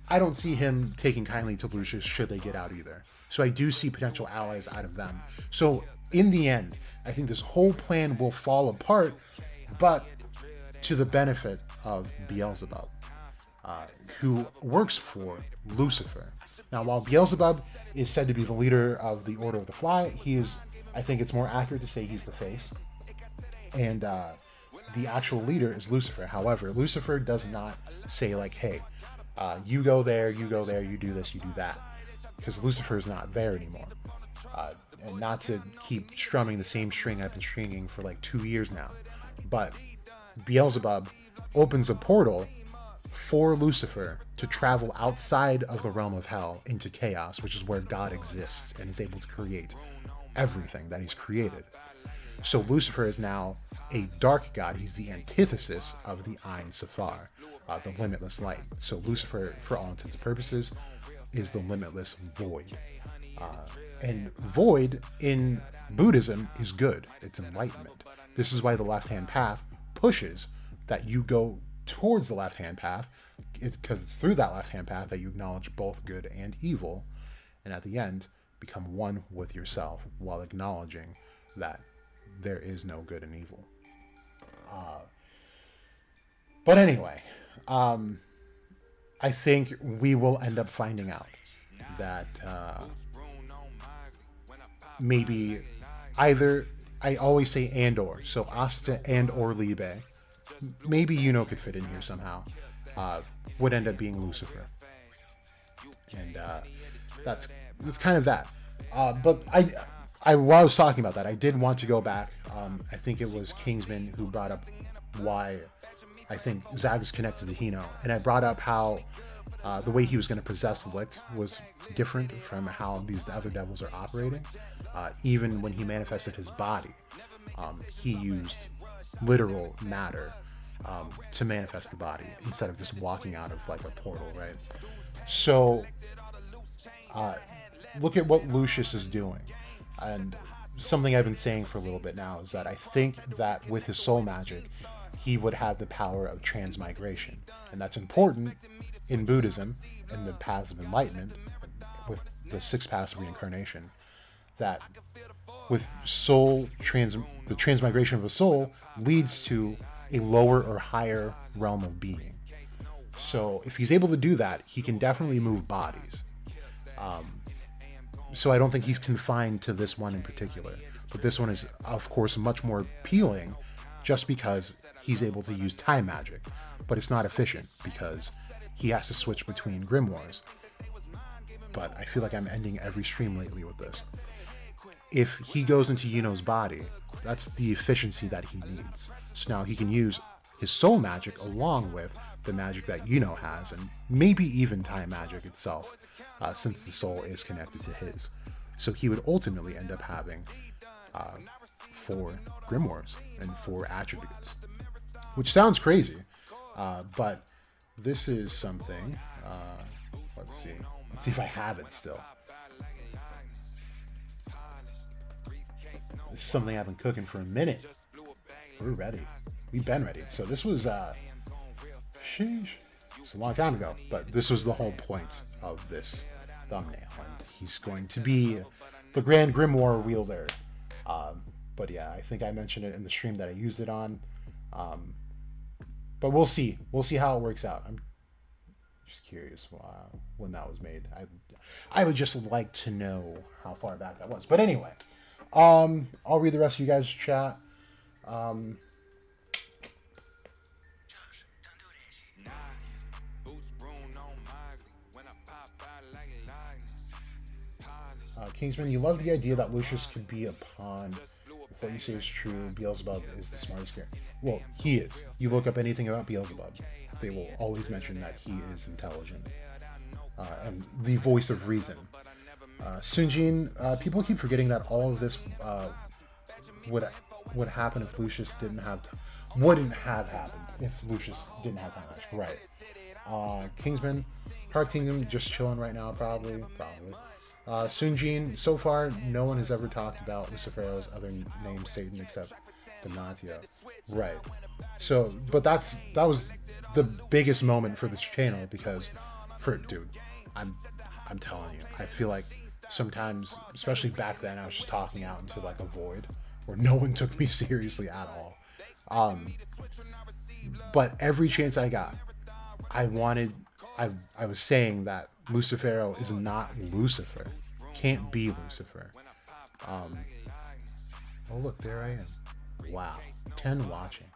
S2: I don't see him taking kindly to Lucius should they get out either. So I do see potential allies out of them. So in the end, I think this whole plan will fall apart, but to the benefit of Beelzebub, who works for Lucifer. Now, while Beelzebub is said to be the leader of the Order of the Fly, he is, I think it's more accurate to say he's the face. And the actual leader is Lucifer. However, Lucifer does not say like, hey, you go there, you do this, you do that. Because Lucifer is not there anymore. And not to keep strumming the same string I've been stringing for like 2 years now. But Beelzebub opens a portal for Lucifer to travel outside of the realm of hell into chaos, which is where God exists and is able to create everything that he's created. So Lucifer is now a dark god. He's the antithesis of the Ein Safar, the limitless light. So Lucifer, for all intents and purposes, is the limitless void. And void in Buddhism is good. It's enlightenment. This is why the left-hand path pushes that you go towards the left-hand path. It's because it's through that left-hand path that you acknowledge both good and evil, and at the end become one with yourself while acknowledging that there is no good and evil. But anyway, I think we will end up finding out that maybe either, I always say and or, so Asta and or Liebe, maybe Yuno could fit in here somehow, would end up being Lucifer. And that's kind of that. But while I was talking about that, I did want to go back. I think it was Kingsman who brought up why I think Zag is connected to Hino. And I brought up how the way he was going to possess Licht was different from how these other devils are operating. Even when he manifested his body, he used literal matter to manifest the body instead of just walking out of like a portal, right? So look at what Lucius is doing. And something I've been saying for a little bit now is that I think that with his soul magic, he would have the power of transmigration. And that's important in Buddhism and the paths of enlightenment, with the 6 paths of reincarnation, that with soul the transmigration of a soul leads to a lower or higher realm of being. So if he's able to do that, he can definitely move bodies. So I don't think he's confined to this one in particular. But this one is, of course, much more appealing just because he's able to use time magic. But it's not efficient because he has to switch between grimoires. But I feel like I'm ending every stream lately with this. If he goes into Yuno's body, that's the efficiency that he needs. So now he can use his soul magic along with the magic that Yuno has, and maybe even time magic itself, since the soul is connected to his. So he would ultimately end up having 4 grimoires and 4 attributes, which sounds crazy, but this is something. Let's see if I have it still. This is something I've been cooking for a minute. We're ready. We've been ready. So this was sheesh. It's a long time ago, but this was the whole point of this thumbnail. And he's going to be the Grand Grimoire wielder. But yeah, I think I mentioned it in the stream that I used it on. But we'll see. We'll see how it works out. I'm just curious when that was made. I would just like to know how far back that was. But anyway, I'll read the rest of you guys' chat. Kingsman, you love the idea that Lucius could be a pawn. If what you say is true, Beelzebub is the smartest character. Well, he is. You look up anything about Beelzebub, they will always mention that he is intelligent. And the voice of reason. Sunjin, people keep forgetting that all of this would happen if Lucius didn't have wouldn't have happened if Lucius didn't have time. Right. Kingsman, Park Kingdom just chilling right now, probably. Sunjin, so far no one has ever talked about Lucifero's other name Satan except Donatio. Right. So, but that was the biggest moment for this channel because, dude, I'm telling you, I feel like sometimes, especially back then, I was just talking out into like a void where no one took me seriously at all. But every chance I got, I was saying that Lucifero is not Lucifer. Can't be Lucifer. Oh look, there I am. Wow. 10 watching.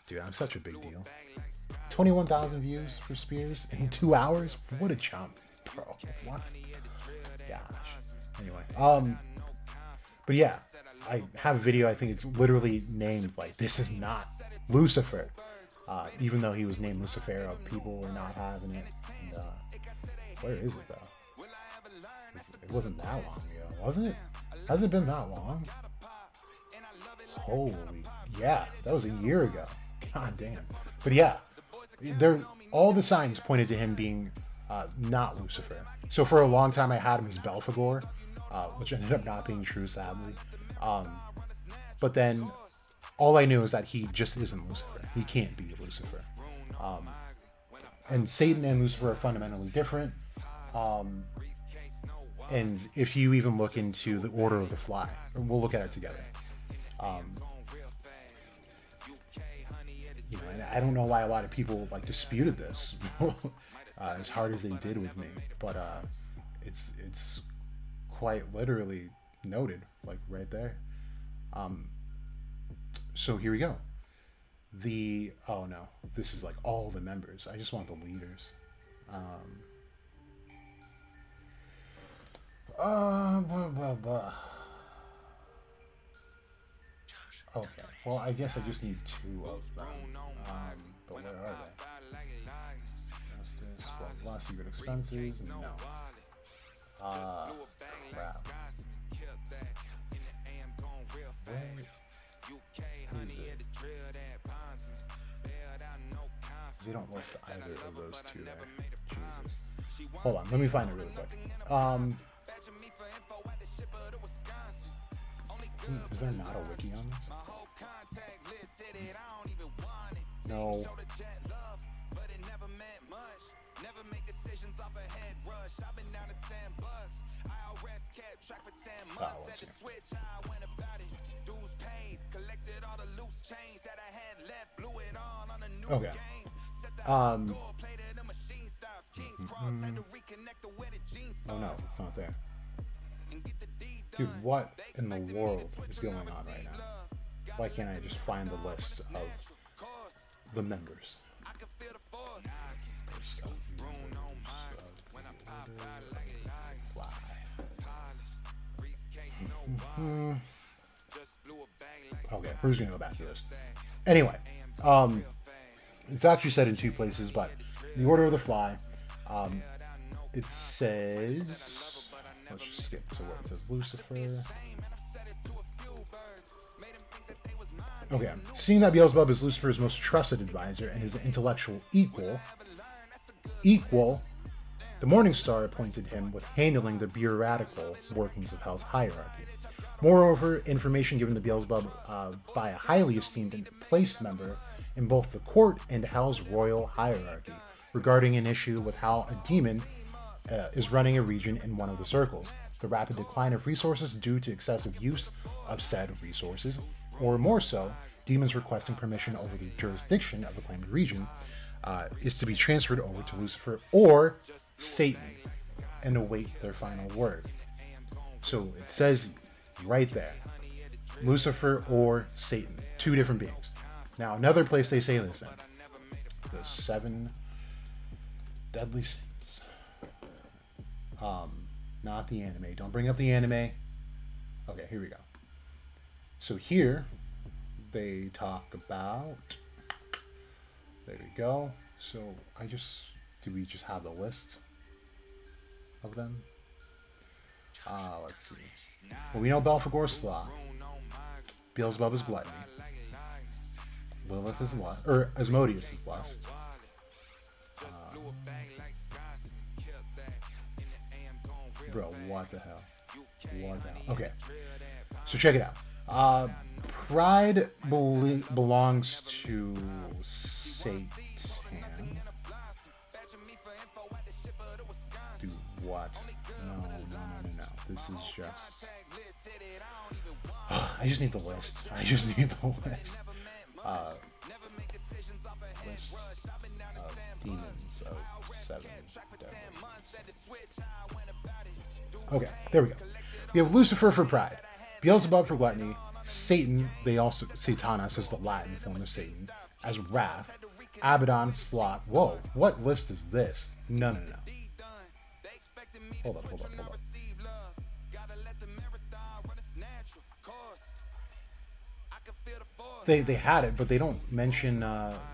S2: Dude, I'm such a big deal. 21,000 views for Spears in 2 hours? What a chump. Bro, what? Gosh. Anyway. But yeah, I have a video, I think it's literally named like, this is not Lucifer. Even though he was named Lucifero, people were not having it. And, where is it though? It wasn't that long ago, wasn't it? Hasn't it been that long? Holy, yeah, that was a year ago. God damn. But yeah, there, all the signs pointed to him being not Lucifer. So for a long time, I had him as Belphegor, which ended up not being true, sadly. But then all I knew is that he just isn't Lucifer. He can't be Lucifer. And Satan and Lucifer are fundamentally different. And if you even look into the Order of the Fly, we'll look at it together. You know, and I don't know why a lot of people like disputed this as hard as they did with me, but it's quite literally noted, like right there. So here we go. Oh no, this is like all the members. I just want the leaders. Blah, blah, blah. Okay, well, I guess I just need 2 of them. But where are they? Justice, well, last secret expenses, no. Crap. Where is it? They don't list either of those 2 there. Jesus. Hold on, let me find it really quick. Is there not a wiki on this? No. Okay. Oh no, it's not there. Dude, what in the world is going on right now? Why can't I just find the list of the members? Okay, we're just gonna go back to this. Anyway, it's actually said in 2 places, but the Order of the Fly, it says, let's just skip to where it says Lucifer. Okay, seeing that Beelzebub is Lucifer's most trusted advisor and his intellectual equal, the Morning Star appointed him with handling the bureaucratical workings of Hell's hierarchy. Moreover, information given to Beelzebub by a highly esteemed and placed member in both the court and Hell's royal hierarchy regarding an issue with how a demon is running a region in one of the circles, the rapid decline of resources due to excessive use of said resources, or more so, demons requesting permission over the jurisdiction of the claimed region is to be transferred over to Lucifer or Satan and await their final word. So it says right there, Lucifer or Satan, 2 different beings. Now another place they say this in, the 7 deadly sins. Not the anime. Don't bring up the anime. Okay, here we go. So here they talk about, there we go. So do we just have the list of them? Let's see. Well, we know Belphegor Sloth. Beelzebub is Gluttony. Lilith is Lust, or Asmodeus is Lust. Bro, what the hell? What the hell? Okay, so check it out. Pride belongs to Satan. Do what? No. This is just... I just need the list. List of demons of 7 devils. Okay, there we go. We have Lucifer for pride, Beelzebub for gluttony, Satan, Satanas is the Latin form of Satan, as wrath, Abaddon, sloth. Whoa, what list is this? No. Hold up. They had it, but they don't mention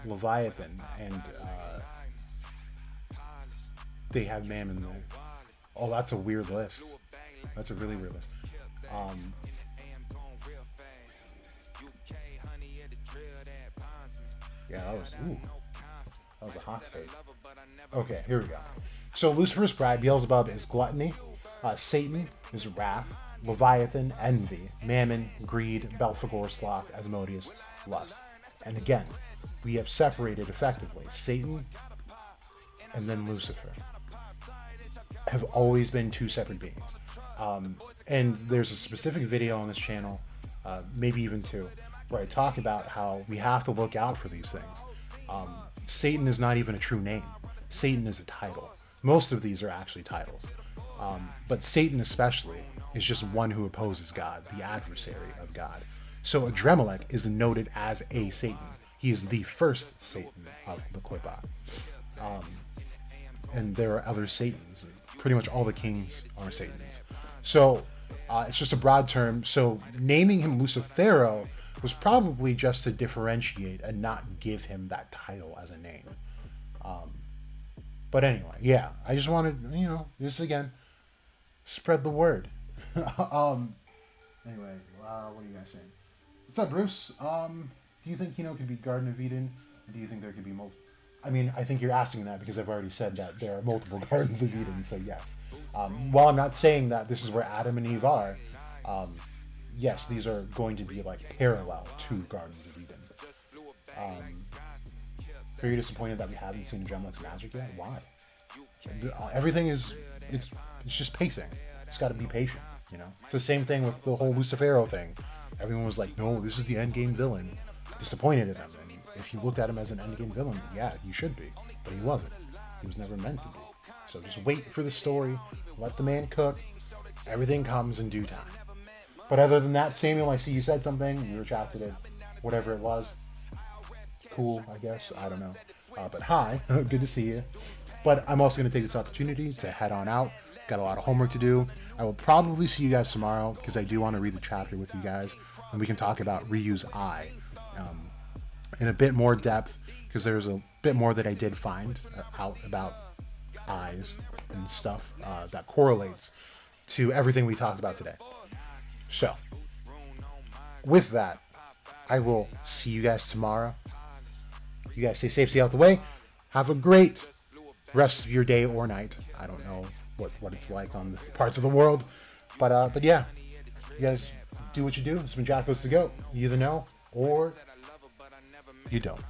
S2: Leviathan, and they have Mammon there. Oh, that's a weird list. That's a really weird list. Yeah, that was a hot take. Okay, here we go. So Lucifer's bride, Beelzebub, is gluttony. Satan is wrath. Leviathan, envy. Mammon, greed. Belphegor, sloth. Asmodeus, lust. And again, we have separated effectively Satan and then Lucifer. Have always been two separate beings. And there's a specific video on this channel, maybe even two, where I talk about how we have to look out for these things. Satan is not even a true name. Satan is a title. Most of these are actually titles. But Satan especially is just one who opposes God, the adversary of God. So Adremelech is noted as a Satan. He is the first Satan of the Qliphoth. And there are other Satans. Pretty much all the kings are Satans. So it's just a broad term. So naming him Lucifero was probably just to differentiate and not give him that title as a name. But anyway, yeah, I just wanted, just again, spread the word. Anyway, what are you guys saying? What's up, Bruce? Do you think Hino could be Garden of Eden? Or do you think there could be multiple? I mean, I think you're asking that because I've already said that there are multiple Gardens of Eden, so yes. While I'm not saying that this is where Adam and Eve are, yes, these are going to be like parallel to Gardens of Eden. Very disappointed that we haven't seen Adremelech's magic yet. Why? Everything is, it's just pacing. Just got to be patient, It's the same thing with the whole Lucifero thing. Everyone was like, no, this is the endgame villain. Disappointed in him. And if you looked at him as an endgame villain, yeah, he should be. But he wasn't. He was never meant to be. So just wait for the story. Let the man cook. Everything comes in due time. But other than that, Samuel, I see you said something. You retracted it. Whatever it was. Cool, I guess. I don't know. But hi. Good to see you. But I'm also going to take this opportunity to head on out. Got a lot of homework to do. I will probably see you guys tomorrow because I do want to read the chapter with you guys. And we can talk about Ryu's eye in a bit more depth because there's a bit more that I did find out about eyes and stuff that correlates to everything we talked about today. So, with that, I will see you guys tomorrow. You guys stay safe, stay out the way. Have a great rest of your day or night. I don't know what it's like on parts of the world. But yeah, you guys do what you do. This has been Jack Goes to Go. You either know or you don't.